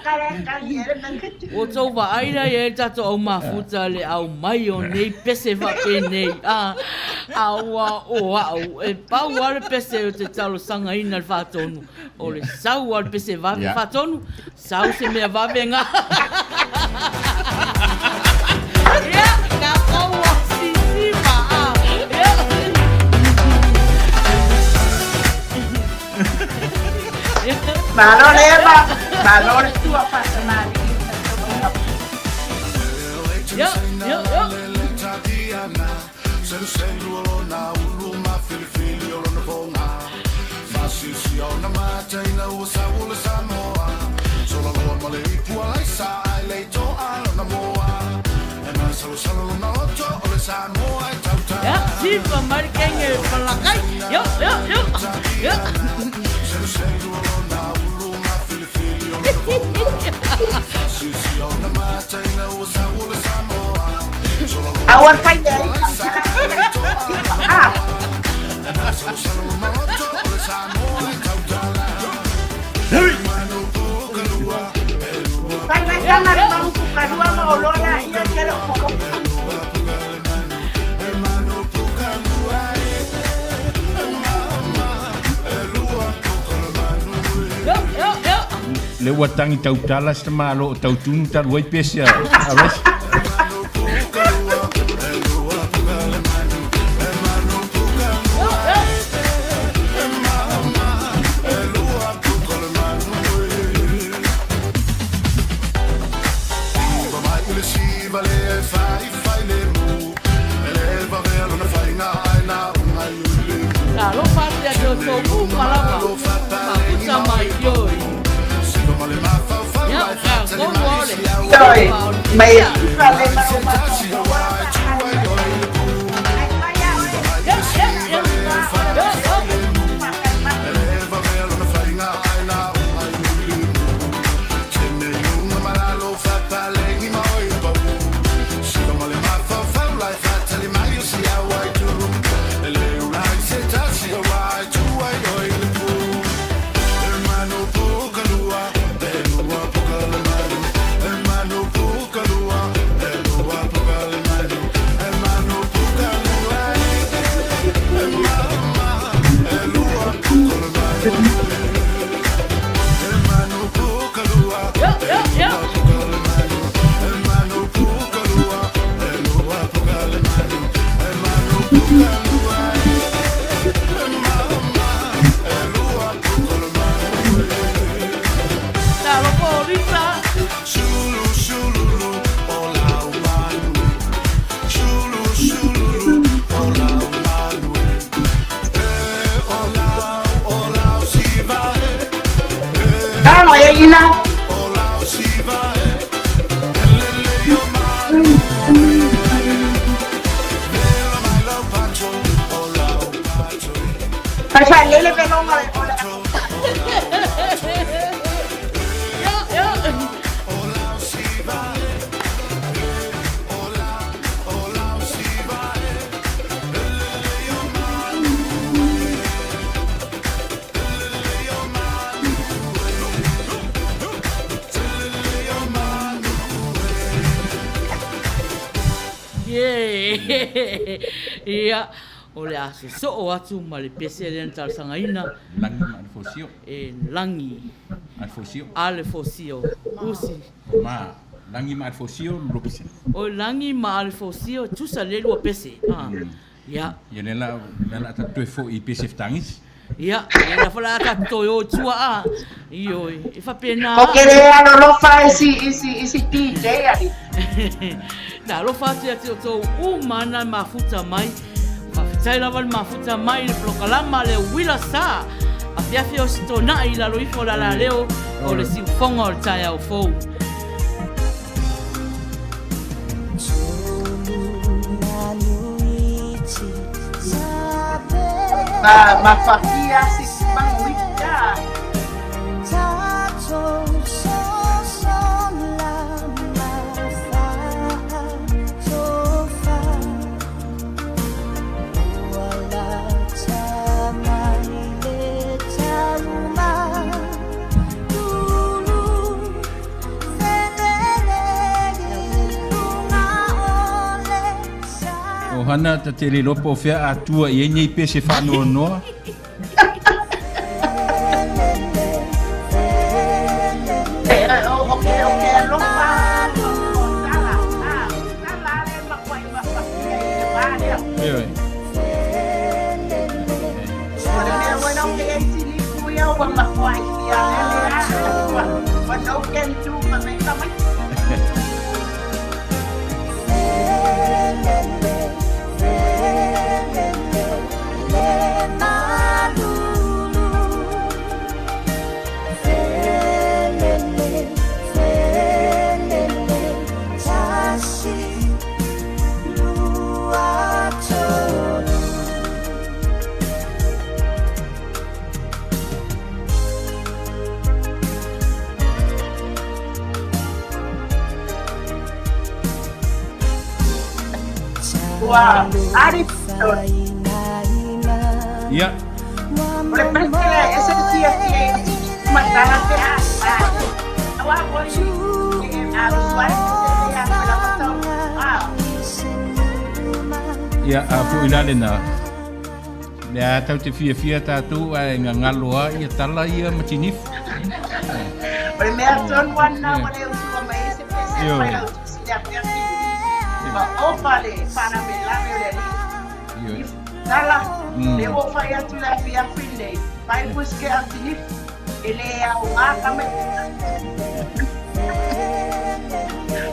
o tau wa aira e tato au mafuta le au mai o nei pese va pe nei a wa o au e pau ale pese o te talo sanga ina le fatonu o le sau ale pese va fatonu sau se me va venga Valore tua passa male. Yo. Ya, sí, pamarken el palacay. Yo. Awal Faiai. Faiai jangan mau kadua mau lona ia kero pokok. le watangi tau tala sta malo tau tunu ta wai pesia Lo fate a tutto malava. Ma mai io. Ina. Fai lele pelonga le ola. Ia, o le aso so o atu ma le pese le ntal sangaina. Langi ma le fosio. Langi. Al fosio. Ale fosio. Usi. Ma, langi ma le fosio lopise. O langi ma ale fosio tusa le lua pese. Ia. Ia nela ta toe fo I pese ftangis. Ia, la fala ta toyo tua a. Io, e fa pena. O che le hanno lo fa isi DJ ali. Na lo fa te to mana mafuta mai. Sai lava mafuta mai le prokalama le UIla sa. A fiafio stona I la loifo la leo o le sinfonga o tai au fou. Ma fakia si manguita. Hana ta te le lopo fea atua I enye I pese whanua noa. Wow, Arif. Iya. Boleh pergi ese dia matala te apa. Awak boleh harus buat yang betul. Ia fu ina lena. Le tau te fia tatu ai ngaloa ia tala ia matinif. Boleh merton wana boleh usua mai ese pese para siap pergi. Ma opale para melame le. Tala le wo faya tu la fia finde. Pai busque antinif. Ele au akame.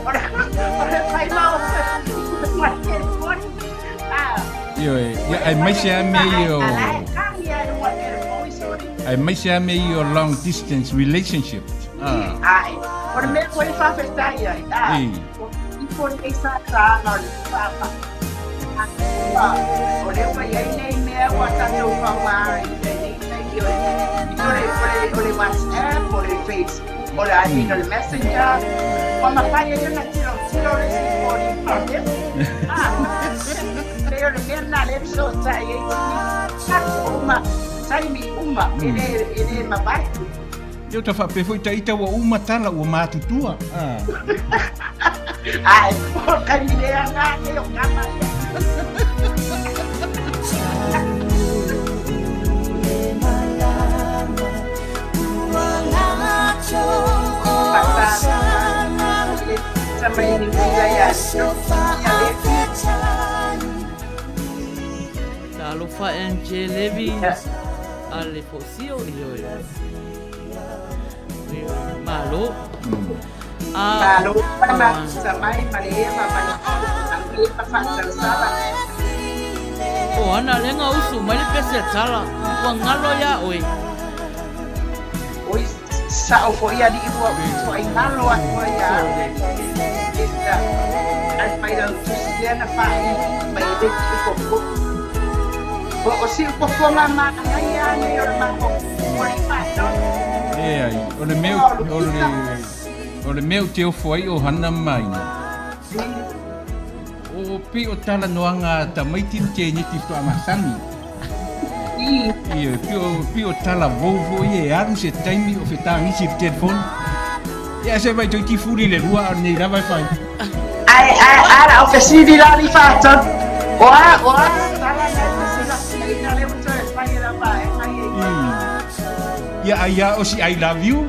Ora pai mau. I might share me your long distance relationship. Por me foi fa festaia. Por esa sana papa. Ore foi nei me WhatsApp no falar, ore WhatsApp, ore Facebook, ore aí no Messenger. Quando a pai eu não tiro esse por importa. Eu não na leve só sai uma ele mabai. Eu te fa pe foi taita wa uma tala wa matutua. Ai, porca idea na eu cama. Sama ini wilayah. Kalau fa ence levi alle fosio io. Malo. Malo sama samai Maria mama ambil pasal salah. Oh, ana lenga usu mai pese sala. Wa ngalo ya oi. Oi, Sa o fo ia di iwa fo ai malo a fo ia. Ai mai da tusia na fa i mai de ko ko. O si ko fo ma ma ai ai o ma ko mai fa no. Ai, o le meu te ofo ai o hana Maina. O pi o tala noanga ta mai tin te ni ti toa masani. Ia, pi o tala vovo e aru se taimi o fetang isi telefon. Ia se vai toi ti furi le rua ni la vai fai. Ai ara o fesidi la ni fa ton. Ora tala na se la le mucho España la pa. Ia o si I love you.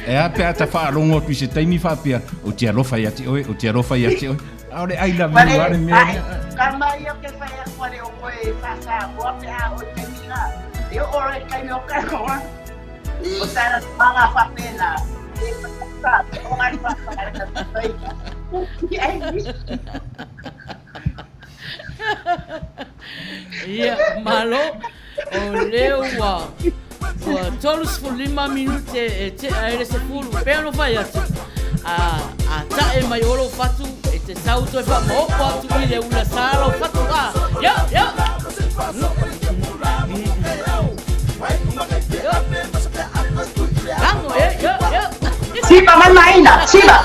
E a pea ta whaarongo tu se taimi whapea o te alofa ia te oe, o te alofa ia te oe. Aore I love you, are mea. Kama ia ke whai a kware o koe whasa bua pea o te mira. Io ore kai o karoa. O tara mga whapena. O ngai whapena. Ia, malo, o leo ua tolus fu 5 minute e te aere se fulu, pea no vai atu. A tae mai oro fatu, e te sauto e wha maopo atu i le ula sara o fatu. Ia! Rango, ia! Siba man Maina, siba!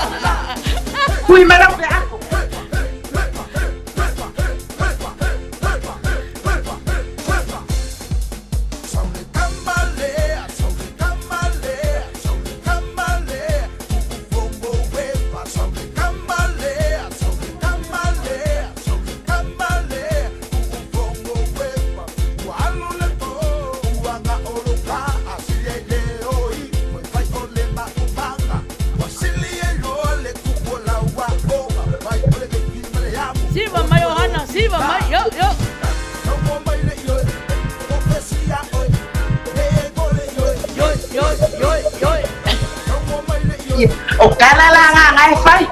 Kui marau pe ako. O kana la nga ngai fai.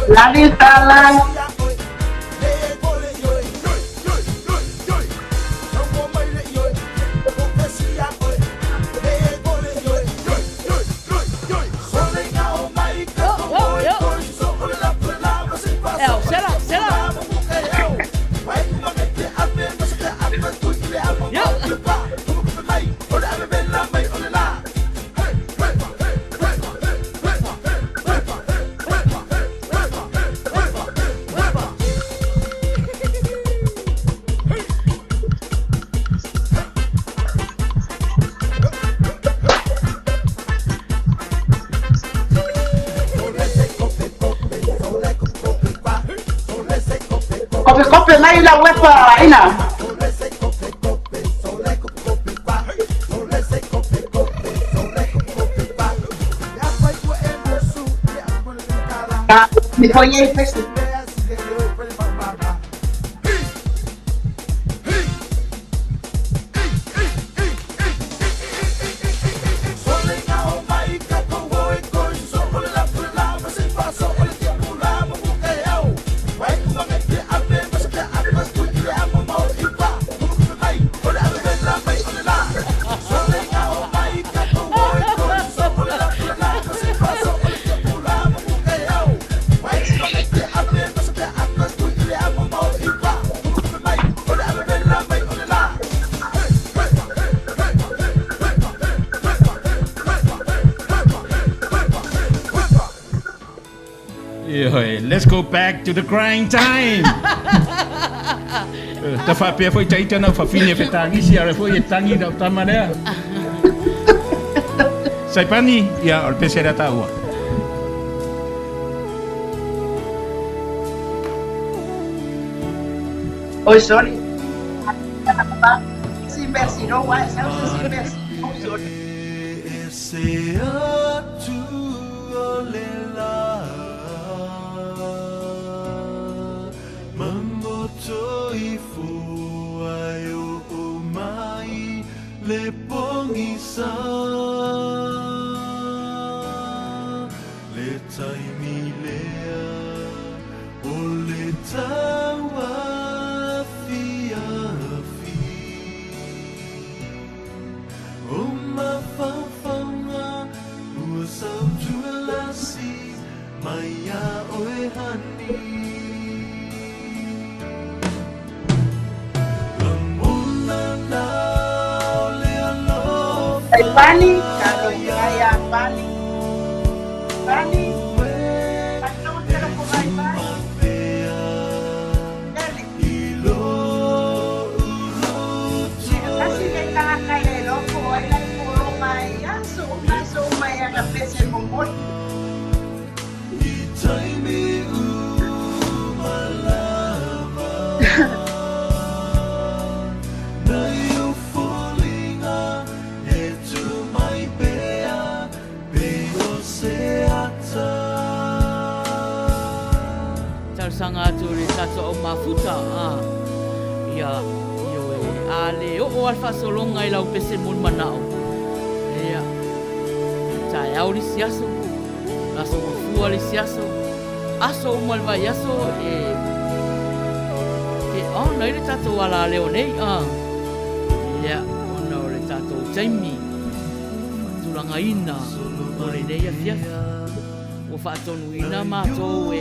La vista la Kope mai la wepa ina. Mi ponye pesi. Let's go back to the crying time. Ta fa pe foi tai tana fa fine fe tangi si ara foi tangi da tamana. Sai pani ya al pesera taua. Oh, sorry. Sim, merci. No, why? Sim, merci. Oh, sorry. Le pongisa le taimilea o le tawa fiafi o mafafanga ua sautualasi maia oe hani Pani, kalau saya pani, pani, atau cara pemain pani. Kasih kita kayak loko, ada puluh maya, semua yang kapes membuat. Sanga tu le tato o mafuta ia io ale o alfa solonga i lau pese mun manao ia tai au li siaso aso fu ali siaso aso mal vai aso oh nei le tato ala leo nei ia ono le tato Jamie tulanga ina o le nei afia o fa tonu ina ma to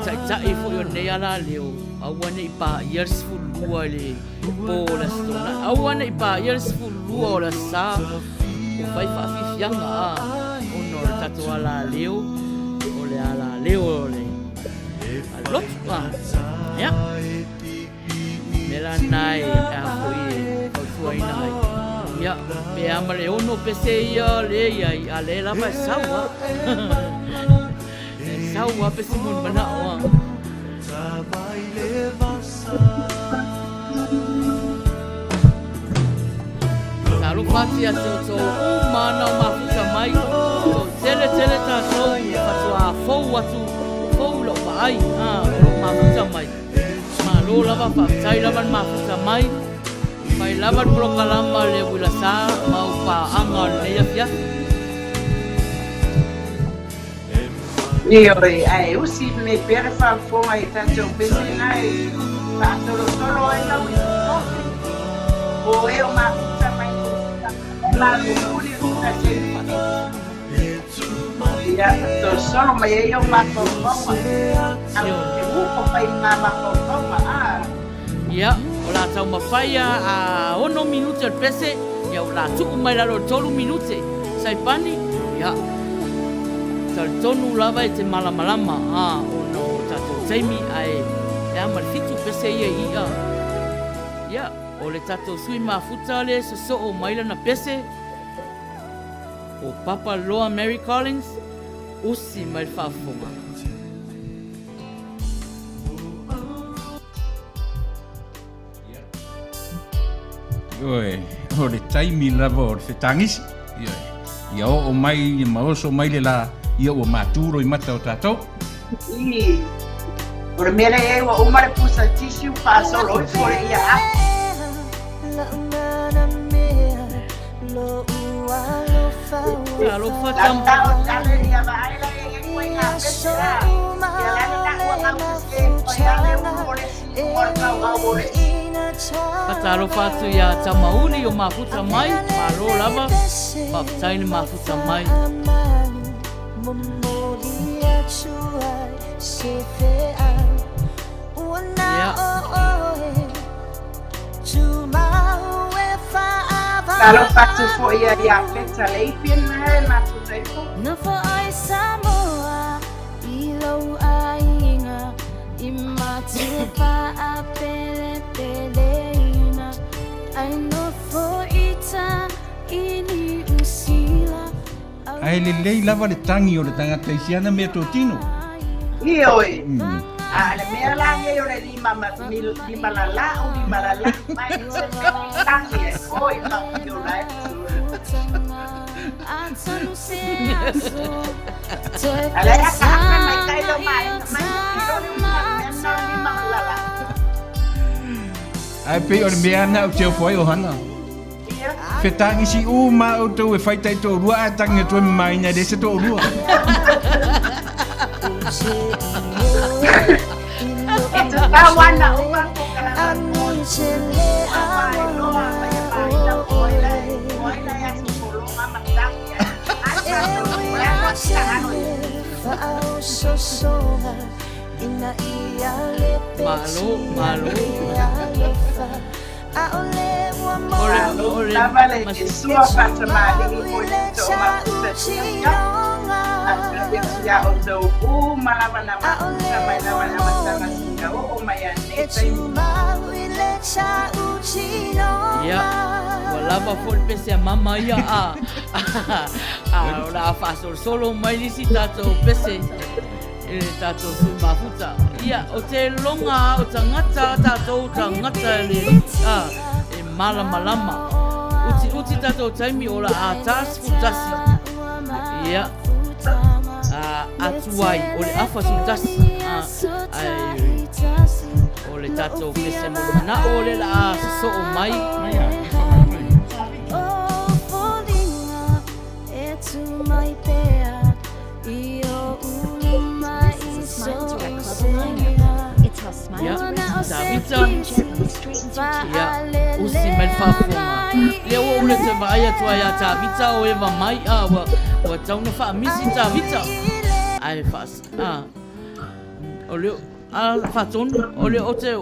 tai fo yo nei ala leo awane I pa years full lua le pola stona awane I pa years full lua la sa o fai fa fianga o no tatu ala leo o le ala leo le lot ya mela nai a foi nai ya pe amale ono pese ya le ya ale la pa sawa sawa pe simon manao Salu fati a so mana mafuta mai so tele ta so fatu a fo watu fo lo mai mafuta mai ma lo lava pa tai lava mafuta mai pai lava pro kalama le bula sa mau pa angal le ya Io ai usi me per far fuoco ai tanto pensinai fatto solo e la o io ma mai la puli una sempre ya to solo ma io ma fuoco io fai ma fuoco ya ola tau mafaya a 1 minuto al pese ya ola tu mai la lo 3 minuti sai pani ya tonu lava e te malamalama ono tato Jamie ai e amal fitu pese ia ia o le tato sui mafuta le so o maila na pese o Papa Loa Mary Collins usi mai fafonga o le taimi lava o le fetangisi ia o mai maoso mai le la ia o maturo I mata o tatou. Por mera e o umare pusa tissue pa solo for ia. Lo facciamo. Patalo fatu ya tamauli o mafuta mai, malo lava, papatai mafuta mai. Kalau fatu fo ia feta leipin mai mafuta ko. Na fa ai Samoa Ai le lei lava le tangi o le tangata isiana mea tō tino. Ioi. Le mea lange o le lima lala o lima lala. Mai se lange e koi ma o lai. Ala ya ka mai kai lo mai lima lala. Ai pe o le mea na o teo foi o hana. Fetangi si uma o tau e whaitai tō rua a tangi tō Maina de se tō rua. Itu kawana uma ko kalaman Malu. Vale, sua fata mali foi toma ya o uma na mai singa o mai Ya, walava foi pese a mama ia ora faço solo mai lisi tato pese e tato su mafuta. Ia, o te longa o tangata tato tangata le e malama. Uti tato taimi ora a tas futasi. Ia. Atuai o le afa sutasi. O le tato pese mo na o le la so o mai. Usi mai fafonga. Le o le te vai atua ya tavita o eva mai wa tauna fa misi tavita. Ai fas. O le fa ton o le o te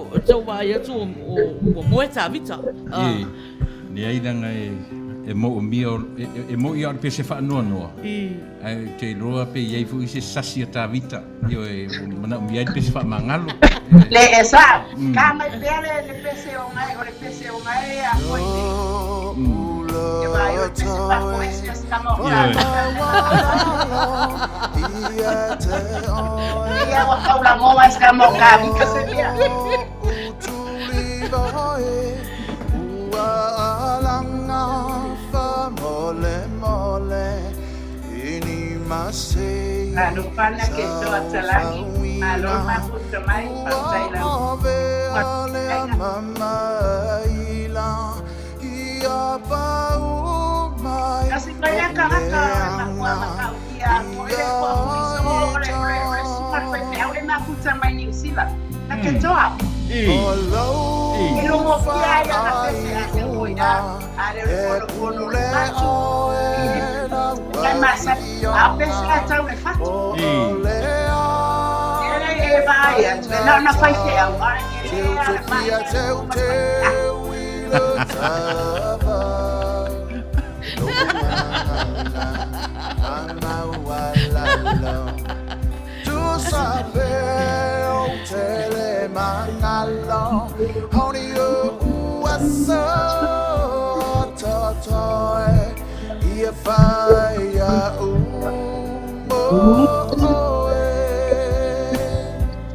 vai atu o mo tavita. Ni ai danga e mo mio e mo ia pe se fa no. Ai te roa pe ia fu se sasia tavita. Io e mana ia pe se fa mangalo. Le esa, kama pele le pese o ngai a foi. Que vai o pese pa coisas kama ora. Ia o paula moas kama gabi que se via. Anu pana que to atalani, malo mafuta mai pasaila. Kasi kaya kakaka makau dia, oleh kau oleh super pete, oleh mafuta mai ni sila. Na que toa. Ilo mo kia ya na pese ase oida, ale polo macho. Kan masa apa sih tahu le fatu. Ele vai, na faz é agora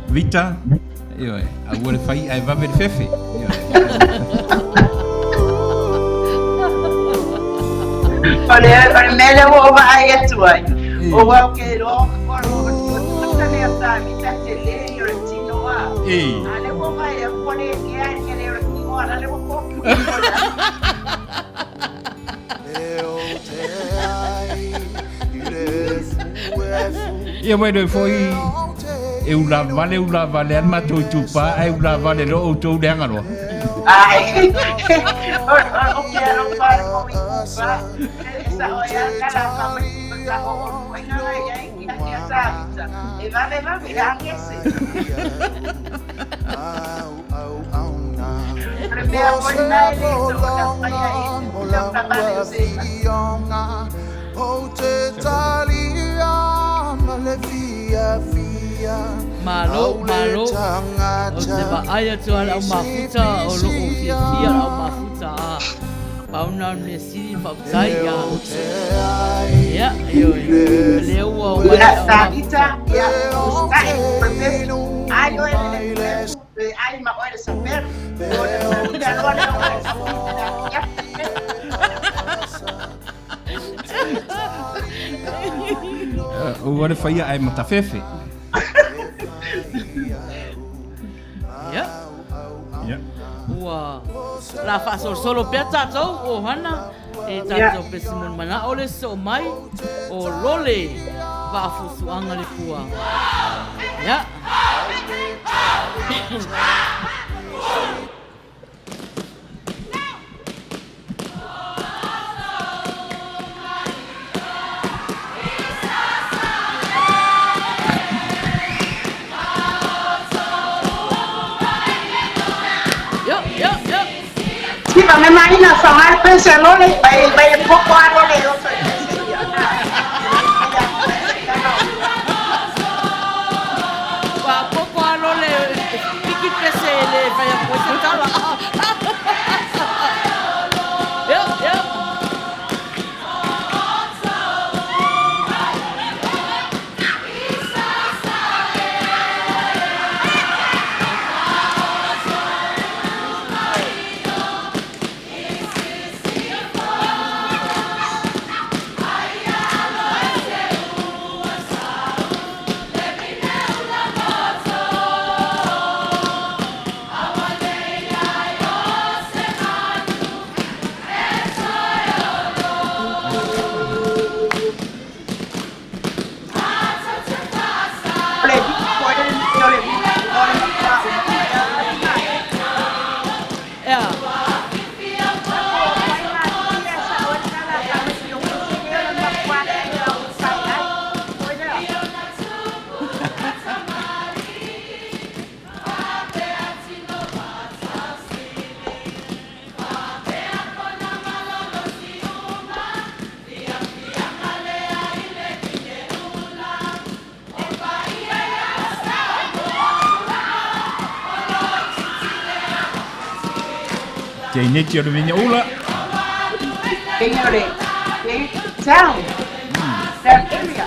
Vita, agora Faiai vai ver fefe. Olha melhor vai atuar. O quero quando também está Vita tele e retinoa. Ale vou vai pode que é que ele retinoa, ale vou pouco. Ia mai doi foi eu la vale an matou tupa eu la vale lo to danga ro ai o quero para comigo essa olha cara mama tá o oi não é aí que essa e vai virar que esse primeiro foi na isso da Faiai Malo, o te va ai atu ala o mafuta o lo o fia o mafuta Pauna ne si Faiai ya. Ya, yo. Leo o Ya Sarita, ya ustai professor. Ayo ai ma ora saber. Ya lo na ya. O ore faia ai matafefe. Ya. Ya. Ua la fa solo pe tatou o hana e tatou pe simon mana ole so mai o lole va fusuanga le pua. Ya. Si va me Maina fangar pensa lole vai poco a lole yo soy. Wa poco a lole piki pese le vai a poisa tala. Yo. Te ineti o le vinha ula. Signore, town. That area.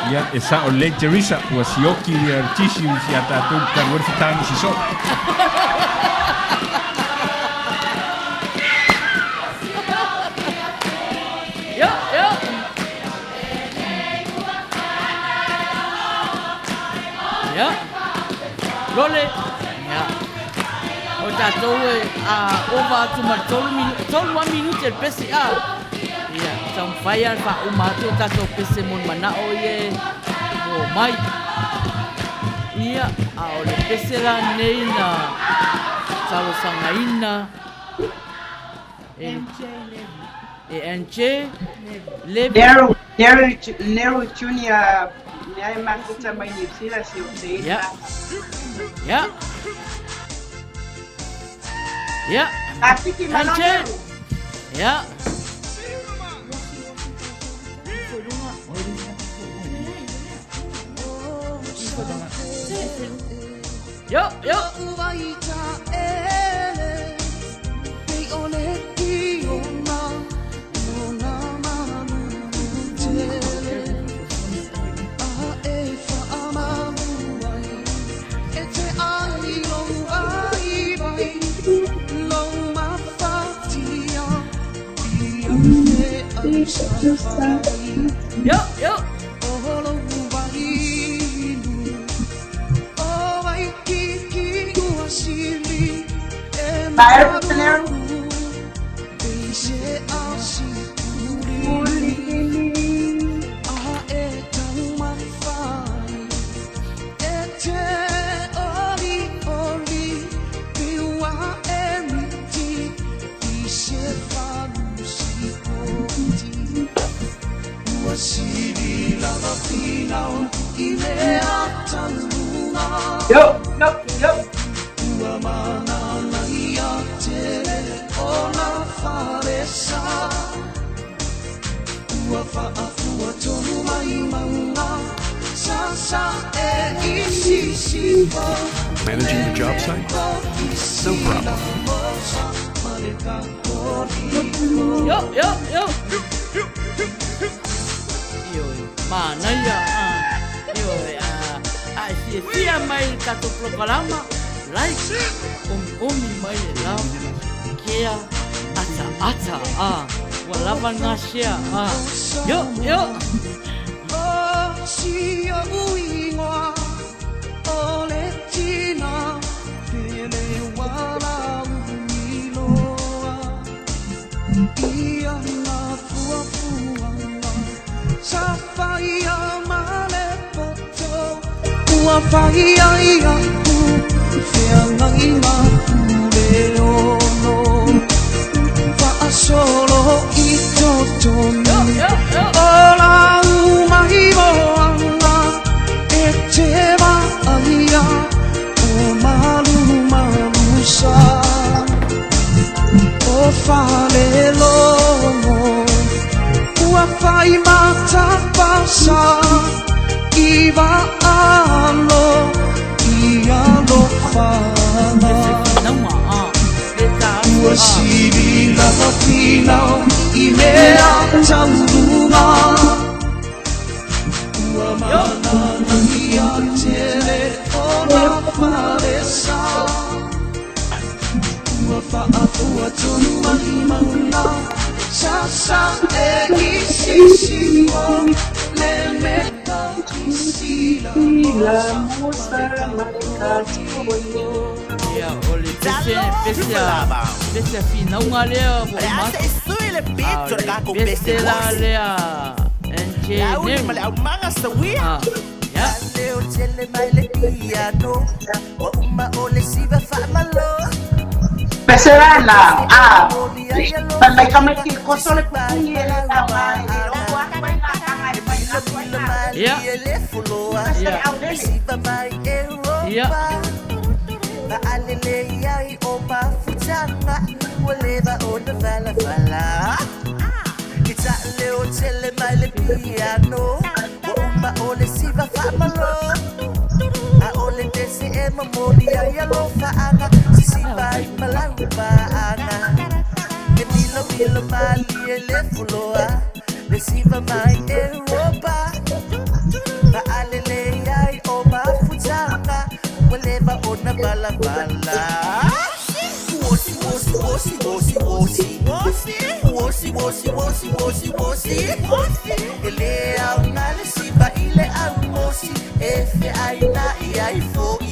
Ia e sa o le Teresa ua sioki artisi si a tātou ka werfitani si so. Lole. Ya. O tātou a ova atu ma tolu minute el pese a. Ia, tau whaia wha umatu tātou pese mon mana o ie o mai. Ia, a o le pese la nei na talo sangaina. Enche, leve. Nero Junior, nea makuta mai ni sila si o te ina. Ya. Ya. Apiki Manuia. Ya. Yo. Yo. Yo. Managing the job site? No problem. Yo. Manuia, fia mai kato prokalama, like, omi mai la, kea, ata, walava ngashia, yo. Si uingoa ole tina pele wala uiloa ia na fuafuanga sa faia male poto ua faia ia tu fianga ina leono va solo i totono ola umaivoanga e te vaia o malusa o falelo ua fai mata pasa iva alo ialo fama ua sirila pinau i mea tauruma ua manana ia tele o na palesa ua fa'afua tonu mahimana sasa e isisimo le meta isila musa marikati Ya, oleh bese final ngalea bo mas. Bese la lea. Enche ne. Ya. leo tele mai le piano wa uma ole siva fa malo Peserana, pandai kami kosole pupungi ele tawa Ya. Ya. ba alele ai o ba futanga waleva o na vala kita leo tele mai le piano wa uma ole siva fa malo a ole desi e mamoni ya lo fa anga si vai malangu ba anga e milo mali ele fuloa le siva mai Europa ba alele ai o ba futanga waleva o na vala wosi ele au ngale siba ile au mosi efe aina iai foi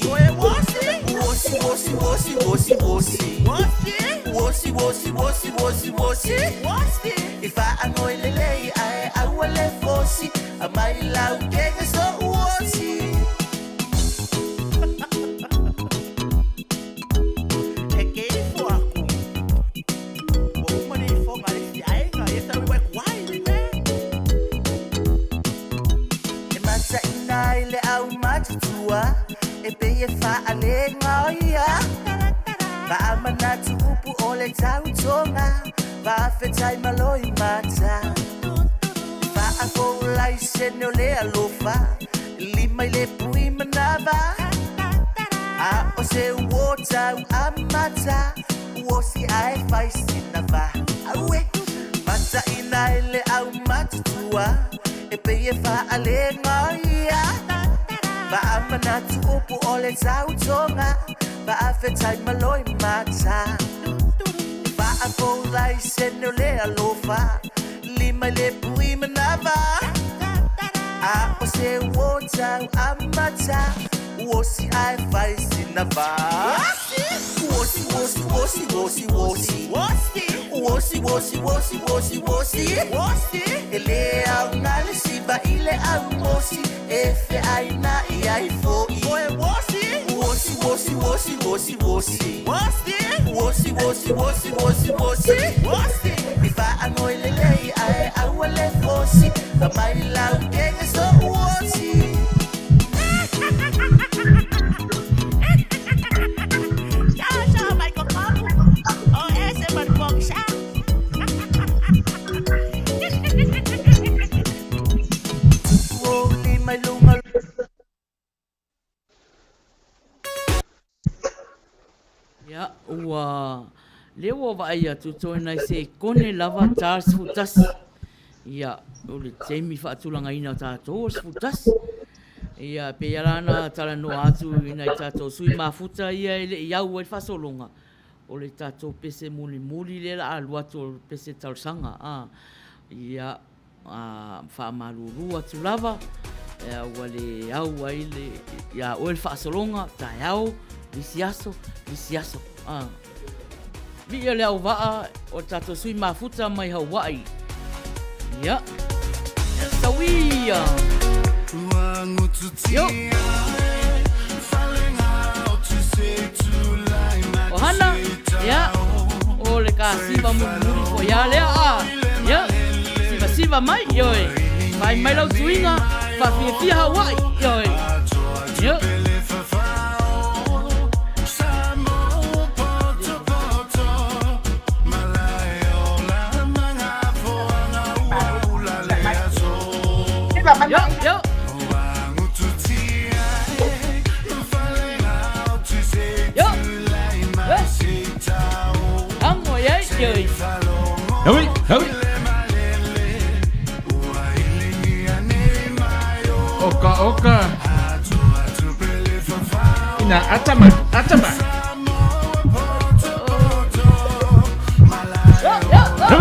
wosi ifa anoile lei ai awale fosi amai lau kenge so wosi le au matutua e pe e fa ale ngoia ba amana tupu ole tautonga ba fetai maloi mata ba ako lai sene ole alofa lima ile pui manava a o se wota amata o si ai fai sinava awe mata ina ile au matutua e pe e fa ale ngoia ba amana tupu ole tautonga ba afetai maloi mata ba ako lai sene ole alofa lima le pui manava a o se wota amata o si ai fai sinava wosi ele au ngale siba ile au mosi efe aina iai foi wosi ifa anoile lei ai awale fosi amai lau kenge so wosi Ia, ua lea ua vaai atu toe nai se kone lava Charles Futasi. Ia, o le teimi whaatulanga o tātou o se Futasi. Ia, pe iarana tala no atu ina i tātou sui mafuta ia ele i au e whasolonga. O le tātou pese muli le la alu atu o pese tausanga. Ia, whaamaru atu lava. Ia, ua le au ai le, ia o le whasolonga, tai au, lisiaso. Mi le au waa o tātou sui mafuta mai Hawaii. Ia. Sawia. Yo. O hana, ia. O le ka siva muri ko ia lea ia. Siva mai, yoi. Mai lau tuinga, whawhia Hawaii, yoi. Ia. Yo. Amo ye chơi. Hoi. Oka. Ina atama. Yo.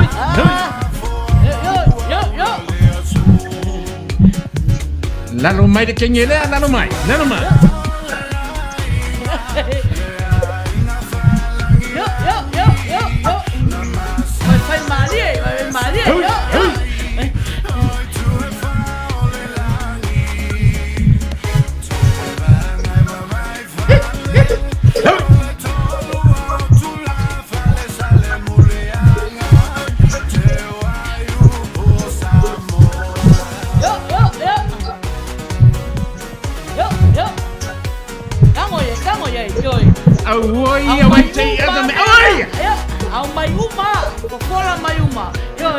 Lalu mai de kenyele, lalu mai. Yo. Phải Maria, yo. Au mai uma, kokola mai uma. Yo.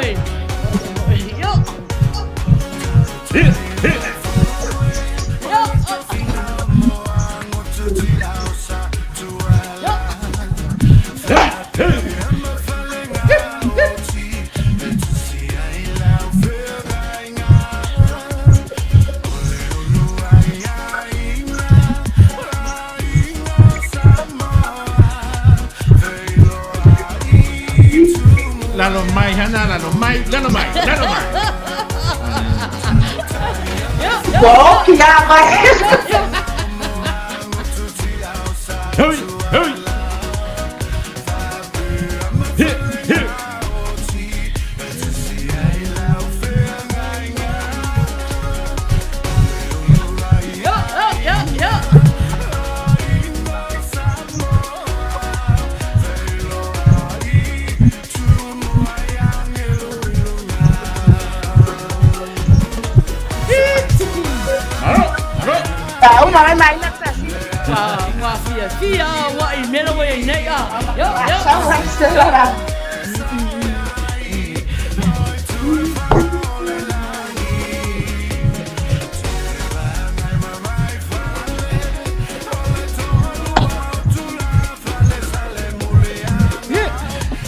Lalu mai. Wow, kaya mai. Hoi. Mai na tasi. Wa fia wa I melo wa I nei Yo. Sao hay sera.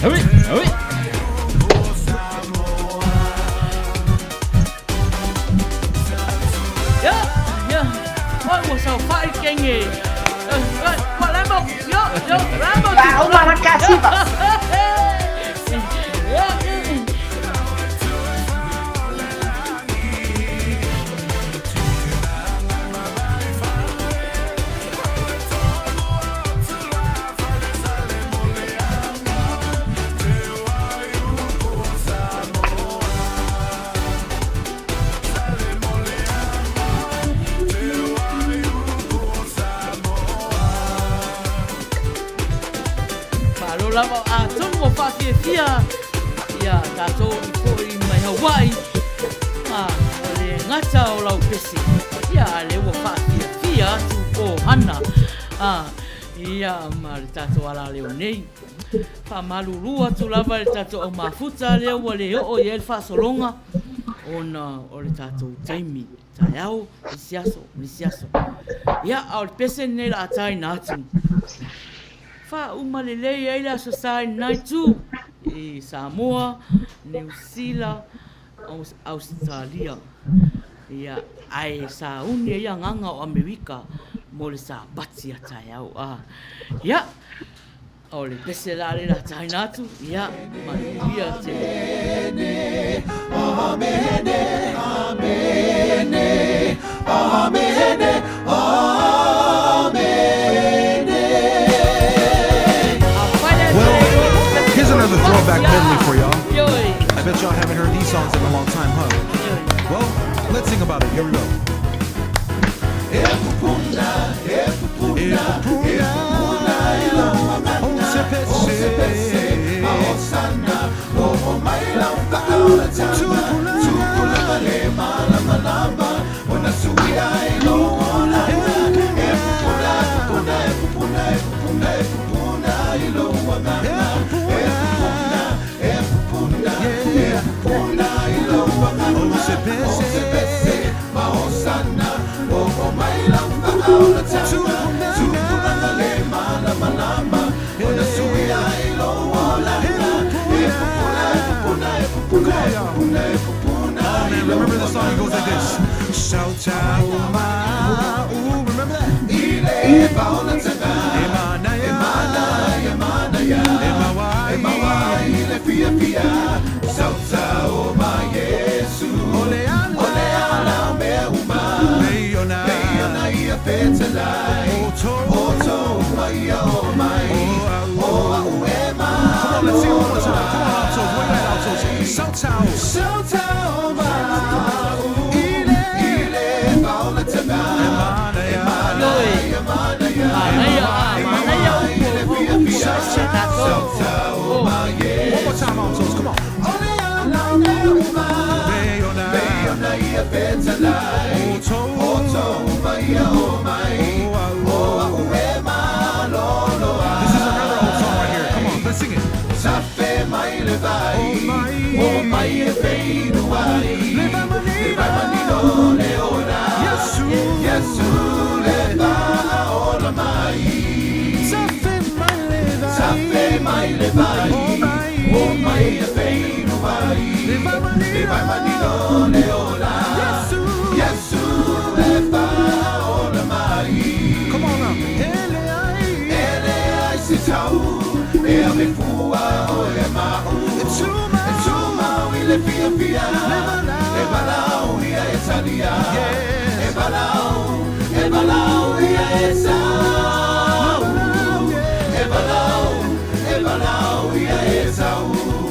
Hoi. So fai kengi. Ramo. Yo. Ramo. Wow, mana kasih, Pak. Lava tonu mo fia ia tātou I mai Hawaii le ngata o lau pesi ia le ua fia atu o hana ia ma le tātou ala leo nei whamalulu atu lava le tātou au mafuta leo ua le o i el whasolonga ona o le tātou taimi tai au lisiaso ia au le pese nei la atai na atu Fa umalele ai la sasai nai tu. I Samoa, New Zealand, Australia. Ia ai sa uni ia nganga o Amerika mo le sa pati atai au. Ia, o le pese la le la tai natu. Ia, Manuia te. Amene, amene, amene, Well, here's another throwback medley for y'all. I bet y'all haven't heard these songs in a long time, huh? Well, let's sing about it. Here we go. Remember the song, it goes like this. Shout out, ooh, remember that? Come on, let's sing it one more time. Come on, altos, where you at, altos? Shout out, one more time, altos, come on. This is another old song right here. Come on, let's sing it. Come on now.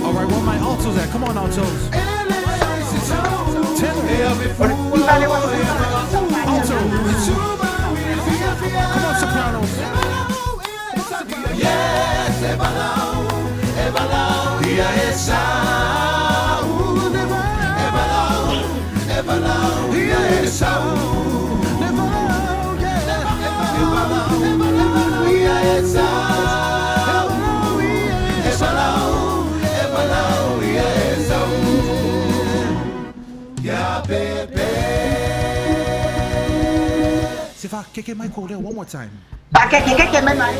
All right, where my altos at? Come on, altos. Alto. Come on, sopranos. Yes, Sifa, keke my code there one more time. Keke my mic.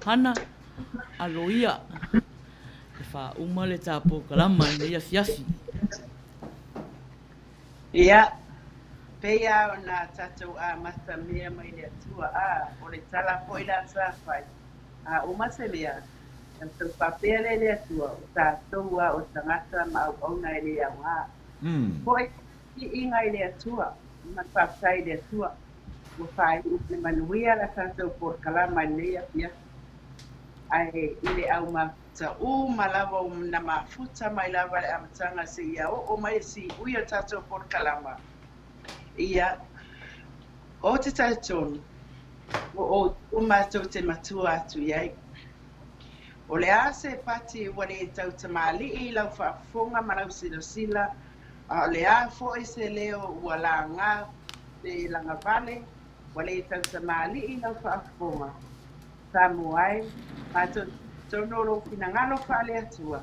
Hana aloia e fa uma le tapo kalama le ia fiafi. Ia, pea o nā tatou a mata mea mai le atua o le tala po i la sa fai. Uma se mea, tau papea le atua o tātou o tangata ma au auna e le awa. Poi i inga i le atua, ma paptai le atua. O fai upe manuia la tātou por kalama le ia fiafi. Ai ile au mata malava na mafuta mai lava le amatanga se ia o mai si uia tato por kalama ia o te taton o mato te matua atu iai o le ase pati wale tau tamali i lau whaafonga malau sila A le a fo i se leo ua la ngā te langa vale, wale i tau sa maali i lau whaafonga. Sa muai, ma tono lo kina ngalo whaale atua,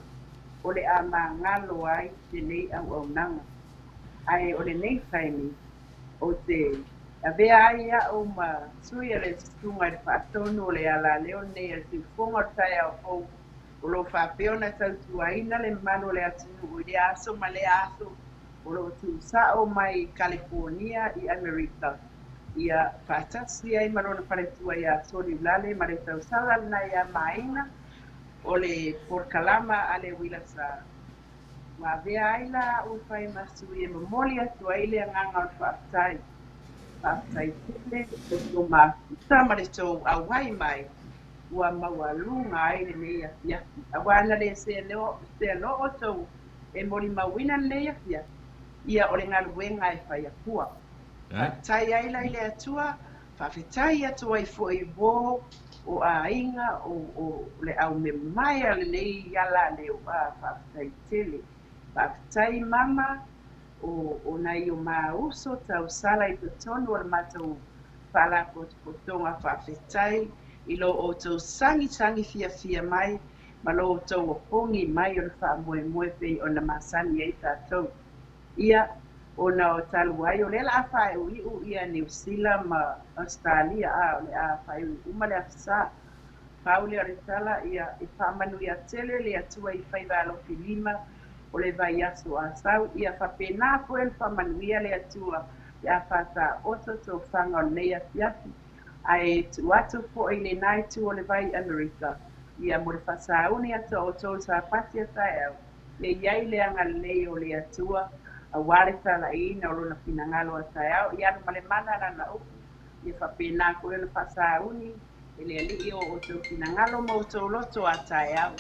o le a ma ngalo ai te nei au au nanga. Ai o le nei whaini, o te a vea ai a o ma sui a le stunga i whaatono o le ala leo nei a te fonga tai au fau, o lo whaapeona tau tuaina le mano le atunu o le aso ma le aso, o lo tu sao mai California i Amerika. Ia whaatasi ai marona wharetua ia sori lale ma le tau sala na ia Maina o le porkalama a le UIla sa. Wa vea ai la o whai masu i e mamoli atu ai le nganga o whaatai. Whaatai tele, o mafuta ma le tau awai mai. Ua mawalunga ai le mea fiafi. Awa ana le se leo o tau e mori mawina le ia fiafi. Ia o le ngaluenga e whai apua. Tai ai lai le atua, whawhetai atua i fo i wō o a inga o le au me mai a le nei yala leo a whawhetai tele. Whawhetai mama o nai o maa uso tau sala i tonu o le matau whala potonga whawhetai i lo o tau sangi fia mai ma lo o tau o pongi mai o le wha moe pei o na masani e tātou. Ia o na o talu ai o le la whae u ia New Zealand ma Australia a o le a whae uma le afisa. Pau le aritala ia i Manuia tele le atua i whaivalo filima o le vai aso a sau ia whapena po el Manuia le atua ia whata oto to whanga o nei a fiafi. Ai tu atu po i le nai tu o le vai Amerika. Ia mo le whasauni ato o tō sa pati a tae au. Le iai le anga lei o le atua a wale tala ina o lona pinangalo a tae au. Ia no male mana na upu. Ia whapena ko le whasauni. Ele ali o tō pinangalo mo tō loto a tae au.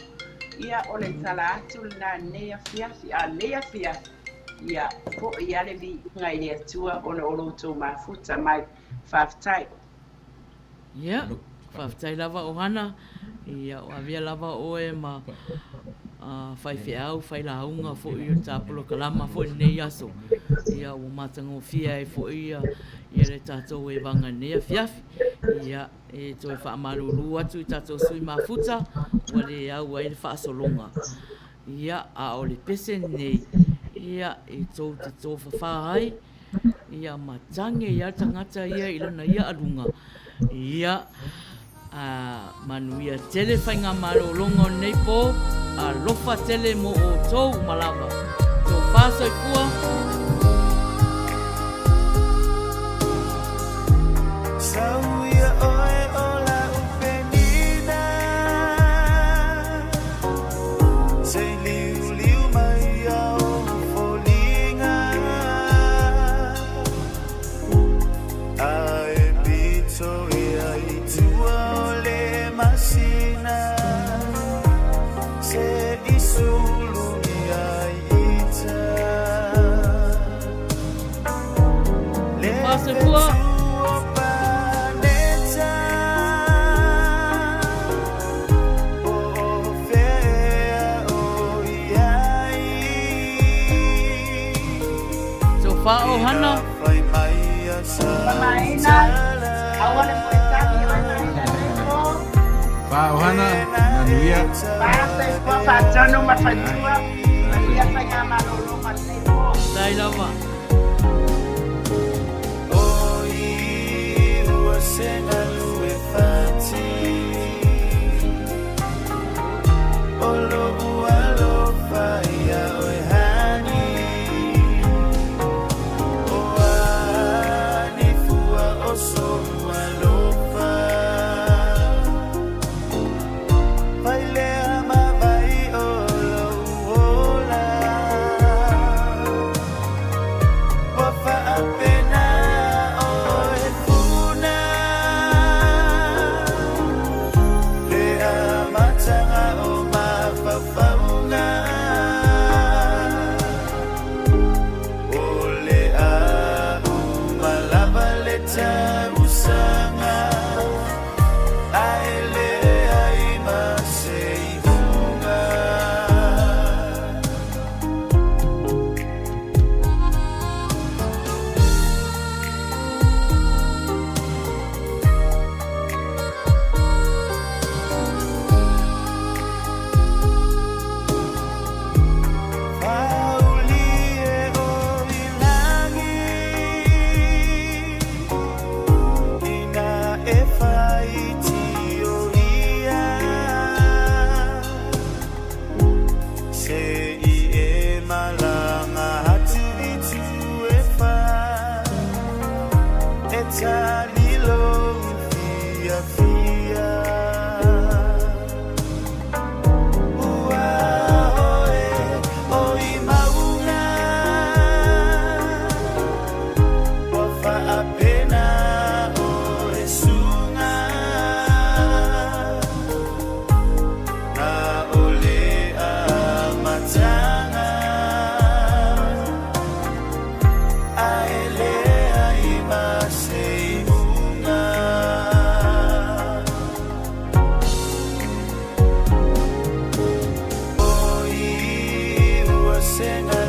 Ia o le tala atu na nea fiafi a nea fiafi. Ia po ia le li ngai le atua o na o loto mafuta mai whaftai. Ia, whaftai lava o hana. Ia, o avia lava o e ma whai whiau, whai launga fo i o tāpolo kalama fo i nei aso. Ia, o matango fia e fo ia le tātou e wanga nea fiafi. Ia, e toi whaamaruru atu i tātou sui mafuta, wa le au ai le whaasolonga. Ia, a o le pese nei. Ia, e tō te tō whawhai. Ia, matange ia tangata ia i lana ia arunga. Ia, Manuia tele whainga maro longo nei po, a lofa tele mo o tōu malawa. Tō whāsoi kua. Sauia oe o la upenina, se liu mai au folinga, ai pito ia i tua o le masina, se isulu ia ita. Whāsoi kua. Whao hana. Maina, awale mwetaki Whao hana, Manuia. Pase kwa whatono mawhatua, ia whainga marolo mateko. Dai lava. O i ua sena lue whati, o lo ua lo whaia oe hani, o ani fua o so ua lo wha, vai lea ma vai o lo o senga